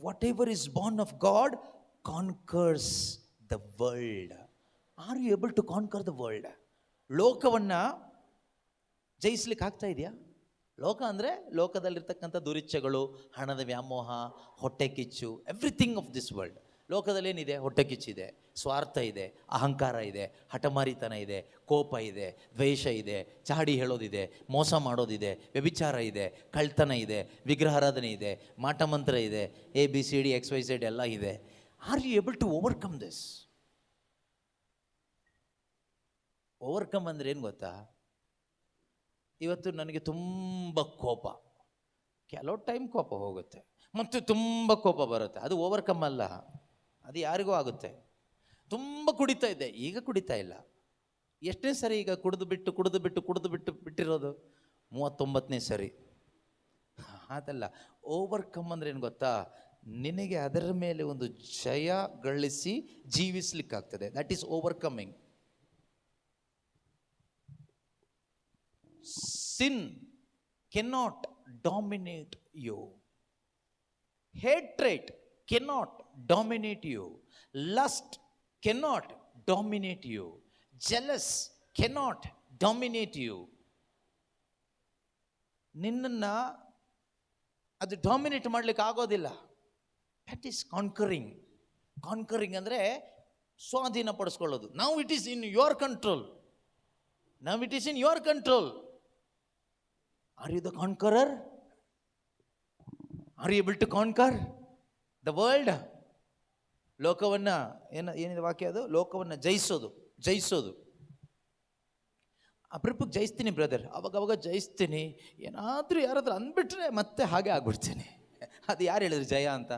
whatever is born of God conquers the world. Are you able to conquer the world? ಲೋಕವನ್ನು ಜಯಿಸ್ಲಿಕ್ಕೆ ಆಗ್ತಾ ಇದೆಯಾ? ಲೋಕ ಅಂದರೆ ಲೋಕದಲ್ಲಿರ್ತಕ್ಕಂಥ ದುರಿಚ್ಛೆಗಳು, ಹಣದ ವ್ಯಾಮೋಹ, ಹೊಟ್ಟೆ ಕಿಚ್ಚು, ಎವ್ರಿಥಿಂಗ್ ಆಫ್ ದಿಸ್ ವರ್ಲ್ಡ್. ಲೋಕದಲ್ಲಿ ಏನಿದೆ? ಹೊಟ್ಟೆ ಕಿಚ್ಚಿದೆ, ಸ್ವಾರ್ಥ ಇದೆ, ಅಹಂಕಾರ ಇದೆ, ಹಠಮಾರಿತನ ಇದೆ, ಕೋಪ ಇದೆ, ದ್ವೇಷ ಇದೆ, ಚಾಡಿ ಹೇಳೋದಿದೆ, ಮೋಸ ಮಾಡೋದಿದೆ, ವ್ಯಭಿಚಾರ ಇದೆ, ಕಳ್ತನ ಇದೆ, ವಿಗ್ರಹಾರಾಧನೆ ಇದೆ, ಮಾಟಮಂತ್ರ ಇದೆ, ABCD XYZ ಎಲ್ಲ ಇದೆ. Are you able to overcome this? Overcome ಅಂದರೆ ಏನು ಗೊತ್ತಾ? ಇವತ್ತು ನನಗೆ ತುಂಬ ಕೋಪ, ಕೆಲವು ಟೈಮ್ ಕೋಪ ಹೋಗುತ್ತೆ, ಮತ್ತು ತುಂಬ ಕೋಪ ಬರುತ್ತೆ. ಅದು ಓವರ್ಕಮ್ ಅಲ್ಲ, ಅದು ಯಾರಿಗೂ ಆಗುತ್ತೆ. ತುಂಬ ಕುಡಿತಾ ಇದ್ದೆ, ಈಗ ಕುಡಿತಾ ಇಲ್ಲ. ಎಷ್ಟನೇ ಸರಿ ಈಗ ಕುಡಿದು ಬಿಟ್ಟಿರೋದು? 39ನೇ ಸರಿ. ಅದಲ್ಲ. ಓವರ್ಕಮ್ ಅಂದರೆ ಏನು ಗೊತ್ತಾ? ನಿನಗೆ ಅದರ ಮೇಲೆ ಒಂದು ಜಯ ಗಳಿಸಿ ಜೀವಿಸ್ಲಿಕ್ಕಾಗ್ತದೆ. That is overcoming. sin cannot dominate you. Hatred cannot dominate you. Lust cannot dominate you. Jealous cannot dominate you. ನಿನ್ನನ್ನ ಅದು ಡಾಮಿನೇಟ್ ಮಾಡ್ಲಿಕ್ಕೆ ಆಗೋದಿಲ್ಲ. That is concurring. ಕಾನ್ಕರಿಂಗ್ ಅಂದರೆ ಸ್ವಾಧೀನ ಪಡಿಸ್ಕೊಳ್ಳೋದು. Now it is in your control. Now it is in your control. Are you the conqueror? Are you able to conquer the world? ಲೋಕವನ್ನು ಏನಿದೆ ವಾಕ್ಯ ಅದು? ಲೋಕವನ್ನು ಜಯಿಸೋದು. ಅಪರೂಪಕ್ಕೆ ಜಯಿಸ್ತೀನಿ ಬ್ರದರ್, ಅವಾಗ ಜಯಿಸ್ತೀನಿ. ಏನಾದರೂ ಯಾರಾದ್ರೂ ಅಂದ್ಬಿಟ್ರೆ ಮತ್ತೆ ಹಾಗೆ ಆಗ್ಬಿಡ್ತೀನಿ. ಅದು ಯಾರು ಹೇಳಿದ್ರು ಜಯ ಅಂತ?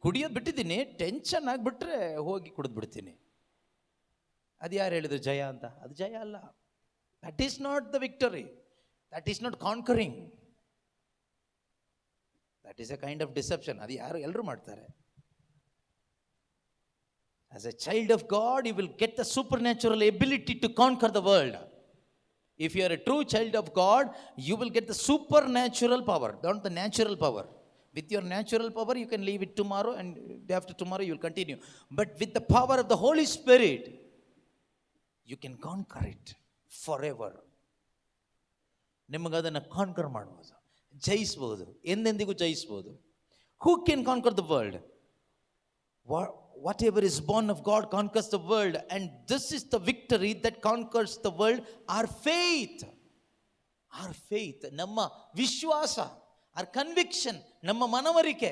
ಕುಡಿಯೋದು ಬಿಟ್ಟಿದ್ದೀನಿ, ಟೆನ್ಷನ್ ಆಗಿಬಿಟ್ರೆ ಹೋಗಿ ಕುಡಿದ್ಬಿಡ್ತೀನಿ. ಅದು ಯಾರು ಹೇಳಿದ್ರು ಜಯ ಅಂತ? ಅದು ಜಯ ಅಲ್ಲ. That is not the victory. That is not conquering. That is a kind of deception. ಅದು ಎಲ್ಲರೂ ಮಾಡ್ತಾರೆ. As a child of God, you will get the supernatural ability to conquer the world. If you are a true child of God, you will get the supernatural power, not the natural power. With your natural power, you can leave it tomorrow, and day after tomorrow, you will continue. But with the power of the Holy Spirit, you can conquer it forever. ನಿಮಗೆ ಅದನ್ನು conquer ಮಾಡ್ಬೋದು, ಜಯಿಸ್ಬೋದು, ಎಂದೆಂದಿಗೂ ಜಯಿಸ್ಬೋದು. Who can conquer the world? Whatever is born of God conquers the world, and this is the victory that conquers the world, our faith. Our faith, ನಮ್ಮ ವಿಶ್ವಾಸ, our conviction, ನಮ್ಮ ಮನವರಿಕೆ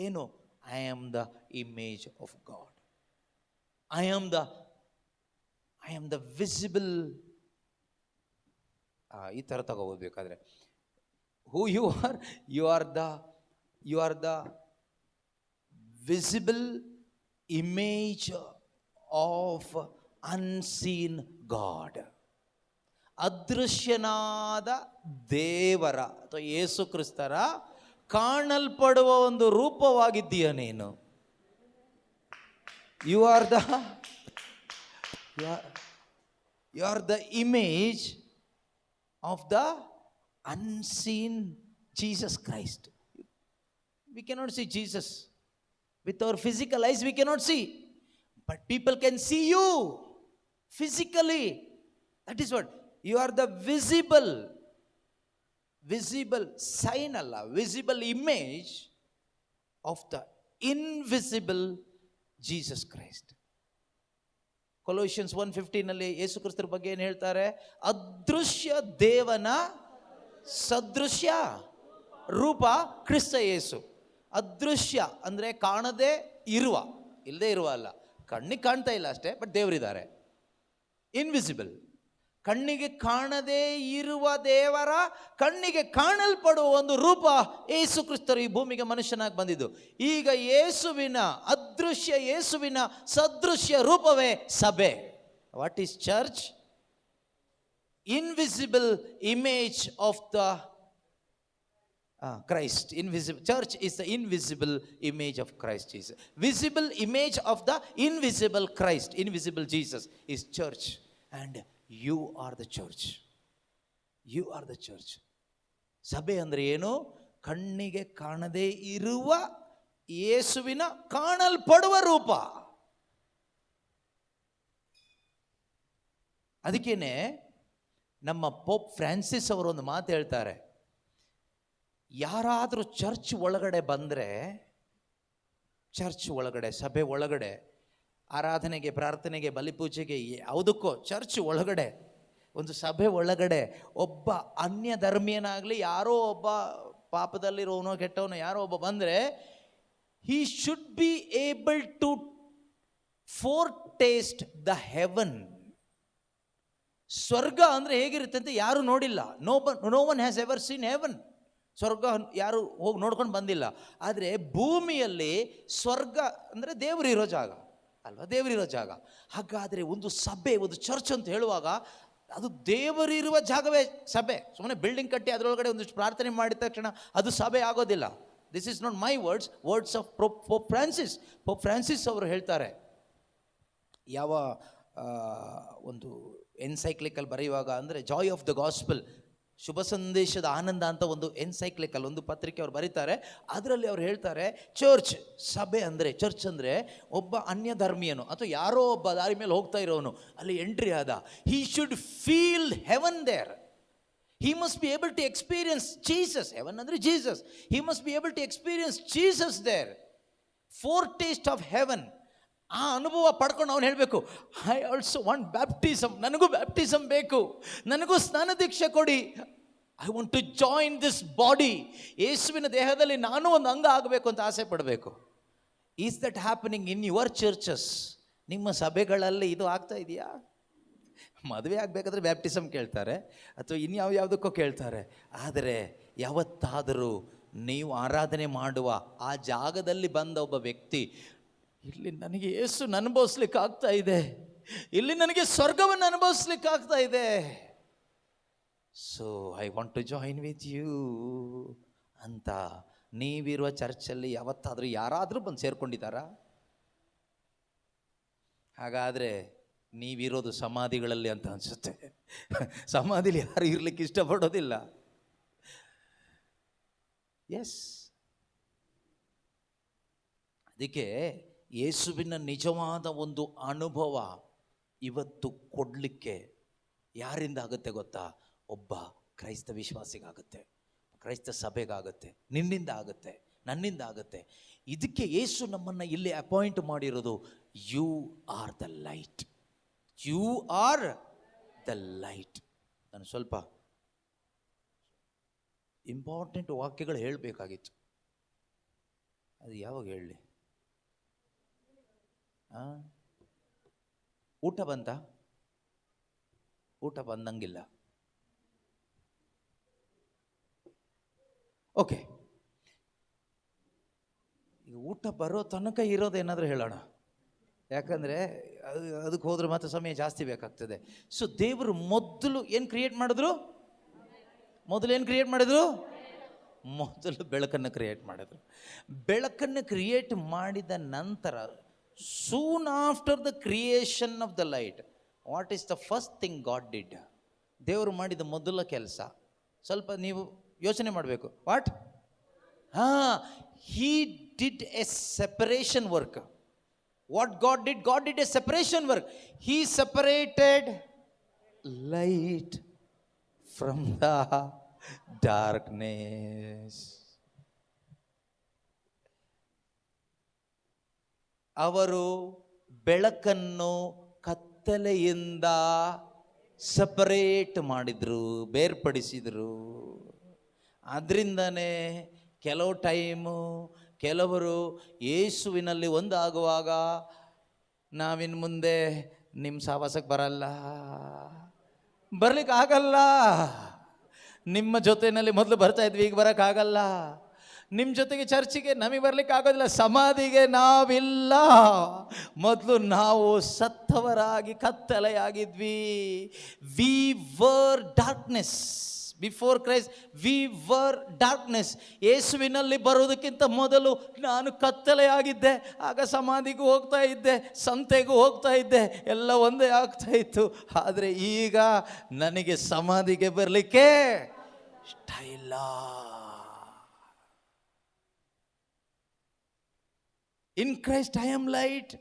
ಏನು? I am the image of God. I am the visible. ಈ ಥರ ತಗೋಬೇಕಾದ್ರೆ who you are? You are the visible image of unseen God. ಅದೃಶ್ಯನಾದ ದೇವರ ಅಥವಾ ಯೇಸು ಕ್ರಿಸ್ತರ ಕಾಣಲ್ಪಡುವ ಒಂದು ರೂಪವಾಗಿದ್ದೀಯ ನೀನು. You are the image of the unseen Jesus Christ. We cannot see Jesus. With our physical eyes we cannot see, but people can see you physically. That is what you are, the visible sign, alla visible image of the invisible Jesus Christ. Colossians 1:15 ನಲ್ಲಿ ಯೇಸು ಕ್ರಿಸ್ತರ ಬಗ್ಗೆ ಏನು ಹೇಳ್ತಾರೆ? ಅದೃಶ್ಯ ದೇವನ ಸದೃಶ್ಯ ರೂಪ ಕ್ರಿಸ್ತ ಯೇಸು. ಅದೃಶ್ಯ ಅಂದರೆ ಕಾಣದೇ ಇರುವ, ಇಲ್ಲದೆ ಇರುವ ಅಲ್ಲ. ಕಣ್ಣಿಗೆ ಕಾಣ್ತಾ ಇಲ್ಲ ಅಷ್ಟೇ, ಬಟ್ ದೇವರಿದ್ದಾರೆ. ಇನ್ವಿಸಿಬಲ್, ಕಣ್ಣಿಗೆ ಕಾಣದೇ ಇರುವ ದೇವರ ಕಣ್ಣಿಗೆ ಕಾಣಲ್ಪಡುವ ಒಂದು ರೂಪ ಯೇಸು ಕ್ರಿಸ್ತರು ಈ ಭೂಮಿಗೆ ಮನುಷ್ಯನಾಗಿ ಬಂದಿದ್ದು. ಈಗ ಯೇಸುವಿನ ಸದೃಶ್ಯ ರೂಪವೇ ಸಭೆ. What is church? Invisible image of the Christ. Invisible church is the invisible image of Christ Jesus. Visible image of the invisible Christ, invisible Jesus is church, and you are the church. You are the church. ಸಭೆ ಅಂದ್ರೆ ಏನು? ಕಣ್ಣಿಗೆ ಕಾಣದೇ ಇರುವ ಯೇಸುವಿನ ಕಾಣಲ್ಪಡುವ ರೂಪ. ಅದಕ್ಕೇನೆ ನಮ್ಮ ಪೋಪ್ ಫ್ರಾನ್ಸಿಸ್ ಅವರು ಒಂದು ಮಾತು ಹೇಳ್ತಾರೆ. ಯಾರಾದರೂ ಚರ್ಚ್ ಒಳಗಡೆ ಬಂದರೆ, ಚರ್ಚ್ ಒಳಗಡೆ, ಸಭೆ ಒಳಗಡೆ, ಆರಾಧನೆಗೆ, ಪ್ರಾರ್ಥನೆಗೆ, ಬಲಿಪೂಜೆಗೆ, ಯಾವುದಕ್ಕೋ ಚರ್ಚ್ ಒಳಗಡೆ, ಒಂದು ಸಭೆ ಒಳಗಡೆ ಒಬ್ಬ ಅನ್ಯ ಧರ್ಮೀಯನಾಗಲಿ, ಯಾರೋ ಒಬ್ಬ ಪಾಪದಲ್ಲಿರೋನೋ ಕೆಟ್ಟವನೋ ಯಾರೋ ಒಬ್ಬ ಬಂದರೆ, he should be able to foretaste the heaven. ಸ್ವರ್ಗ ಅಂದರೆ ಹೇಗಿರುತ್ತೆ ಅಂತ ಯಾರು ನೋಡಿಲ್ಲ. no one has ever seen heaven. ಸ್ವರ್ಗ ಯಾರು ಹೋಗಿ ನೋಡ್ಕೊಂಡು ಬಂದಿಲ್ಲ. ಆದರೆ ಭೂಮಿಯಲ್ಲಿ ಸ್ವರ್ಗ ಅಂದರೆ ದೇವರಿರೋ ಜಾಗ ಅಲ್ವಾ, ದೇವರಿರೋ ಜಾಗ. ಹಾಗಾದರೆ ಒಂದು ಸಭೆ, ಒಂದು ಚರ್ಚ್ ಅಂತ ಹೇಳುವಾಗ ಅದು ದೇವರಿರುವ ಜಾಗವೇ ಸಭೆ. ಸುಮ್ಮನೆ ಬಿಲ್ಡಿಂಗ್ ಕಟ್ಟಿ ಅದರೊಳಗಡೆ ಒಂದಿಷ್ಟು ಪ್ರಾರ್ಥನೆ ಮಾಡಿದ ತಕ್ಷಣ ಅದು ಸಭೆ ಆಗೋದಿಲ್ಲ. This is not my words of Pope Francis. Pope Francis ಅವರು ಹೇಳ್ತಾರೆ, ಯಾವ ಒಂದು ಎನ್ಸೈಕ್ಲಿಕಲ್ ಬರೆಯುವಾಗ, ಅಂದರೆ ಜಾಯ್ ಆಫ್ ದ ಗಾಸ್ಪಲ್, ಶುಭ ಸಂದೇಶದ ಆನಂದ ಅಂತ ಒಂದು ಎನ್ಸೈಕ್ಲಿಕಲ್, ಒಂದು ಪತ್ರಿಕೆ ಅವ್ರು ಬರೀತಾರೆ. ಅದರಲ್ಲಿ ಅವ್ರು ಹೇಳ್ತಾರೆ, ಚರ್ಚ್, ಸಭೆ ಅಂದರೆ, ಚರ್ಚ್ ಅಂದರೆ ಒಬ್ಬ ಅನ್ಯ ಧರ್ಮೀಯನು ಅಥವಾ ಯಾರೋ ಒಬ್ಬ ದಾರಿ ಮೇಲೆ ಹೋಗ್ತಾ ಇರೋನು ಅಲ್ಲಿ ಎಂಟ್ರಿ ಆದ, he should feel heaven there. He must be able to experience Jesus. Heaven andre Jesus. He must be able to experience Jesus there. Foretaste of heaven. ಆ ಅನುಭವ ಪಡ್ಕೊಂಡು ಅವನು ಹೇಳಬೇಕು, ಐ ಆಲ್ಸೋ ವಾಂಟ್ ಬ್ಯಾಪ್ಟಿಸಮ್, ನನಗೂ baptism ಬೇಕು, ನನಗೂ ಸ್ನಾನ ದೀಕ್ಷೆ ಕೊಡಿ, I want to join this body, ಯೇಸುವಿನ ದೇಹದಲ್ಲಿ ನಾನು ಒಂದು ಅಂಗ ಆಗಬೇಕು ಅಂತ ಆಸೆ ಪಡಬೇಕು. Is that happening in your churches? ನಿಮ್ಮ ಸಭೆಗಳಲ್ಲಿ ಇದು ಆಗ್ತಾ ಇದೆಯಾ? ಮದುವೆ ಆಗಬೇಕಾದ್ರೆ ಬ್ಯಾಪ್ಟಿಸಮ್ ಕೇಳ್ತಾರೆ ಅಥವಾ ಯಾವುದಕ್ಕೋ ಕೇಳ್ತಾರೆ, ಆದರೆ ಯಾವತ್ತಾದರೂ ನೀವು ಆರಾಧನೆ ಮಾಡುವ ಆ ಜಾಗದಲ್ಲಿ ಬಂದ ಒಬ್ಬ ವ್ಯಕ್ತಿ, ಇಲ್ಲಿ ನನಗೆ ಯೇಸು ಅನುಭವಿಸ್ಲಿಕ್ಕೆ ಆಗ್ತಾ ಇದೆ, ಇಲ್ಲಿ ನನಗೆ ಸ್ವರ್ಗವನ್ನು ಅನುಭವಿಸ್ಲಿಕ್ಕೆ ಆಗ್ತಾ ಇದೆ, so I want to join with you ಅಂತ ನೀವಿರುವ ಚರ್ಚಲ್ಲಿ ಯಾವತ್ತಾದರೂ ಯಾರಾದರೂ ಬಂದು ಸೇರ್ಕೊಂಡಿದ್ದಾರಾ? ಹಾಗಾದರೆ ನೀವಿರೋದು ಸಮಾಧಿಗಳಲ್ಲಿ ಅಂತ ಅನಿಸುತ್ತೆ. ಸಮಾಧಿಲಿ ಯಾರು ಇರ್ಲಿಕ್ಕೆ ಇಷ್ಟಪಡೋದಿಲ್ಲ. ಎಸ್, ಅದಕ್ಕೆ ಯೇಸುವಿನ ನಿಜವಾದ ಒಂದು ಅನುಭವ ಇವತ್ತು ಕೊಡಲಿಕ್ಕೆ ಯಾರಿಂದ ಆಗುತ್ತೆ ಗೊತ್ತಾ? ಒಬ್ಬ ಕ್ರೈಸ್ತ ವಿಶ್ವಾಸಿಗಾಗುತ್ತೆ, ಕ್ರೈಸ್ತ ಸಭೆಗಾಗುತ್ತೆ, ನಿನ್ನಿಂದ ಆಗುತ್ತೆ, ನನ್ನಿಂದ ಆಗುತ್ತೆ. ಇದಕ್ಕೆ ಯೇಸು ನಮ್ಮನ್ನು ಇಲ್ಲಿ ಅಪಾಯಿಂಟ್ ಮಾಡಿರೋದು. You are the light, you are the light. ನಾನು ಸ್ವಲ್ಪ ಇಂಪಾರ್ಟೆಂಟ್ ವಾಕ್ಯಗಳು ಹೇಳಬೇಕಾಗಿತ್ತು, ಅದು ಯಾವಾಗ ಹೇಳಲಿ? ಊಟ ಬಂತ? ಊಟ ಬಂದಂಗಿಲ್ಲ. ಓಕೆ, ಈಗ ಊಟ ಬರೋ ತನಕ ಇರೋದೇನಾದರೂ ಹೇಳೋಣ, ಯಾಕಂದರೆ ಅದಕ್ಕೆ ಹೋದ್ರೆ ಮಾತ್ರ ಸಮಯ ಜಾಸ್ತಿ ಬೇಕಾಗ್ತದೆ. ಸೊ ದೇವರು ಮೊದಲು ಏನು ಕ್ರಿಯೇಟ್ ಮಾಡಿದ್ರು? ಮೊದಲು ಬೆಳಕನ್ನು ಕ್ರಿಯೇಟ್ ಮಾಡಿದ್ರು. ಬೆಳಕನ್ನು ಕ್ರಿಯೇಟ್ ಮಾಡಿದ ನಂತರ, soon after the creation of the light, what is the first thing god did? ದೇವರು ಮಾಡಿದ ಮೊದಲ ಕೆಲಸ ಸ್ವಲ್ಪ ನೀವು ಯೋಚನೆ ಮಾಡಬೇಕು. What? Hi did A separation work. What God did? God did a separation work. He separated light from the darkness. ಅವರು ಬೆಳಕನ್ನು ಕತ್ತಲೆಯಿಂದ ಸಪರೇಟ್ ಮಾಡಿದ್ರು, ಬೇರ್ಪಡಿಸಿದರು. ಅದರಿಂದನೇ ಕೆಲವು ಟೈಮು ಕೆಲವರು ಯೇಸುವಿನಲ್ಲಿ ಒಂದಾಗುವಾಗ ನಾವಿನ್ನು ಮುಂದೆ ನಿಮ್ಮ ಸಹವಾಸಕ್ಕೆ ಬರ್ಲಿಕ್ಕೆ ಆಗಲ್ಲ. ನಿಮ್ಮ ಜೊತೆಯಲ್ಲಿ ಮೊದಲು ಬರ್ತಾ ಇದ್ವಿ, ಈಗ ಬರೋಕ್ಕಾಗಲ್ಲ. ನಿಮ್ಮ ಜೊತೆಗೆ ಚರ್ಚಿಗೆ ನಮಗೆ ಬರ್ಲಿಕ್ಕೆ ಆಗೋದಿಲ್ಲ, ಸಮಾಧಿಗೆ ನಾವಿಲ್ಲ. ಮೊದಲು ನಾವು ಸತ್ತವರಾಗಿ ಕತ್ತಲೆಯಾಗಿದ್ವಿ. We were darkness before Christ, we were darkness. ಯೇಸುವಿನಲ್ಲಿ ಬರೋದಕ್ಕಿಂತ ಮೊದಲು ನಾನು ಕತ್ತಲೆಯಾಗಿದ್ದೆ. ಆಗ ಸಮಾಧಿಗೂ ಹೋಗ್ತಾ ಇದ್ದೆ, ಸಂತೆಗೂ ಹೋಗ್ತಾ ಇದ್ದೆ, ಎಲ್ಲ ಒಂದೇ ಆಗ್ತಾ ಇತ್ತು. ಆದರೆ ಈಗ ನನಗೆ ಸಮಾಧಿಗೆ ಬರಲಿಕ್ಕೆ ಇಷ್ಟ ಇಲ್ಲ. ಇನ್ ಕ್ರೈಸ್ಟ್ ಐ ಆಮ್ ಲೈಟ್.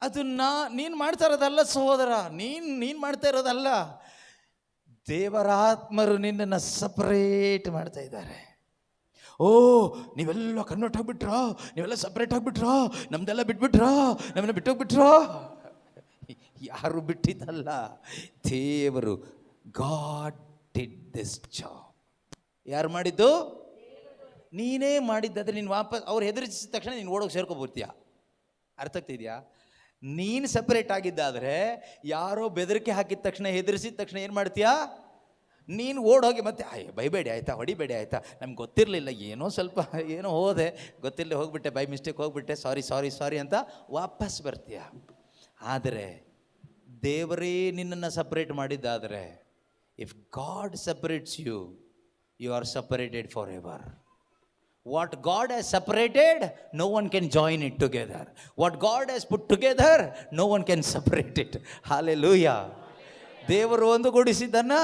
ಅದು ನೀನು ಮಾಡ್ತಾ ಇರೋದಲ್ಲ ಸಹೋದರ, ನೀನು ಮಾಡ್ತಾ ಇರೋದಲ್ಲ. ದೇವರಾತ್ಮರು ನಿನ್ನನ್ನು ಸಪರೇಟ್ ಮಾಡ್ತಾ ಇದ್ದಾರೆ. ಓ, ನೀವೆಲ್ಲ ಕನ್ವರ್ಟ್ ಆಗಿಬಿಟ್ರಾ, ನೀವೆಲ್ಲ ಸಪರೇಟ್ ಆಗಿಬಿಟ್ರಾ, ನಮ್ದೆಲ್ಲ ಬಿಟ್ಬಿಟ್ರಾ, ನಮ್ಮನ್ನ ಬಿಟ್ಟೋಗ್ಬಿಟ್ರಾ? ಯಾರು ಬಿಟ್ಟಿದ್ದಲ್ಲ, ದೇವರು. God did this job. ಯಾರು ಮಾಡಿದ್ದು? ನೀನೇ ಮಾಡಿದ್ದಾದ್ರೆ ನೀನು ವಾಪಸ್ ಅವ್ರು ಹೆದರಿಸಿದ ತಕ್ಷಣ ನೀನು ಓಡೋಗಿ ಸೇರ್ಕೊಬೋರ್ತೀಯ. ಅರ್ಥ ಆಗ್ತಿದ್ಯಾ? ನೀನು ಸಪ್ರೇಟ್ ಆಗಿದ್ದಾದರೆ, ಯಾರೋ ಬೆದರಿಕೆ ಹಾಕಿದ ತಕ್ಷಣ, ಹೆದರಿಸಿದ ತಕ್ಷಣ ಏನು ಮಾಡ್ತೀಯಾ? ನೀನು ಓಡೋಗಿ ಮತ್ತೆ ಬೈಬೇಡಿ ಆಯಿತಾ, ಹೊಡಿಬೇಡಿ ಆಯಿತಾ, ನಮ್ಗೆ ಗೊತ್ತಿರಲಿಲ್ಲ, ಏನೋ ಹೋದೆ, ಗೊತ್ತಿರಲಿ ಹೋಗ್ಬಿಟ್ಟೆ, ಬೈ ಮಿಸ್ಟೇಕ್ ಹೋಗ್ಬಿಟ್ಟೆ, ಸಾರಿ ಅಂತ ವಾಪಸ್ ಬರ್ತೀಯ. ಆದರೆ ದೇವರೇ ನಿನ್ನನ್ನು ಸಪ್ರೇಟ್ ಮಾಡಿದ್ದಾದರೆ, if God separates you, you are separated forever. What God has separated, no one can join it together. What God has put together, no one can separate it. Hallelujah. ದೇವರು ಒಂದುಗೂಡಿಸಿದ್ದನ್ನ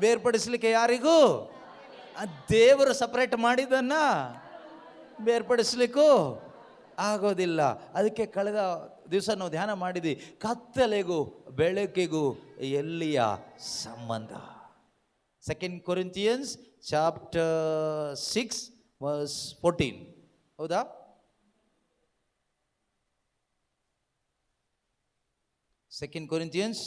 ಬೇರ್ಪಡಿಸಲಿಕ್ಕೆ ಯಾರಿಗೂ, ಆ ದೇವರು separate ಮಾಡಿದ್ದನ್ನ ಬೇರ್ಪಡಿಸ್ಲಿಕ್ಕೂ ಆಗೋದಿಲ್ಲ. ಅದಕ್ಕೆ ಕಳೆದ ದಿವಸ ನಾವು ಧ್ಯಾನ ಮಾಡಿದ್ವಿ, ಕತ್ತಲೆಗೂ ಬೆಳಕಿಗೂ ಎಲ್ಲಿಯ ಸಂಬಂಧ. 2 Corinthians chapter 6 verse 14. ಹೌದಾ? Second Corinthians.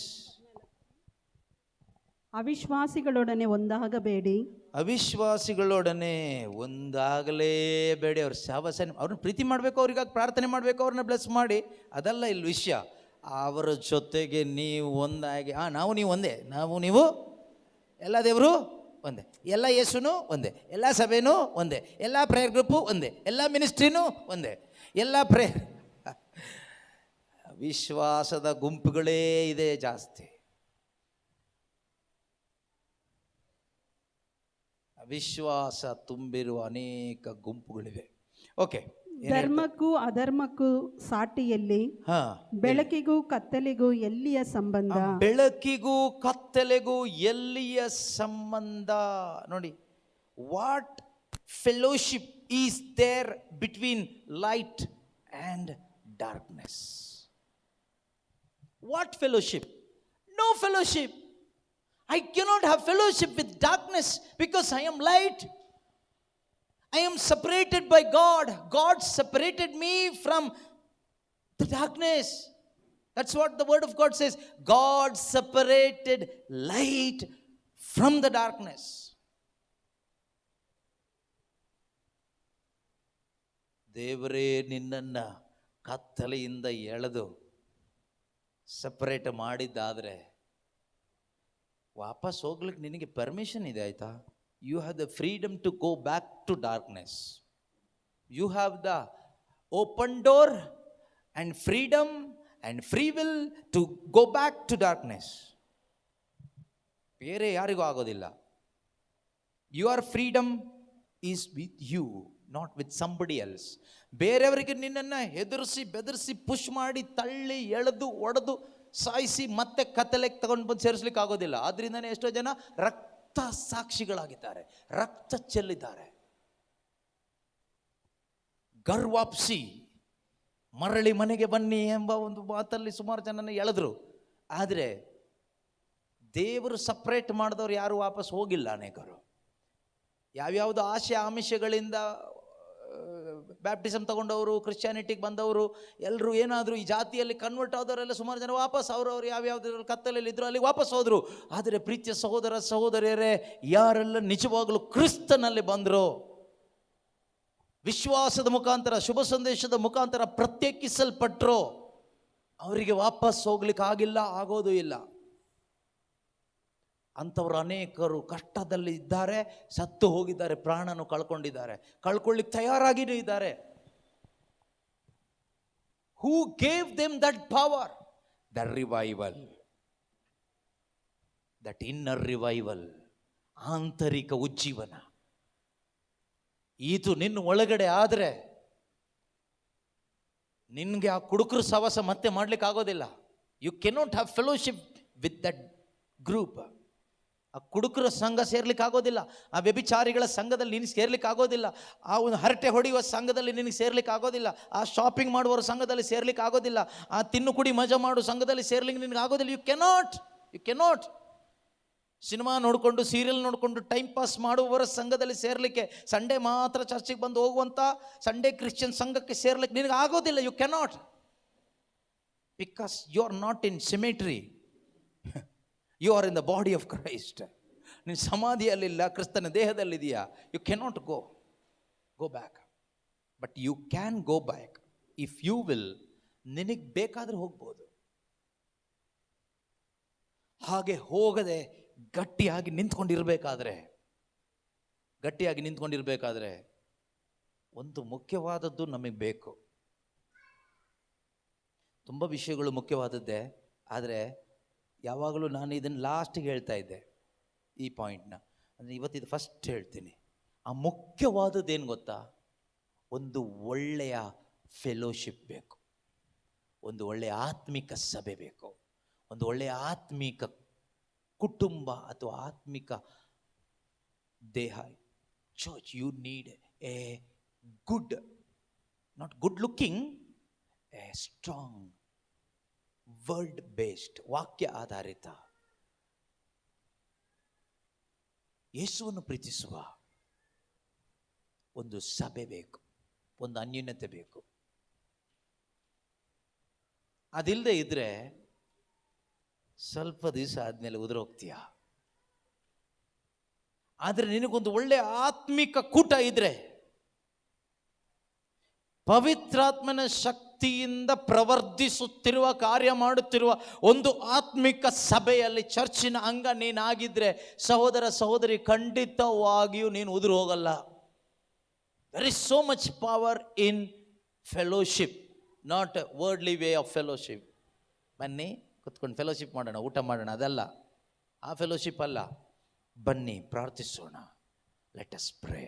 ಅವಿಶ್ವಾಸಿಗಳೊಡನೆ ಒಂದಾಗಬೇಡಿ. ಅವಿಶ್ವಾಸಿಗಳೊಡನೆ ಒಂದಾಗಲೇಬೇಡಿ. ಅವ್ರ ಸಹವಾಸ, ಅವ್ರನ್ನ ಪ್ರೀತಿ ಮಾಡಬೇಕು, ಅವ್ರಿಗಾಗಿ ಪ್ರಾರ್ಥನೆ ಮಾಡಬೇಕು, ಅವ್ರನ್ನ ಬ್ಲೆಸ್ ಮಾಡಿ, ಅದಲ್ಲ ಇಲ್ಲಿ ವಿಷಯ. ಅವರ ಜೊತೆಗೆ ನೀವು ಒಂದಾಗಿ, ನಾವು ನೀವು ಒಂದೇ, ನಾವು ನೀವು ಎಲ್ಲ ದೇವರು ಒಂದೇ, ಎಲ್ಲ ಯೇಸುನು ಒಂದೇ, ಎಲ್ಲ ಸಭೆನೂ ಒಂದೇ, ಎಲ್ಲ ಪ್ರೇಯರ್ ಗ್ರೂಪು ಒಂದೇ, ಎಲ್ಲ ಮಿನಿಸ್ಟ್ರಿನೂ ಒಂದೇ, ಎಲ್ಲ ಪ್ರೇಯರ್. ವಿಶ್ವಾಸದ ಗುಂಪುಗಳೇ ಇದೆ ಜಾಸ್ತಿ. ವಿಶ್ವಾಸ ತುಂಬಿರುವ ಅನೇಕ ಗುಂಪುಗಳಿವೆ. ಓಕೆ. ಧರ್ಮಕ್ಕೂ ಅಧರ್ಮಕ್ಕೂ ಸಾಟಿಯಲ್ಲಿ ಬೆಳಕಿಗೂ ಕತ್ತಲೆಗೂ ಎಲ್ಲಿಯ ಸಂಬಂಧ? ಬೆಳಕಿಗೂ ಕತ್ತಲೆಗೂ ಎಲ್ಲಿಯ ಸಂಬಂಧ? ನೋಡಿ, what fellowship is there between light and darkness? What fellowship? No fellowship. I cannot have fellowship with darkness because I am light. I am separated by God. God separated me from the darkness. That's what the word of God says. God separated light from the darkness. ದೇವರೇ ನಿನ್ನನ್ನು ಕತ್ತಲೆಯಿಂದ ಎಳೆದು separate ಮಾಡಿದ್ದಾದರೆ ವಾಪಸ್ ಹೋಗ್ಲಿಕ್ಕೆ ನಿನಗೆ permission ಇದೆ, ಆಯಿತಾ? You have the freedom to go back to darkness. You have the open door and freedom and free will to go back to darkness. ಬೇರೆ ಯಾರಿಗೂ ಆಗೋದಿಲ್ಲ. Your freedom is with you, not with somebody else. ಬೇರೆಯವರಿಗೆ ನಿನ್ನನ್ನು ಹೆದರಿಸಿ ಬೆದರಿಸಿ push ಮಾಡಿ ತಳ್ಳಿ ಎಳೆದು ಒಡೆದು ಸಾಯಿಸಿ ಮತ್ತೆ ಕತ್ತಲೆಗೆ ತಗೊಂಡು ಬಂದು ಸೇರಿಸ್ಲಿಕ್ಕೆ ಆಗೋದಿಲ್ಲ. ಆದ್ರಿಂದನೇ ಎಷ್ಟೋ ಜನ ರಕ್ತ ಸಾಕ್ಷಿಗಳಾಗಿದ್ದಾರೆ, ರಕ್ತ ಚೆಲ್ಲಿದ್ದಾರೆ. ಗರ್ವಾಪ್ಸಿ ಮರಳಿ ಮನೆಗೆ ಬನ್ನಿ ಎಂಬ ಒಂದು ಮಾತಲ್ಲಿ ಸುಮಾರು ಜನನ ಎಳೆದ್ರು. ಆದರೆ ದೇವರು ಸಪ್ರೇಟ್ ಮಾಡಿದವರು ಯಾರು ವಾಪಸ್ ಹೋಗಿಲ್ಲ. ಅನೇಕರು ಯಾವ್ಯಾವುದು ಆಶೆ ಆಮಿಷಗಳಿಂದ ಬ್ಯಾಪ್ಟಿಸಮ್ ತಗೊಂಡವರು, ಕ್ರಿಶ್ಚಿಯಾನಿಟಿಗೆ ಬಂದವರು ಎಲ್ಲರೂ ಏನಾದರೂ ಈ ಜಾತಿಯಲ್ಲಿ ಕನ್ವರ್ಟ್ ಆದವರೆಲ್ಲ ಸುಮಾರು ಜನ ವಾಪಸ್ ಅವ್ರವ್ರು ಯಾವ್ಯಾವ್ದ್ರಲ್ಲಿ ಕತ್ತಲಲ್ಲಿ ಇದ್ರು ಅಲ್ಲಿ ವಾಪಸ್ ಹೋದರು. ಆದರೆ ಪ್ರೀತಿಯ ಸಹೋದರ ಸಹೋದರಿಯರೇ, ಯಾರೆಲ್ಲ ನಿಜವಾಗಲೂ ಕ್ರಿಸ್ತನಲ್ಲಿ ಬಂದರು, ವಿಶ್ವಾಸದ ಮುಖಾಂತರ ಶುಭ ಸಂದೇಶದ ಮುಖಾಂತರ ಪ್ರತ್ಯೇಕಿಸಲ್ಪಟ್ಟರು, ಅವರಿಗೆ ವಾಪಸ್ ಹೋಗ್ಲಿಕ್ಕೆ ಆಗಿಲ್ಲ, ಆಗೋದು ಇಲ್ಲ. ಅಂಥವ್ರು ಅನೇಕರು ಕಷ್ಟದಲ್ಲಿ ಇದ್ದಾರೆ, ಸತ್ತು ಹೋಗಿದ್ದಾರೆ, ಪ್ರಾಣನು ಕಳ್ಕೊಂಡಿದ್ದಾರೆ, ಕಳ್ಕೊಳ್ಳಿಕ್ಕೆ ತಯಾರಾಗಿಯೂ ಇದ್ದಾರೆ. Who gave them that power? The revival, that inner revival, ಆಂತರಿಕ ಉಜ್ಜೀವನ. ಇದು ನಿನ್ನ ಒಳಗಡೆ ಆದರೆ ನಿನಗೆ ಆ ಕುಡುಕರ ಸವಾಸ ಮತ್ತೆ ಮಾಡ್ಲಿಕ್ಕೆ ಆಗೋದಿಲ್ಲ. You cannot have fellowship with that group. ಆ ಕುಡುಕರ ಸಂಘ ಸೇರ್ಲಿಕ್ಕೆ ಆಗೋದಿಲ್ಲ, ಆ ವ್ಯಭಿಚಾರಿಗಳ ಸಂಘದಲ್ಲಿ ನಿನಗೆ ಸೇರ್ಲಿಕ್ಕೆ ಆಗೋದಿಲ್ಲ, ಆ ಒಂದು ಹರಟೆ ಹೊಡೆಯುವ ಸಂಘದಲ್ಲಿ ನಿನಗೆ ಸೇರ್ಲಿಕ್ಕೆ ಆಗೋದಿಲ್ಲ, ಆ ಶಾಪಿಂಗ್ ಮಾಡುವವರ ಸಂಘದಲ್ಲಿ ಸೇರ್ಲಿಕ್ಕೆ ಆಗೋದಿಲ್ಲ, ಆ ತಿನ್ನು ಕುಡಿ ಮಜಾ ಮಾಡೋ ಸಂಘದಲ್ಲಿ ಸೇರ್ಲಿಕ್ಕೆ ನಿನಗೆ ಆಗೋದಿಲ್ಲ. You cannot. ಸಿನಿಮಾ ನೋಡಿಕೊಂಡು ಸೀರಿಯಲ್ ನೋಡಿಕೊಂಡು ಟೈಮ್ ಪಾಸ್ ಮಾಡುವವರ ಸಂಘದಲ್ಲಿ ಸೇರ್ಲಿಕ್ಕೆ, ಸಂಡೇ ಮಾತ್ರ ಚರ್ಚಿಗೆ ಬಂದು ಹೋಗುವಂಥ ಸಂಡೇ ಕ್ರಿಶ್ಚಿಯನ್ ಸಂಘಕ್ಕೆ ಸೇರ್ಲಿಕ್ಕೆ ನಿನಗೆ ಆಗೋದಿಲ್ಲ. You cannot, because you are not in cemetery. You are in the body of Christ. ನೀನು ಸಮಾಧಿಯಲ್ಲಿಲ್ಲ, ಕ್ರಿಸ್ತನ ದೇಹದಲ್ಲಿದೆಯಾ. You cannot go back. But you can go back if you will. ನಿನಗೆ ಬೇಕಾದ್ರೆ ಹೋಗ್ಬೋದು. ಹಾಗೆ ಹೋಗದೆ ಗಟ್ಟಿಯಾಗಿ ನಿಂತ್ಕೊಂಡಿರ್ಬೇಕಾದ್ರೆ ಒಂದು ಮುಖ್ಯವಾದದ್ದು ನಮಗೆ ಬೇಕು. ತುಂಬ ವಿಷಯಗಳು ಮುಖ್ಯವಾದದ್ದೇ, ಆದರೆ ಯಾವಾಗಲೂ ನಾನು ಇದನ್ನು ಲಾಸ್ಟಿಗೆ ಹೇಳ್ತಾ ಇದ್ದೆ ಈ ಪಾಯಿಂಟ್ನ. ಅಂದರೆ ಇವತ್ತಿದು ಫಸ್ಟ್ ಹೇಳ್ತೀನಿ, ಆ ಮುಖ್ಯವಾದದ್ದೇನು ಗೊತ್ತಾ? ಒಂದು ಒಳ್ಳೆಯ ಫೆಲೋಶಿಪ್ ಬೇಕು, ಒಂದು ಒಳ್ಳೆಯ ಆತ್ಮಿಕ ಸಭೆ ಬೇಕು, ಒಂದು ಒಳ್ಳೆಯ ಆತ್ಮಿಕ ಕುಟುಂಬ ಅಥವಾ ಆತ್ಮಿಕ ದೇಹ. Church, you need a good, not good looking, a strong word based, ವಾಕ್ಯ ಆಧಾರಿತ, ಯೇಸುವನ್ನು ಪ್ರೀತಿಸುವ ಒಂದು ಸಭೆ ಬೇಕು, ಒಂದು ಅನ್ಯೋನ್ಯತೆ ಬೇಕು. ಅದಿಲ್ಲದೆ ಇದ್ರೆ ಸ್ವಲ್ಪ ದಿವಸ ಆದ್ಮೇಲೆ ಉದುರೋಗ್ತೀಯ. ಆದರೆ ನಿನಗೊಂದು ಒಳ್ಳೆಯ ಆತ್ಮಿಕ ಕೂಟ ಇದ್ರೆ, ಪವಿತ್ರಾತ್ಮನ ಶಕ್ತಿಯಿಂದ ಪ್ರವರ್ಧಿಸುತ್ತಿರುವ, ಕಾರ್ಯ ಮಾಡುತ್ತಿರುವ ಒಂದು ಆತ್ಮಿಕ ಸಭೆಯಲ್ಲಿ, ಚರ್ಚಿನ ಅಂಗ ನೀನಾಗಿದ್ರೆ ಸಹೋದರ ಸಹೋದರಿ, ಖಂಡಿತವಾಗಿಯೂ ನೀನು ಉದುರು ಹೋಗಲ್ಲ. There is so much power in fellowship, not a worldly way of fellowship. ಬನ್ನಿ ಕುತ್ಕೊಂಡು ಫೆಲೋಶಿಪ್ ಮಾಡೋಣ, ಊಟ ಮಾಡೋಣ, ಅದಲ್ಲ, ಆ ಫೆಲೋಶಿಪ್ ಅಲ್ಲ. ಬನ್ನಿ ಪ್ರಾರ್ಥಿಸೋಣ. Let us pray.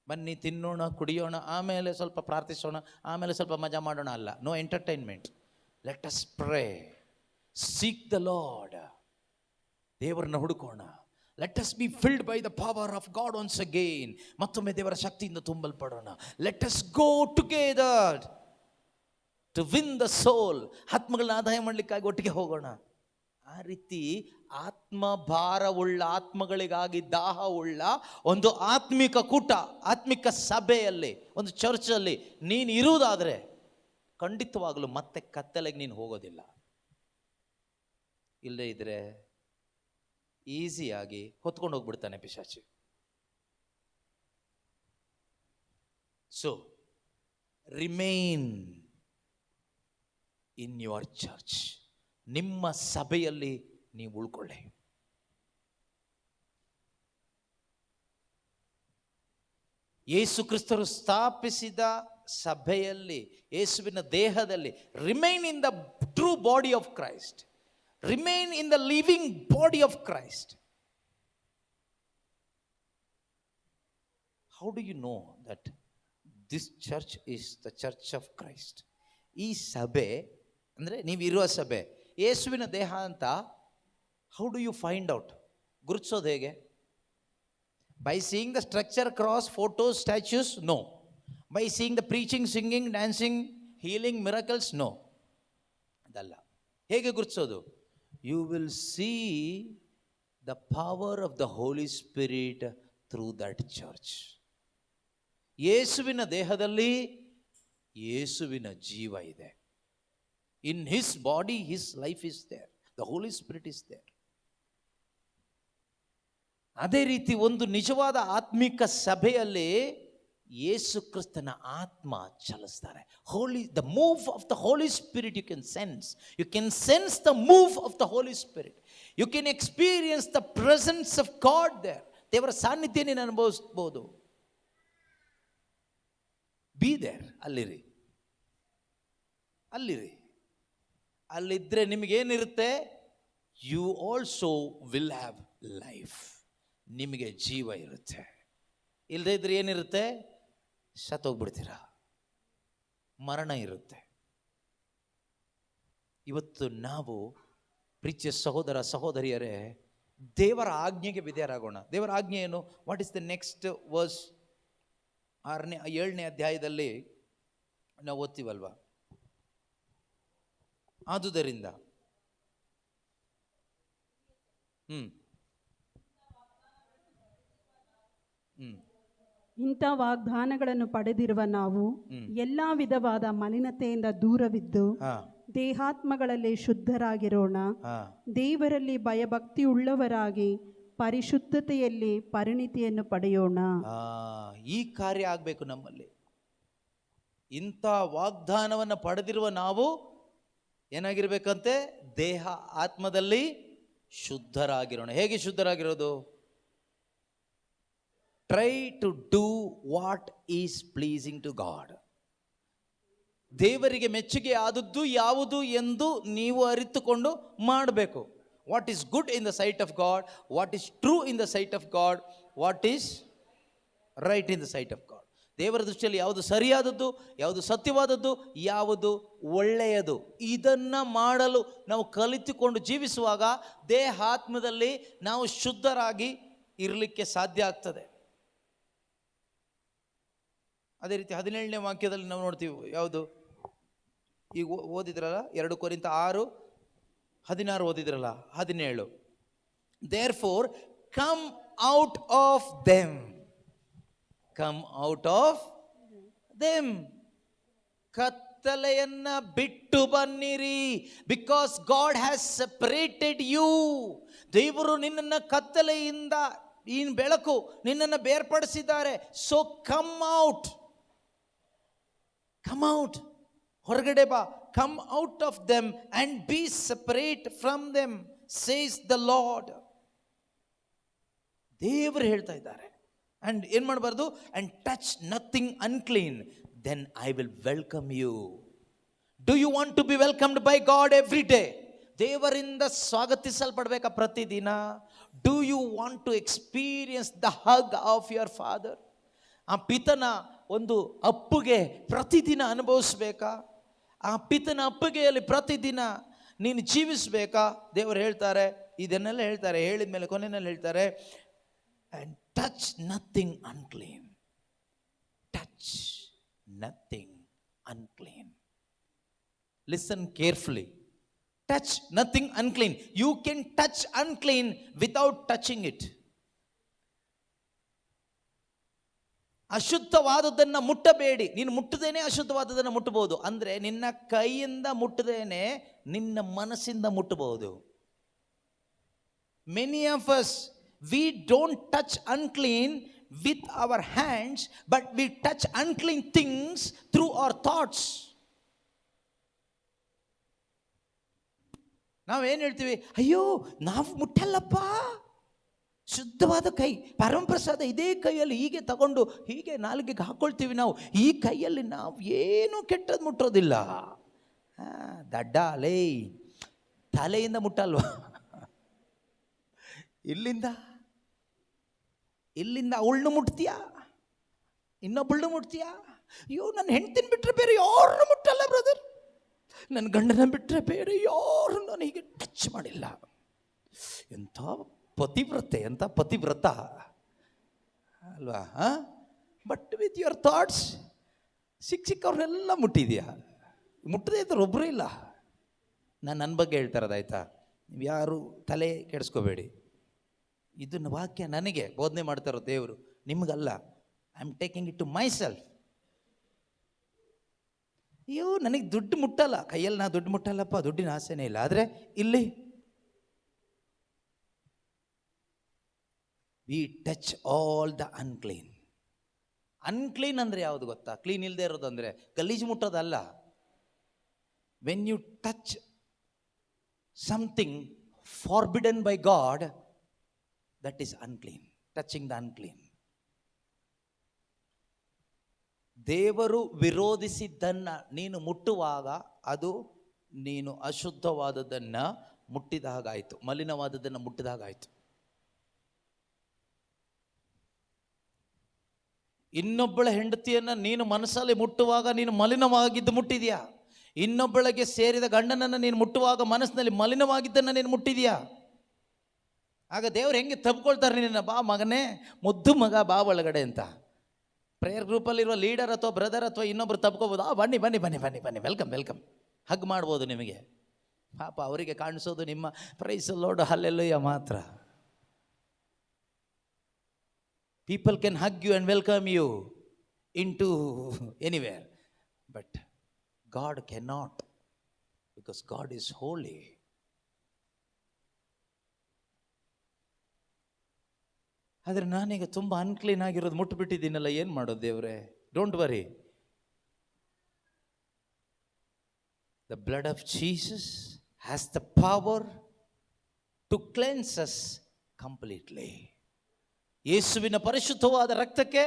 ಬನ್ನಿ ತಿನ್ನೋಣ, ಕುಡಿಯೋಣ, ಆಮೇಲೆ ಸ್ವಲ್ಪ ಪ್ರಾರ್ಥಿಸೋಣ, ಆಮೇಲೆ ಸ್ವಲ್ಪ ಮಜಾ ಮಾಡೋಣ, ಅಲ್ಲ. No entertainment. Let us pray. Seek the Lord. ದೇವರನ್ನ ಹುಡುಕೋಣ. Let us be filled by the power of God once again. ಮತ್ತೊಮ್ಮೆ ದೇವರ ಶಕ್ತಿಯಿಂದ ತುಂಬಲ್ಪಡೋಣ. Let us go together to win the soul. ಆತ್ಮಗಳನ್ನ ಆದಾಯ ಮಾಡಲಿಕ್ಕಾಗಿ ಒಟ್ಟಿಗೆ ಹೋಗೋಣ. ಆ ರೀತಿ ಆತ್ಮಭಾರವುಳ್ಳ, ಆತ್ಮಗಳಿಗಾಗಿ ದಾಹವುಳ್ಳ ಒಂದು ಆತ್ಮಿಕ ಕೂಟ, ಆತ್ಮಿಕ ಸಭೆಯಲ್ಲಿ, ಒಂದು ಚರ್ಚಲ್ಲಿ ನೀನು ಇರುವುದಾದರೆ ಖಂಡಿತವಾಗಲೂ ಮತ್ತೆ ಕತ್ತಲೆಗೆ ನೀನು ಹೋಗೋದಿಲ್ಲ. ಇಲ್ಲದೇ ಇದ್ರೆ ಈಸಿಯಾಗಿ ಹೊತ್ಕೊಂಡು ಹೋಗ್ಬಿಡ್ತಾನೆ ಪಿಶಾಚಿ. So remain in your church. ನಿಮ್ಮ ಸಭೆಯಲ್ಲಿ ನೀವು ಉಳ್ಕೊಳ್ಳಿ. ಯೇಸು ಕ್ರಿಸ್ತರು ಸ್ಥಾಪಿಸಿದ ಸಭೆಯಲ್ಲಿ, ಯೇಸುವಿನ ದೇಹದಲ್ಲಿ remain in the true body of Christ. Remain in the living body of Christ. How do you know that this church is the church of Christ? ಈ ಸಭೆ ಅಂದರೆ ನೀವಿರುವ ಸಭೆ ಯೇಸುವಿನ ದೇಹ ಅಂತ how do you find out? ಗುರುತಿಸೋದು ಹೇಗೆ? By seeing the structure, cross, photos, statues? No. By seeing the preaching, singing, dancing, healing, miracles? No, ಅದಲ್ಲ. ಹೇಗೆ ಗುರುತಿಸೋದು? You will see the power of the Holy Spirit through that church. ಯೇಸುವಿನ ದೇಹದಲ್ಲಿ ಯೇಸುವಿನ ಜೀವ ಇದೆ. In his body, his life is there. The Holy Spirit is there. ಅದೇ ರೀತಿ ಒಂದು ನಿಜವಾದ ಆತ್ಮಿಕ ಸಭೆಯಲ್ಲಿ ಯೇಸು ಕ್ರಿಸ್ತನ ಆತ್ಮ ಚಲಿಸ್ತಾರೆ. The move of the Holy Spirit you can sense. You can sense the move of the Holy Spirit. You can experience the presence of God there. ದೇವರ ಸಾನ್ನಿಧ್ಯ ನೀನು ಅನುಭವಿಸಬಹುದು. Be there. ಅಲ್ಲಿರಿ, ಅಲ್ಲಿರಿ. ಅಲ್ಲಿದ್ರೆ ನಿಮಗೇನಿರುತ್ತೆ? You also will have life. ನಿಮಗೆ ಜೀವ ಇರುತ್ತೆ. ಇಲ್ಲದೇ ಇದ್ರೆ ಏನಿರುತ್ತೆ? ಸತ್ತೋಗ್ಬಿಡ್ತೀರ, ಮರಣ ಇರುತ್ತೆ. ಇವತ್ತು ನಾವು ಪ್ರೀತಿಯ ಸಹೋದರ ಸಹೋದರಿಯರೇ, ದೇವರ ಆಜ್ಞೆಗೆ ವಿಧೇಯರಾಗೋಣ. ದೇವರ ಆಜ್ಞೆ ಏನು? What is the next verse? 7ನೇ ಅಧ್ಯಾಯದಲ್ಲಿ ನಾವು ಓದ್ತೀವಲ್ವಾ? ಆದುದರಿಂದ ಇಂಥ ವಾಗ್ದಾನಗಳನ್ನು ಪಡೆದಿರುವ ನಾವು ಎಲ್ಲಾ ವಿಧವಾದ ಮಲಿನತೆಯಿಂದ ದೂರವಿದ್ದು ದೇಹಾತ್ಮಗಳಲ್ಲಿ ಶುದ್ಧರಾಗಿರೋಣ. ದೇವರಲ್ಲಿ ಭಯಭಕ್ತಿ ಉಳ್ಳವರಾಗಿ ಪರಿಶುದ್ಧತೆಯಲ್ಲಿ ಪರಿಣಿತಿಯನ್ನು ಪಡೆಯೋಣ. ಈ ಕಾರ್ಯ ಆಗಬೇಕು ನಮ್ಮಲ್ಲಿ. ಇಂಥ ವಾಗ್ದಾನವನ್ನು ಪಡೆದಿರುವ ನಾವು ಏನಾಗಿರ್ಬೇಕಂತೆ? ದೇಹ ಆತ್ಮದಲ್ಲಿ ಶುದ್ಧರಾಗಿರೋಣ. ಹೇಗೆ ಶುದ್ಧರಾಗಿರೋದು? Try to do what is pleasing to God. ದೇವರಿಗೆ ಮೆಚ್ಚುಗೆ ಆದದ್ದು ಯಾವುದು ಎಂದು ನೀವು ಅರಿತುಕೊಂಡು ಮಾಡಬೇಕು. What is good in the sight of God, what is true in the sight of God, what is right in the sight of God. ದೇವರ ದೃಷ್ಟಿಯಲ್ಲಿ ಯಾವುದು ಸರಿಯಾದದ್ದು, ಯಾವುದು ಸತ್ಯವಾದದ್ದು, ಯಾವುದು ಒಳ್ಳೆಯದು, ಇದನ್ನು ಮಾಡಲು ನಾವು ಕಲಿತುಕೊಂಡು ಜೀವಿಸುವಾಗ ದೇಹಾತ್ಮದಲ್ಲಿ ನಾವು ಶುದ್ಧರಾಗಿ ಇರಲಿಕ್ಕೆ ಸಾಧ್ಯ ಆಗ್ತದೆ. ಅದೇ ರೀತಿ 17ನೇ ವಾಕ್ಯದಲ್ಲಿ ನಾವು ನೋಡ್ತೀವಿ, ಯಾವುದು ಈಗ ಓದಿದ್ರಲ್ಲ, 2 ಕೊರಿಂಥ 6:16 ಓದಿದ್ರಲ್ಲ, 17. Therefore come out of them, come out of them. ಕತ್ತಲೆಯನ್ನ ಬಿಟ್ಟು ಬನ್ನಿರಿ, because God has separated you. ದೇವರು ನಿನ್ನನ್ನು ಕತ್ತಲೆಯಿಂದ ಈ ಬೆಳಕು ನಿನ್ನನ್ನು ಬೇರ್ಪಡಿಸಿದ್ದಾರೆ. So come out, come out, ಹೊರಗಡೆ ಬಾ. Come out of them and be separate from them says the Lord. ದೇವರು ಹೇಳ್ತಾ ಇದ್ದಾರೆ. ಅಂಡ್ ಏನು ಮಾಡಬಾರ್ದು? And touch nothing unclean, then I will welcome you. Do you want to be welcomed by God every day? ದೇವರಿಂದ ಸ್ವಾಗತಿಸಲ್ಪಡಬೇಕಾ ಪ್ರತಿದಿನ? Do you want to experience the hug of your father? ಆ ಪಿತನ ಒಂದು ಅಪ್ಪುಗೆ ಪ್ರತಿದಿನ ಅನುಭವಿಸ್ಬೇಕಾ? ಆ ಪಿತನ ಅಪ್ಪುಗೆಯಲ್ಲಿ ಪ್ರತಿದಿನ ನೀನು ಜೀವಿಸಬೇಕಾ? ದೇವರು ಹೇಳ್ತಾರೆ, ಇದನ್ನೆಲ್ಲ ಹೇಳ್ತಾರೆ. ಹೇಳಿದ ಮೇಲೆ ಕೊನೆಯಲ್ಲಿ ಹೇಳ್ತಾರೆ, and touch nothing unclean, touch nothing unclean. Listen carefully, touch nothing unclean. You can touch unclean without touching it. ಅಶುದ್ಧವಾದದ್ದನ್ನು ಮುಟ್ಟಬೇಡಿ. ನೀನು ಮುಟ್ಟದೇನೆ ಅಶುದ್ಧವಾದದ್ದನ್ನು ಮುಟ್ಟಬಹುದು. ಅಂದರೆ ನಿನ್ನ ಕೈಯಿಂದ ಮುಟ್ಟದೇನೆ ನಿನ್ನ ಮನಸ್ಸಿಂದ ಮುಟ್ಟಬಹುದು. Many of us, we don't touch unclean with our hands, but we touch unclean things through our thoughts. ನಾವೇನು ಹೇಳ್ತೀವಿ? ಅಯ್ಯೋ, ನಾವು ಮುಟ್ಟಲ್ಲಪ್ಪ, ಶುದ್ಧವಾದ ಕೈ, ಪರಮಪ್ರಸಾದ ಇದೇ ಕೈಯಲ್ಲಿ ಹೀಗೆ ತಗೊಂಡು ಹೀಗೆ ನಾಲಿಗೆಗೆ ಹಾಕ್ಕೊಳ್ತೀವಿ. ನಾವು ಈ ಕೈಯಲ್ಲಿ ನಾವು ಏನೂ ಕೆಟ್ಟದ್ದು ಮುಟ್ಟೋದಿಲ್ಲ. ದಡ್ಡ ಲೇ, ತಲೆಯಿಂದ ಮುಟ್ಟಲ್ವಾ? ಇಲ್ಲಿಂದ ಅವಳನ್ನು ಮುಟ್ತೀಯಾ, ಇನ್ನೊಬ್ಬಳನ್ನು ಮುಟ್ತೀಯಾ? ಅಯ್ಯೋ, ನನ್ನ ಹೆಂಡ್ತಿನ ಬಿಟ್ಟರೆ ಬೇರೆ ಯಾರನ್ನು ಮುಟ್ಟಲ್ಲ ಬ್ರದರ್, ನನ್ನ ಗಂಡನ ಬಿಟ್ಟರೆ ಬೇರೆ ಯಾರು ನಾನು ಹೀಗೆ ಟಚ್ ಮಾಡಿಲ್ಲ. ಎಂಥ ಪತಿವ್ರತೆ, ಎಂಥ ಪತಿವ್ರತ ಅಲ್ವಾ? ಬಟ್ ವಿತ್ ಯುವರ್ ಥಾಟ್ಸ್ ಸಿಕ್ಕವ್ರನ್ನೆಲ್ಲ ಮುಟ್ಟಿದ್ಯಾ? ಮುಟ್ಟದೇ ಇದ್ದರೆ ಒಬ್ಬರೂ ಇಲ್ಲ. ನನ್ನ ಬಗ್ಗೆ ಹೇಳ್ತಾರದಾಯ್ತಾ? ನೀವು ಯಾರು ತಲೆ ಕೆಡಿಸ್ಕೋಬೇಡಿ. ಇದನ್ನು ವಾಕ್ಯ ನನಗೆ ಬೋಧನೆ ಮಾಡ್ತಾರೋ ದೇವರು, ನಿಮಗಲ್ಲ. I am taking it to myself. ಅಯ್ಯೋ, ನನಗೆ ದುಡ್ಡು ಮುಟ್ಟಲ್ಲ, ಕೈಯಲ್ಲಿ ನಾ ದುಡ್ಡು ಮುಟ್ಟಲ್ಲಪ್ಪ, ದುಡ್ಡಿನ ಆಸೆನೇ ಇಲ್ಲ. ಆದರೆ ಇಲ್ಲಿ we touch all the unclean. Unclean ಅಂದರೆ ಯಾವುದು ಗೊತ್ತಾ? ಕ್ಲೀನ್ ಇಲ್ಲದೆ ಇರೋದು ಅಂದರೆ ಗಲೀಜು ಮುಟ್ಟೋದಲ್ಲ. When you touch something forbidden by God, that is unclean, touching the unclean. ದೇವರು ವಿರೋಧಿಸಿದ್ದನ್ನ ನೀನು ಮುಟ್ಟುವಾಗ ಅದು ನೀನು ಅಶುದ್ಧವಾದದ್ದನ್ನ ಮುಟ್ಟಿದ ಹಾಗಾಯಿತು, ಮಲಿನವಾದದ್ದನ್ನು ಮುಟ್ಟಿದ ಹಾಗಾಯಿತು. ಇನ್ನೊಬ್ಬಳ ಹೆಂಡತಿಯನ್ನ ನೀನು ಮನಸ್ಸಲ್ಲಿ ಮುಟ್ಟುವಾಗ ನೀನು ಮಲಿನವಾಗಿದ್ದು ಮುಟ್ಟಿದ್ಯಾ? ಇನ್ನೊಬ್ಬಳಿಗೆ ಸೇರಿದ ಗಂಡನನ್ನು ನೀನು ಮುಟ್ಟುವಾಗ ಮನಸ್ಸಿನಲ್ಲಿ ಮಲಿನವಾಗಿದ್ದನ್ನು ನೀನು ಮುಟ್ಟಿದ್ಯಾ? ಆಗ ದೇವ್ರು ಹೆಂಗೆ ತಬ್ಕೊಳ್ತಾರೆ ನಿನ್ನ? ಬಾ ಮಗನೇ, ಮುದ್ದು ಮಗ, ಬಾ ಒಳಗಡೆ ಅಂತ. ಪ್ರೇಯರ್ ಗ್ರೂಪಲ್ಲಿರುವ ಲೀಡರ್ ಅಥವಾ ಬ್ರದರ್ ಅಥವಾ ಇನ್ನೊಬ್ರು ತಬ್ಕೋಬೋದು. ಬನ್ನಿ ಬನ್ನಿ ಬನ್ನಿ ಬನ್ನಿ ಬನ್ನಿ, ವೆಲ್ಕಮ್ ವೆಲ್ಕಮ್, ಹಗ್ ಮಾಡ್ಬೋದು ನಿಮಗೆ. ಪಾಪ ಅವರಿಗೆ ಕಾಣಿಸೋದು ನಿಮ್ಮ ಪ್ರೈಸ್ ಲಾರ್ಡ್ ಹಲ್ಲೆಲೂಯಾ ಮಾತ್ರ. People can hug you and welcome you into anywhere, but God can not, because God is holy. ಆದರೆ ನಾನೀಗ ತುಂಬ ಅನ್ಕ್ಲೀನ್ ಆಗಿರೋದು ಮುಟ್ಟುಬಿಟ್ಟಿದ್ದೀನಲ್ಲ, ಏನು ಮಾಡೋದು ದೇವರೇ? Don't worry, the blood of Jesus has the power to cleanse us completely. ಯೇಸುವಿನ ಪರಿಶುದ್ಧವಾದ ರಕ್ತಕ್ಕೆ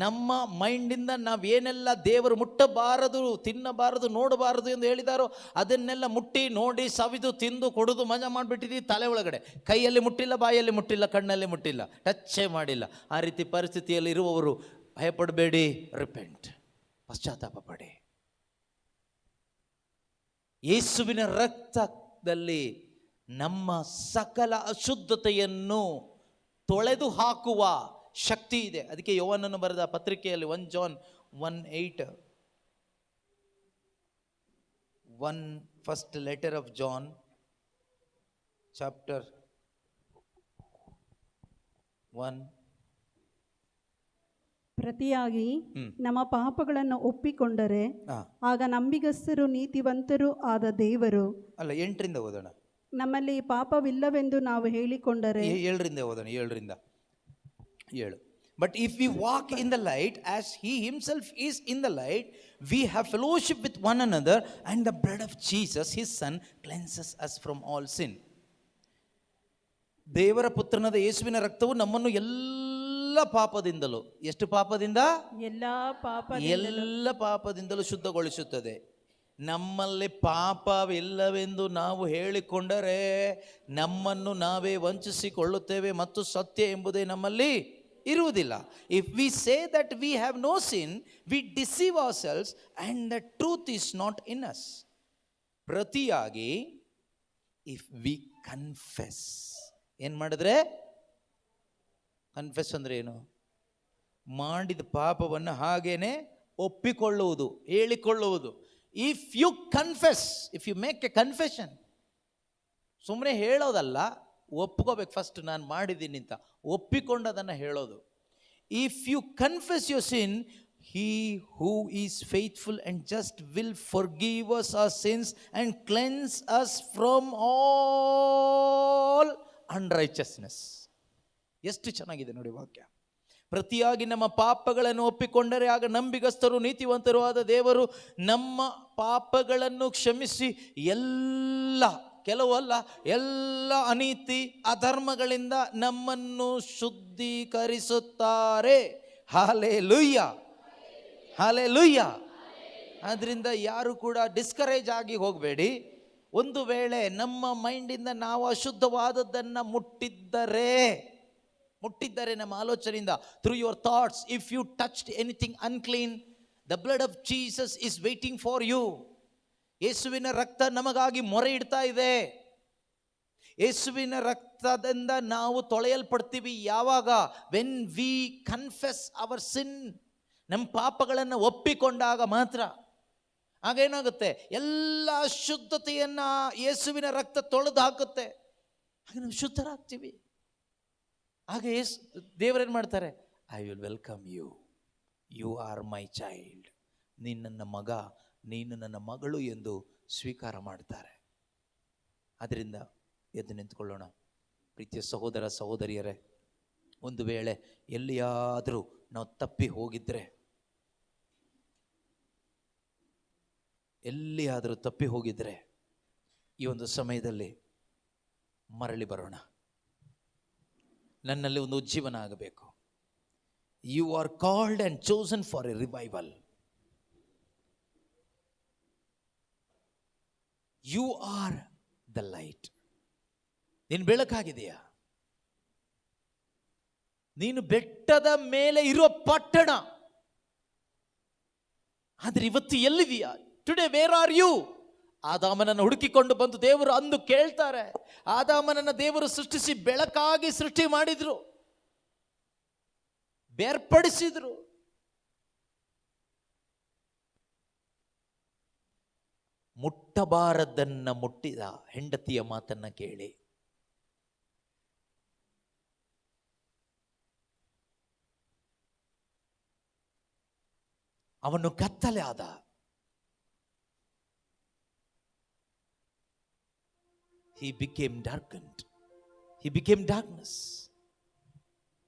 ನಮ್ಮ ಮೈಂಡಿಂದ ನಾವೇನೆಲ್ಲ ದೇವರು ಮುಟ್ಟಬಾರದು, ತಿನ್ನಬಾರದು, ನೋಡಬಾರದು ಎಂದು ಹೇಳಿದಾರೋ ಅದನ್ನೆಲ್ಲ ಮುಟ್ಟಿ ನೋಡಿ ಸವಿದು ತಿಂದು ಕುಡಿದು ಮಜಾ ಮಾಡಿಬಿಟ್ಟಿದ್ದೀವಿ. ತಲೆ ಒಳಗಡೆ ಕೈಯಲ್ಲಿ ಮುಟ್ಟಿಲ್ಲ, ಬಾಯಲ್ಲಿ ಮುಟ್ಟಿಲ್ಲ, ಕಣ್ಣಲ್ಲಿ ಮುಟ್ಟಿಲ್ಲ, ಟಚ್ಚೇ ಮಾಡಿಲ್ಲ. ಆ ರೀತಿ ಪರಿಸ್ಥಿತಿಯಲ್ಲಿ ಇರುವವರು ಭಯಪಡಬೇಡಿ, ರಿಪೆಂಟ್, ಪಶ್ಚಾತ್ತಾಪ ಪಡಿ. ಯೇಸುವಿನ ರಕ್ತದಲ್ಲಿ ನಮ್ಮ ಸಕಲ ಅಶುದ್ಧತೆಯನ್ನು ತೊಳೆದು ಹಾಕುವ ಶಕ್ತಿ ಇದೆ. ಅದಕ್ಕೆ ಯೋಹನನು ಬರೆದ ಪತ್ರಿಕೆಯಲ್ಲಿ 1 John 1:8, first letter of John chapter 1. ಪ್ರತಿಯಾಗಿ ನಮ್ಮ ಪಾಪಗಳನ್ನು ಒಪ್ಪಿಕೊಂಡರೆ ಆಗ ನಂಬಿಗಸ್ತರು ನೀತಿವಂತರು ಆದ ದೇವರು. ಅಲ್ಲ, 8ರಿಂದ ಓದೋಣ. ನಮ್ಮಲ್ಲಿ ಪಾಪವಿಲ್ಲವೆಂದು ನಾವು ಹೇಳಿಕೊಂಡರೆ 7ರಿಂದ ಓದೋಣ. 7. But if we walk in the light as he himself is in the light, we have fellowship with one another, and the blood of Jesus his son cleanses us from all sin. ದೇವರ ಪುತ್ರನಾದ ಯೇಸುವಿನ ರಕ್ತವು ನಮ್ಮನ್ನು ಎಲ್ಲ ಪಾಪದಿಂದಲೂ, ಎಷ್ಟು ಪಾಪದಿಂದ? ಎಲ್ಲ ಪಾಪದಿಂದಲೂ ಶುದ್ಧಗೊಳಿಸುತ್ತದೆ. ನಮ್ಮಲ್ಲಿ ಪಾಪವಿಲ್ಲವೆಂದು ನಾವು ಹೇಳಿಕೊಂಡರೆ ನಮ್ಮನ್ನು ನಾವೇ ವಂಚಿಸಿಕೊಳ್ಳುತ್ತೇವೆ ಮತ್ತು ಸತ್ಯ ಎಂಬುದೇ ನಮ್ಮಲ್ಲಿ ಇರುವುದಿಲ್ಲ. If we say that we have no sin, we deceive ourselves and the truth is not in us. ಪ್ರತಿಯಾಗಿ ಇಫ್ ವಿ ಕನ್ಫೆಸ್, ಏನು ಮಾಡಿದ್ರೆ? ಕನ್ಫೆಸ್ ಅಂದರೆ ಏನು? ಮಾಡಿದ ಪಾಪವನ್ನು ಹಾಗೇನೆ ಒಪ್ಪಿಕೊಳ್ಳುವುದು, ಹೇಳಿಕೊಳ್ಳುವುದು. If you confess, if you make a confession, ಸುಮ್ಮನೆ ಹೇಳೋದಲ್ಲ, ಒಪ್ಕೋಬೇಕು. ಫಸ್ಟ್ ನಾನು ಮಾಡಿದ್ದೀನಿ ಅಂತ ಒಪ್ಪಿಕೊಂಡು ಅದನ್ನು ಹೇಳೋದು. If you confess your sin, he who is faithful and just will forgive us our sins and cleanse us from all unrighteousness. ಎಷ್ಟು ಚೆನ್ನಾಗಿದೆ ನೋಡಿ ವಾಕ್ಯ. ಪ್ರತಿಯಾಗಿ ನಮ್ಮ ಪಾಪಗಳನ್ನು ಒಪ್ಪಿಕೊಂಡರೆ ಆಗ ನಂಬಿಗಸ್ತರು ನೀತಿವಂತರು ಆದ ದೇವರು ನಮ್ಮ ಪಾಪಗಳನ್ನು ಕ್ಷಮಿಸಿ ಎಲ್ಲ, ಕೆಲವಲ್ಲ ಎಲ್ಲ ಅನೀತಿ ಅಧರ್ಮಗಳಿಂದ ನಮ್ಮನ್ನು ಶುದ್ಧೀಕರಿಸುತ್ತಾರೆ. Hallelujah, hallelujah. ಆದ್ದರಿಂದ ಯಾರು ಕೂಡ ಡಿಸ್ಕರೇಜ್ ಆಗಿ ಹೋಗಬೇಡಿ. ಒಂದು ವೇಳೆ ನಮ್ಮ ಮೈಂಡಿಂದ ನಾವು ಅಶುದ್ಧವಾದದ್ದನ್ನು ಮುಟ್ಟಿದ್ದರೆ ನಮ್ಮ ಆಲೋಚನೆಯಿಂದ, through your thoughts, if you touched anything unclean, the blood of Jesus is waiting for you. ಯೇಸುವಿನ ರಕ್ತ ನಮಗಾಗಿ ಮೊರೆ ಇಡ್ತಾ ಇದೆ. ಯೇಸುವಿನ ರಕ್ತದಿಂದ ನಾವು ತೊಳೆಯಲ್ಪಡ್ತೀವಿ ಯಾವಾಗ? ವೆನ್ ವಿ ಕನ್ಫೆಸ್ ಅವರ್ ಸಿನ್. ನಮ್ಮ ಪಾಪಗಳನ್ನು ಒಪ್ಪಿಕೊಂಡಾಗ ಮಾತ್ರ. ಆಗೇನಾಗುತ್ತೆ? ಎಲ್ಲ ಅಶುದ್ಧತೆಯನ್ನು ಯೇಸುವಿನ ರಕ್ತ ತೊಳೆದು ಹಾಕುತ್ತೆ. ಹಾಗೆ ನಾವು ಶುದ್ಧರಾಗ್ತೀವಿ. ಹಾಗೆ ದೇವರೇನು ಮಾಡ್ತಾರೆ? I will welcome you, you are my child. ನೀನು ನನ್ನ ಮಗ, ನೀನು ನನ್ನ ಮಗಳು ಎಂದು ಸ್ವೀಕಾರ ಮಾಡ್ತಾರೆ. ಅದರಿಂದ ಎದ್ದು ನಿಂತ್ಕೊಳ್ಳೋಣ. ಪ್ರೀತಿಯ ಸಹೋದರ ಸಹೋದರಿಯರೇ, ಒಂದು ವೇಳೆ ಎಲ್ಲಿಯಾದರೂ ನಾವು ತಪ್ಪಿ ಹೋಗಿದ್ರೆ ಈ ಒಂದು ಸಮಯದಲ್ಲಿ ಮರಳಿ ಬರೋಣ. ನನ್ನಲ್ಲಿ ಒಂದು ಉಜ್ಜೀವನ ಆಗಬೇಕು. You are called and chosen for a revival. You are the light. ನೀನು ಬೆಳಕಾಗಿದೆಯಾ? ನೀನು ಬೆಟ್ಟದ ಮೇಲೆ ಇರುವ ಪಟ್ಟಣ. ಆದರೆ ಇವತ್ತು ಎಲ್ಲಿದೆಯಾ? Today where are you? ಆದಾಮನನ್ನು ಹುಡುಕಿಕೊಂಡು ಬಂದು ದೇವರು ಅಂದು ಕೇಳ್ತಾರೆ. ಆದಾಮನನ್ನು ದೇವರು ಸೃಷ್ಟಿಸಿ ಬೆಳಕಾಗಿ ಸೃಷ್ಟಿ ಮಾಡಿದ್ರು, ಬೇರ್ಪಡಿಸಿದ್ರು. ಮುಟ್ಟಬಾರದನ್ನ ಮುಟ್ಟಿದ ಹೆಂಡತಿಯ ಮಾತನ್ನ ಕೇಳಿ. ಅವನು ಕತ್ತಲೆ ಆದ. He became darkened. He became darkness.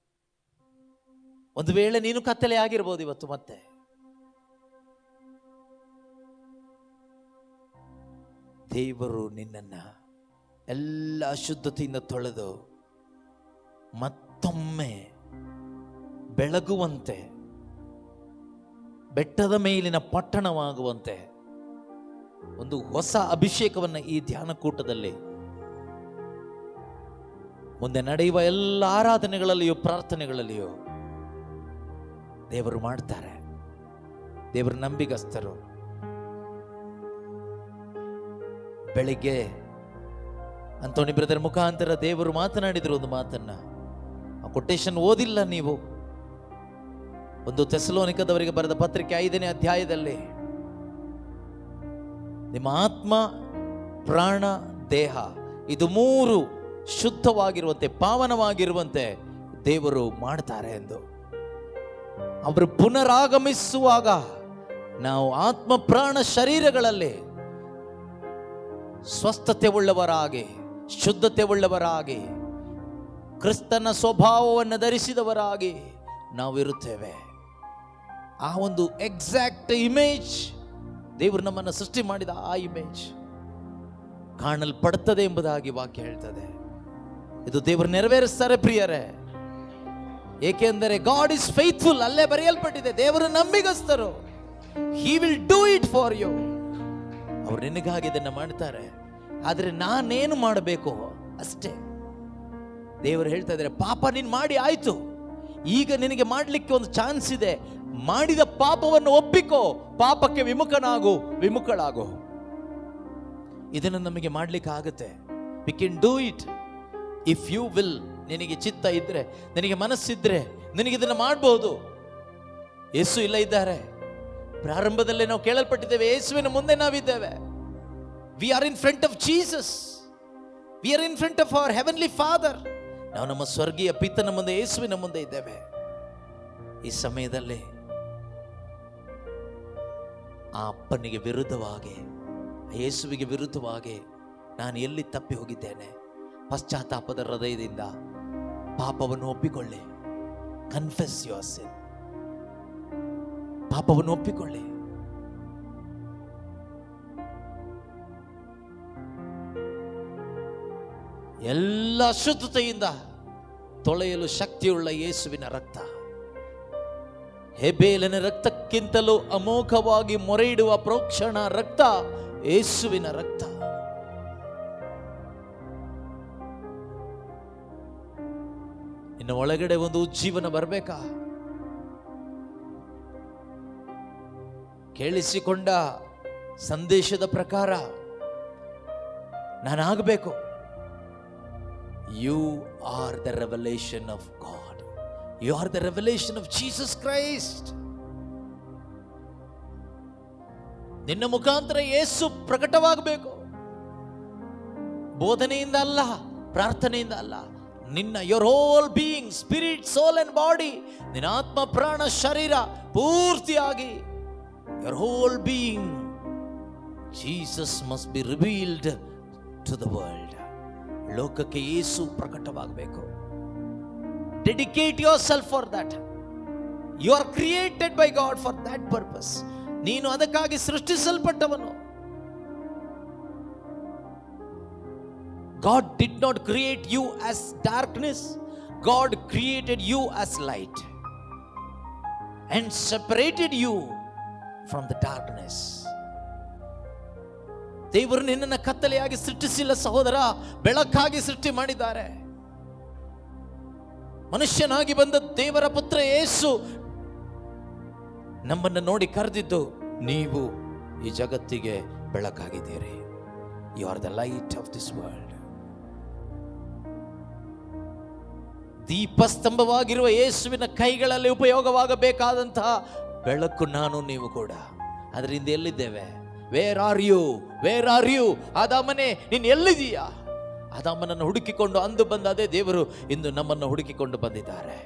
ಒಂದು ವೇಳೆ ನೀನು ಕತ್ತಲೆ ಆಗಿರ್ಬೋದು ಇವತ್ತು. ಮತ್ತೆ ದೇವರು ನಿನ್ನನ್ನ ಎಲ್ಲ ಅಶುದ್ಧತೆಯಿಂದ ತೊಳೆದು ಮತ್ತೊಮ್ಮೆ ಬೆಳಗುವಂತೆ, ಬೆಟ್ಟದ ಮೇಲಿನ ಪಟ್ಟಣವಾಗುವಂತೆ ಒಂದು ಹೊಸ ಅಭಿಷೇಕವನ್ನು ಈ ಧ್ಯಾನ ಕೂಟದಲ್ಲಿ ಮುಂದೆ ನಡೆಯುವ ಎಲ್ಲ ಆರಾಧನೆಗಳಲ್ಲಿಯೂ ಪ್ರಾರ್ಥನೆಗಳಲ್ಲಿಯೂ ದೇವರು ಮಾಡ್ತಾರೆ. ದೇವರು ನಂಬಿಗಸ್ತರು. ಬೆಳಿಗ್ಗೆ ಅಂತೋನಿ ಬ್ರದರ್ ಮುಖಾಂತರ ದೇವರು ಮಾತನಾಡಿದ್ರು ಒಂದು ಮಾತನ್ನ. ಆ ಕೊಟೇಶನ್ ಓದಿಲ್ಲ ನೀವು? ಒಂದು ಥೆಸಲೋನಿಕದವರಿಗೆ ಬರೆದ ಪತ್ರಿಕೆ 5ನೇ ಅಧ್ಯಾಯದಲ್ಲಿ ನಿಮ್ಮ ಆತ್ಮ, ಪ್ರಾಣ, ದೇಹ ಇದು 3 ಶುದ್ಧವಾಗಿರುವಂತೆ, ಪಾವನವಾಗಿರುವಂತೆ ದೇವರು ಮಾಡ್ತಾರೆ ಎಂದು. ಅವರು ಪುನರಾಗಮಿಸುವಾಗ ನಾವು ಆತ್ಮ, ಪ್ರಾಣ, ಶರೀರಗಳಲ್ಲಿ ಸ್ವಸ್ಥತೆ ಉಳ್ಳವರಾಗಿ, ಶುದ್ಧತೆ ಉಳ್ಳವರಾಗಿ, ಕ್ರಿಸ್ತನ ಸ್ವಭಾವವನ್ನು ಧರಿಸಿದವರಾಗಿ ನಾವು ಇರುತ್ತೇವೆ. ಆ ಒಂದು ಎಕ್ಸಾಕ್ಟ್ ಇಮೇಜ್, ದೇವರು ನಮ್ಮನ್ನು ಸೃಷ್ಟಿ ಮಾಡಿದ ಆ ಇಮೇಜ್ ಕಾಣಲ್ಪಡುತ್ತದೆ ಎಂಬುದಾಗಿ ವಾಕ್ಯ ಹೇಳ್ತದೆ. ಇದು ದೇವರು ನೆರವೇರಿಸ್ತಾರೆ ಪ್ರಿಯರೇ. ಏಕೆಂದರೆ ಗಾಡ್ ಇಸ್ ಫೇತ್ಫುಲ್, ಅಲ್ಲೇ ಬರೆಯಲ್ಪಟ್ಟಿದೆ. ದೇವರು ನಂಬಿಗಸ್ತರು. He will do it for you. ಅವರು ನಿನಗಾಗಿ ಇದನ್ನು ಮಾಡ್ತಾರೆ. ಆದರೆ ನಾನೇನು ಮಾಡಬೇಕು ಅಷ್ಟೇ. ದೇವರು ಹೇಳ್ತಾ ಇದ್ದಾರೆ, ಪಾಪ ನೀನು ಮಾಡಿ ಆಯ್ತು, ಈಗ ನಿನಗೆ ಮಾಡಲಿಕ್ಕೆ ಒಂದು ಚಾನ್ಸ್ ಇದೆ. ಮಾಡಿದ ಪಾಪವನ್ನು ಒಪ್ಪಿಕೋ, ಪಾಪಕ್ಕೆ ವಿಮುಖಳಾಗು. ಇದನ್ನು ನಮಗೆ ಮಾಡಲಿಕ್ಕೆ ಆಗುತ್ತೆ. We can do it if you will. ನಿನಗೆ ಚಿತ್ತ ಇದ್ರೆ, ನಿನಗೆ ಮನಸ್ಸಿದ್ರೆ ನಿನಗೆ ಇದನ್ನು ಮಾಡಬಹುದು. ಯೇಸು ಇಲ್ಲ ಇದ್ದಾರೆ. ಪ್ರಾರಂಭದಲ್ಲೇ ನಾವು ಕೇಳಲ್ಪಟ್ಟಿದ್ದೇವೆ, ಯೇಸುವಿನ ಮುಂದೆ ನಾವಿದ್ದೇವೆ. V are in front of Jesus. V are in front of our heavenly father. ನಾವು ನಮ್ಮ ಸ್ವರ್ಗೀಯ ಪಿತನ ಮುಂದೆ, ಯೇಸುವಿನ ಮುಂದೆ ಇದ್ದೇವೆ. ಈ ಸಮಯದಲ್ಲಿ ಆ ಅಪ್ಪನಿಗೆ ವಿರುದ್ಧವಾಗಿ, ಯೇಸುವಿಗೆ ವಿರುದ್ಧವಾಗಿ ನಾನು ಎಲ್ಲಿ ತಪ್ಪಿ ಹೋಗಿದ್ದೇನೆ, ಪಶ್ಚಾತ್ತಾಪದ ಹೃದಯದಿಂದ ಪಾಪವನ್ನು ಒಪ್ಪಿಕೊಳ್ಳಿ. ಕನ್ಫೆಸ್ ಯುವರ್ ಸಿನ್. ಪಾಪವನ್ನು ಒಪ್ಪಿಕೊಳ್ಳಿ. ಎಲ್ಲ ಅಶುದ್ಧತೆಯಿಂದ ತೊಳೆಯಲು ಶಕ್ತಿಯುಳ್ಳ ಯೇಸುವಿನ ರಕ್ತ, ಹೇಬೇಲನ ರಕ್ತಕ್ಕಿಂತಲೂ ಅಮೋಘವಾಗಿ ಮೊರೆಯಿಡುವ ಪ್ರೋಕ್ಷಣ ರಕ್ತ ಯೇಸುವಿನ ರಕ್ತ. ಇನ್ನು ಒಳಗಡೆ ಒಂದು ಉಜ್ಜೀವನ ಬರಬೇಕಾ? ಕೇಳಿಸಿಕೊಂಡ ಸಂದೇಶದ ಪ್ರಕಾರ ನಾನಾಗಬೇಕು. You are the revelation of God. You are the revelation of Jesus Christ. ನಿನ್ನ ಮುಖಾಂತರ ಯೇಸು ಪ್ರಕಟವಾಗಬೇಕು. ಬೋಧನೆಯಿಂದ ಅಲ್ಲ, ಪ್ರಾರ್ಥನೆಯಿಂದ ಅಲ್ಲ. ನಿನ್ನ your whole being, spirit, soul and body, ನಿನ್ನ ಆತ್ಮ, ಪ್ರಾಣ, ಶರೀರ ಪೂರ್ತಿಯಾಗಿ your whole being, Jesus must be revealed to the world. ಲೋಕಕ್ಕೆ ಯೇಸು ಪ್ರಕಟವಾಗಬೇಕು. Dedicate yourself for that. You are created by God for that purpose. ನೀನು ಅದಕ್ಕಾಗಿ ಸೃಷ್ಟಿಸಲ್ಪಟ್ಟವನು. God did not create you as darkness. God created you as light and separated you from the darkness. ದೇವರು ನಿನ್ನನ್ನು ಕತ್ತಲೆಯಾಗಿ ಸೃಷ್ಟಿಸಿಲ್ಲ ಸಹೋದರ, ಬೆಳಕಾಗಿ ಸೃಷ್ಟಿ ಮಾಡಿದ್ದಾರೆ. ಮನುಷ್ಯನಾಗಿ ಬಂದ ದೇವರ ಪುತ್ರ ಯೇಸು ನಮ್ಮನ್ನು ನೋಡಿ ಕರೆದಿದ್ದು, ನೀವು ಈ ಜಗತ್ತಿಗೆ ಬೆಳಕಾಗಿದ್ದೀರಿ. You are the light of this world. ದೀಪಸ್ತಂಭವಾಗಿರುವ ಯೇಸುವಿನ ಕೈಗಳಲ್ಲಿ ಉಪಯೋಗವಾಗಬೇಕಾದಂತಹ ಬೆಳಕು ನಾನು ನೀವು ಕೂಡ. ಅದರಿಂದ ಎಲ್ಲಿದ್ದೇವೆ? Where are you, where are you? ಆದಾಮನೇ, ನೀನು ಎಲ್ಲಿದೀಯಾ? ಆದಾಮನನ್ನು ಹುಡುಕಿಕೊಂಡು ಅಂದು ಬಂದ ಅದೇ ದೇವರು ಇಂದು ನಮ್ಮನ್ನು ಹುಡುಕಿಕೊಂಡು ಬಂದಿದ್ದಾರೆ.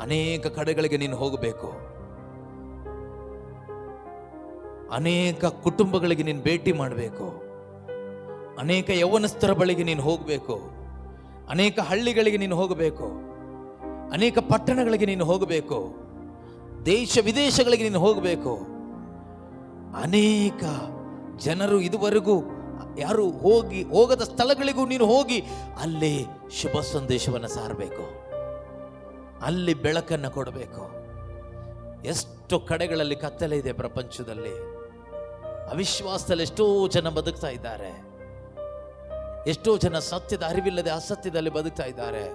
ಅನೇಕ ಕಡೆಗಳಿಗೆ ನೀನು ಹೋಗಬೇಕು. ಅನೇಕ ಕುಟುಂಬಗಳಿಗೆ ನೀನು ಭೇಟಿ ಮಾಡಬೇಕು. ಅನೇಕ ಯೌವನಸ್ಥರ ಬಳಿಗೆ ನೀನು ಹೋಗಬೇಕು. ಅನೇಕ ಹಳ್ಳಿಗಳಿಗೆ ನೀನು ಹೋಗಬೇಕು. ಅನೇಕ ಪಟ್ಟಣಗಳಿಗೆ ನೀನು ಹೋಗಬೇಕು. ದೇಶ ವಿದೇಶಗಳಿಗೆ ನೀನು ಹೋಗಬೇಕು. ಅನೇಕ ಜನರು ಇದುವರೆಗೂ ಯಾರು ಹೋಗದ ಸ್ಥಳಗಳಿಗೂ ನೀನು ಹೋಗಿ ಅಲ್ಲೇ ಶುಭ ಸಂದೇಶವನ್ನು ಸಾರಬೇಕು. ಅಲ್ಲಿ ಬೆಳಕನ್ನು ಕೊಡಬೇಕು. ಎಷ್ಟು ಕಡೆಗಳಲ್ಲಿ ಕತ್ತಲೆ ಇದೆ ಪ್ರಪಂಚದಲ್ಲಿ. ಅವಿಶ್ವಾಸದಲ್ಲಿ ಎಷ್ಟೋ ಜನ ಬದುಕ್ತಾ ಇದ್ದಾರೆ. ಎಷ್ಟೋ ಜನ ಸತ್ಯದ ಅರಿವಿಲ್ಲದೆ ಅಸತ್ಯದಲ್ಲಿ ಬದುಕ್ತಾ ಇದ್ದಾರೆ.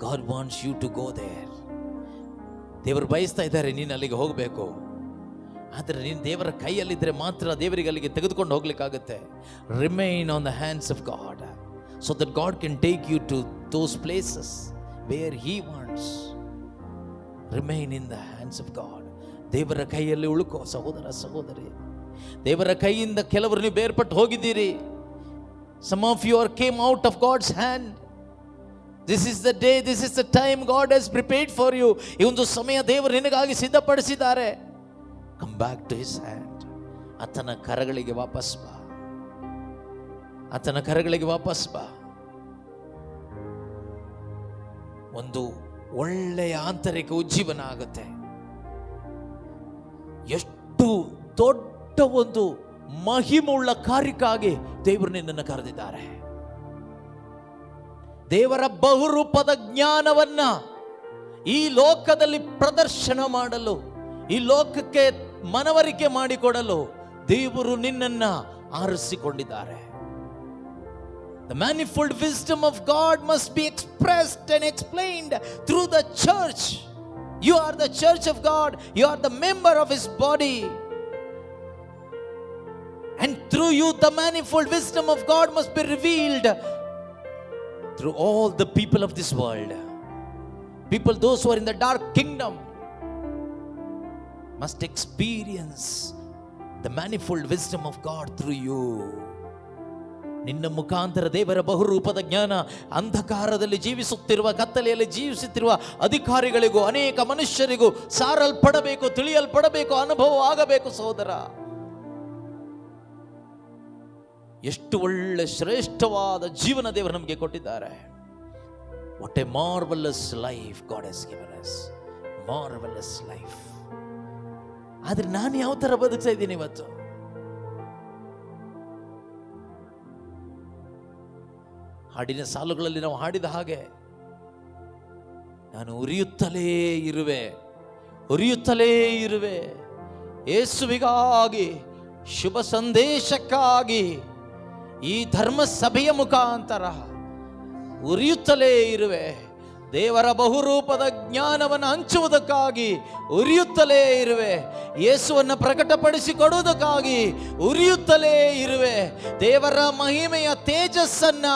God wants you to go there. ದೇವರು ಬಯಸ್ತಾ ಇದ್ದಾರೆ ನೀನು ಅಲ್ಲಿಗೆ ಹೋಗಬೇಕು. ಆದರೆ ನೀನು ದೇವರ ಕೈಯಲ್ಲಿದ್ದರೆ ಮಾತ್ರ ದೇವರಿಗೆ ಅಲ್ಲಿಗೆ ತೆಗೆದುಕೊಂಡು ಹೋಗ್ಲಿಕ್ಕಾಗುತ್ತೆ. Remain on the hands of God so that God can take you to those places where He wants. Remain in the hands of God. ದೇವರ ಕೈಯಲ್ಲಿ ಉಳುಕೋ ಸಹೋದರ ಸಹೋದರಿ. ದೇವರ ಕೈಯಿಂದ ಕೆಲವರು ನೀವು ಬೇರ್ಪಟ್ಟು ಹೋಗಿದ್ದೀರಿ. Some of you came out of God's hand. This is the day, this is the time God has prepared for you. ಈ ಒಂದು ಸಮಯ ದೇವರು ನಿನಗಾಗಿ ಸಿದ್ಧಪಡಿಸಿದ್ದಾರೆ. Come back to His hand. ಆತನ ಕರಗಳಿಗೆ ವಾಪಸ್ ಬಾ. ಆತನ ಕರಗಳಿಗೆ ವಾಪಸ್ ಬಾ. ಒಂದು ಒಳ್ಳೆಯ ಆಂತರಿಕ ಉಜ್ಜೀವನ ಆಗುತ್ತೆ. ಎಷ್ಟು ದೊಡ್ಡ ಒಂದು ಮಹಿಮೆಯುಳ್ಳ ಕಾರ್ಯಕ್ಕಾಗಿ ದೇವರು ನಿನ್ನನ್ನು ಕರೆದಿದ್ದಾರೆ. ದೇವರ ಬಹುರೂಪದ ಜ್ಞಾನವನ್ನ ಈ ಲೋಕದಲ್ಲಿ ಪ್ರದರ್ಶನ ಮಾಡಲು, ಈ ಲೋಕಕ್ಕೆ ಮನವರಿಕೆ ಮಾಡಿಕೊಡಲು ದೇವರು ನಿನ್ನನ್ನ ಆರಿಸಿಕೊಂಡಿದ್ದಾರೆ. The manifold wisdom of God must be expressed and explained through the church. You are the church of God. You are the member of His body. And through you, the manifold wisdom of God must be revealed through all the people of this world. People, those who are in the dark kingdom, must experience the manifold wisdom of God through you. ನಿನ್ನ ಮುಖಾಂತರ ದೇವರ ಬಹುರೂಪದ ಜ್ಞಾನ ಅಂಧಕಾರದಲ್ಲಿ ಜೀವಿಸುತ್ತಿರುವ, ಕತ್ತಲೆಯಲ್ಲಿ ಜೀವಿಸುತ್ತಿರುವ ಅಧಿಕಾರಿಗಳಿಗೂ ಅನೇಕ ಮನುಷ್ಯರಿಗೂ ಸಾರಲ್ಪಡಬೇಕು, ತಿಳಿಯಲ್ಪಡಬೇಕು, ಅನುಭವ ಆಗಬೇಕು. ಸಹೋದರ, ಎಷ್ಟು ಒಳ್ಳೆ ಶ್ರೇಷ್ಠವಾದ ಜೀವನ ದೇವರು ನಮಗೆ ಕೊಟ್ಟಿದ್ದಾರೆ. What A marvellous life god has given us. Marvellous life. ಆದ್ರೆ ನಾನು ಯಾವ ತರ ಬದುಕ್ತಾ ಇದ್ದೀನಿ ಇವತ್ತು? ಹಾಡಿನ ಸಾಲುಗಳಲ್ಲಿ ನಾವು ಹಾಡಿದ ಹಾಗೆ, ನಾನು ಉರಿಯುತ್ತಲೇ ಇರುವೆ, ಉರಿಯುತ್ತಲೇ ಇರುವೆ ಯೇಸುವಿಗಾಗಿ, ಶುಭ ಸಂದೇಶಕ್ಕಾಗಿ, ಈ ಧರ್ಮ ಸಭೆಯ ಮುಖಾಂತರ ಉರಿಯುತ್ತಲೇ ಇರುವೆ. ದೇವರ ಬಹುರೂಪದ ಜ್ಞಾನವನ್ನು ಹಂಚುವುದಕ್ಕಾಗಿ ಉರಿಯುತ್ತಲೇ ಇರುವೆ. ಯೇಸುವನ್ನು ಪ್ರಕಟಪಡಿಸಿಕೊಡುವುದಕ್ಕಾಗಿ ಉರಿಯುತ್ತಲೇ ಇರುವೆ. ದೇವರ ಮಹಿಮೆಯ ತೇಜಸ್ಸನ್ನ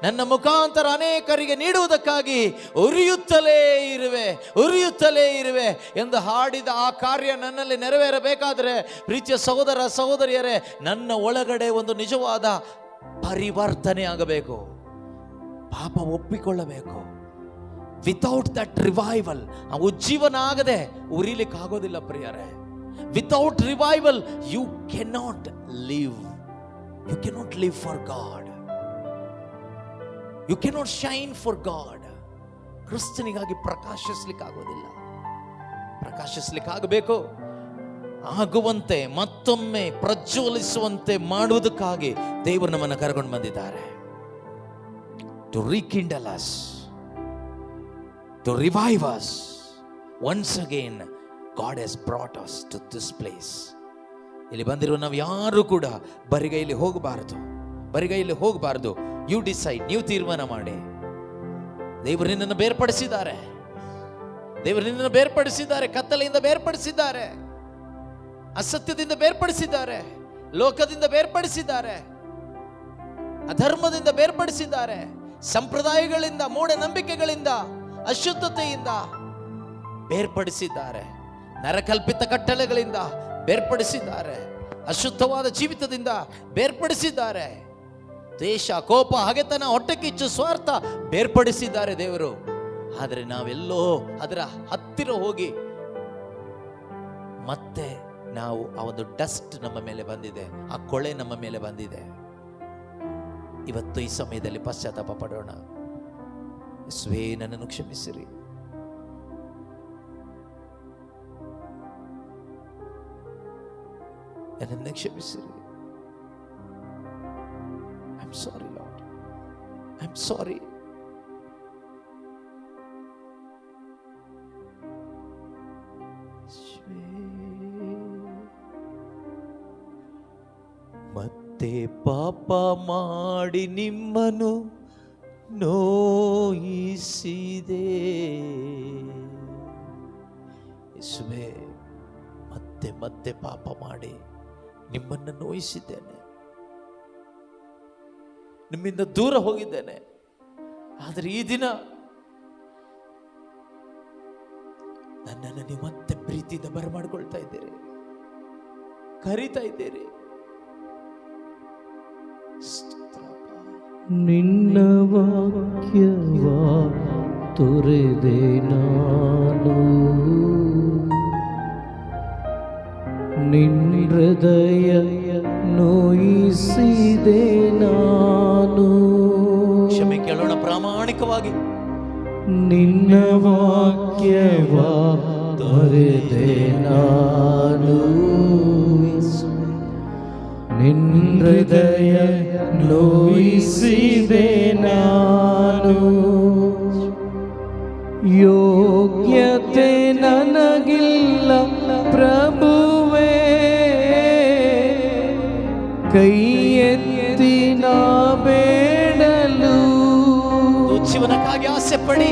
ನನ್ನ ಮುಖಾಂತರ ಅನೇಕರಿಗೆ ನೀಡುವುದಕ್ಕಾಗಿ ಉರಿಯುತ್ತಲೇ ಇರುವೆ, ಉರಿಯುತ್ತಲೇ ಇರುವೆ ಎಂದು ಹಾಡಿದ ಆ ಕಾರ್ಯ ನನ್ನಲ್ಲಿ ನೆರವೇರಬೇಕಾದರೆ, ಪ್ರೀತಿಯ ಸಹೋದರ ಸಹೋದರಿಯರೇ, ನನ್ನ ಒಳಗಡೆ ಒಂದು ನಿಜವಾದ ಪರಿವರ್ತನೆ ಆಗಬೇಕು. ಪಾಪ ಒಪ್ಪಿಕೊಳ್ಳಬೇಕು. ವಿತೌಟ್ ದಟ್ ರಿವೈವಲ್, ಆ ಉಜ್ಜೀವನ ಆಗದೆ ಉರಿಲಿಕ್ಕೆ ಆಗೋದಿಲ್ಲ ಪ್ರಿಯರೇ. Without revival you cannot live. You cannot live for God. You cannot shine for God. ಕ್ರಿಸ್ತನಿಗಾಗಿ ಪ್ರಕಾಶಿಸ್ಲಿಕ್ಕೆ ಆಗೋದಿಲ್ಲ. ಪ್ರಕಾಶಿಸ್ಲಿಕ್ಕೆ ಆಗಬೇಕು. ಆಗುವಂತೆ, ಮತ್ತೊಮ್ಮೆ ಪ್ರಜ್ವಲಿಸುವಂತೆ ಮಾಡುವುದಕ್ಕಾಗಿ ದೇವರು ನಮ್ಮನ್ನು ಕರ್ಕೊಂಡು ಬಂದಿದ್ದಾರೆ. To rekindle us, to revive us. Once again God has brought us to this place. ಇಲ್ಲಿ ಬಂದಿರುವ ನಾವು ಯಾರು ಕೂಡ ಬರಿಗೈಲಿ ಹೋಗಬಾರದು, ಬರಿಗೈಲಿ ಹೋಗಬಾರದು. ಯು ಡಿಸೈಡ್, ನೀವು ತೀರ್ಮಾನ ಮಾಡಿ. ದೇವರು ನಿನ್ನನ್ನು ಬೇರ್ಪಡಿಸಿದ್ದಾರೆ. ದೇವರು ನಿನ್ನನ್ನು ಬೇರ್ಪಡಿಸಿದ್ದಾರೆ. ಕತ್ತಲೆಯಿಂದ ಬೇರ್ಪಡಿಸಿದ್ದಾರೆ, ಅಸತ್ಯದಿಂದ ಬೇರ್ಪಡಿಸಿದ್ದಾರೆ, ಲೋಕದಿಂದ ಬೇರ್ಪಡಿಸಿದ್ದಾರೆ, ಅಧರ್ಮದಿಂದ ಬೇರ್ಪಡಿಸಿದ್ದಾರೆ, ಸಂಪ್ರದಾಯಗಳಿಂದ, ಮೂಢನಂಬಿಕೆಗಳಿಂದ, ಅಶುದ್ಧತೆಯಿಂದ ಬೇರ್ಪಡಿಸಿದ್ದಾರೆ, ನರಕಲ್ಪಿತ ಕಟ್ಟಳೆಗಳಿಂದ ಬೇರ್ಪಡಿಸಿದ್ದಾರೆ, ಅಶುದ್ಧವಾದ ಜೀವಿತದಿಂದ ಬೇರ್ಪಡಿಸಿದ್ದಾರೆ, ದ್ವೇಷ, ಕೋಪ, ಹಗೆತನ, ಹೊಟ್ಟೆಕಿಚ್ಚು, ಸ್ವಾರ್ಥ ಬೇರ್ಪಡಿಸಿದ್ದಾರೆ ದೇವರು. ಆದರೆ ನಾವೆಲ್ಲೋ ಅದರ ಹತ್ತಿರ ಹೋಗಿ ಮತ್ತೆ ನಾವು ಆ ಒಂದು ಡಸ್ಟ್ ನಮ್ಮ ಮೇಲೆ ಬಂದಿದೆ, ಆ ಕೊಳೆ ನಮ್ಮ ಮೇಲೆ ಬಂದಿದೆ. ಇವತ್ತು ಈ ಸಮಯದಲ್ಲಿ ಪಶ್ಚಾತ್ತಾಪ ಪಡೋಣ. ಯೇಸುವೇ, ನನ್ನನ್ನು ಕ್ಷಮಿಸಿರಿ. ನನ್ನನ್ನು ಕ್ಷಮಿಸಿರಿ. I am sorry Lord, I am sorry. ಮತ್ತೆ ಪಾಪ ಮಾಡಿ ನಿಮ್ಮನ್ನು ನೋಯಿಸಿದೆ. ಯೇಸುವೇ, ಮತ್ತೆ ಮತ್ತೆ ಪಾಪ ಮಾಡಿ ನಿಮ್ಮನ್ನು ನೋಯಿಸಿದ್ದೇನೆ, ನಿಮ್ಮಿಂದ ದೂರ ಹೋಗಿದ್ದೇನೆ. ಆದರೆ ಈ ದಿನ ನನ್ನನ್ನು ನೀವು ಮತ್ತೆ ಪ್ರೀತಿಯಿಂದ ಬರಮಾಡ್ಕೊಳ್ತಾ ಇದ್ದೀರಿ, ಕರೀತಾ ಇದ್ದೀರಿ. ನಿನ್ನ ವಾಕ್ಯವ ತೊರೆದೆ ನಾನು, ನಿನ್ನ ಹೃದಯ ನೋಯಿಸಿದೆ ನಾನು. ಕ್ಷಮೆ ಕೇಳೋಣ ಪ್ರಾಮಾಣಿಕವಾಗಿ. ನಿನ್ನ ವಾಕ್ಯವ ತೊರೆದೆ ನಾನು, ನಿನ್ನ ಹೃದಯ ನೋಯಿಸಿದೆ ನಾನು. ಯೋಗ್ಯತೆ ನನಗಿಲ್ಲ ಪ್ರಭುವೇ, ಕೈ ಎತ್ತಿ ನಾ ಬೇಡಲು. ಜೀವನಕ್ಕಾಗಿ ಆಸೆ ಪಡಿ.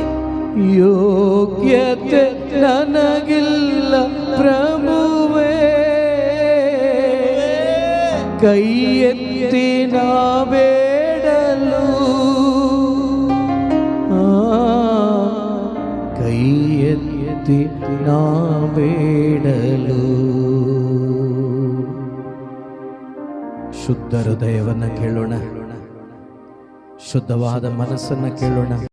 ಯೋಗ್ಯತೆ ನನಗಿಲ್ಲ ಪ್ರಭುವೇ, ಕೈ ಎತ್ತಿ ನಾ ಬೇಡಲು. ಕೈ ಎತ್ತಿ ನಾ ಬೇಡಲು. ಶುದ್ಧ ಹೃದಯವನ್ನು ಕೇಳೋಣ, ಶುದ್ಧವಾದ ಮನಸ್ಸನ್ನು ಕೇಳೋಣ.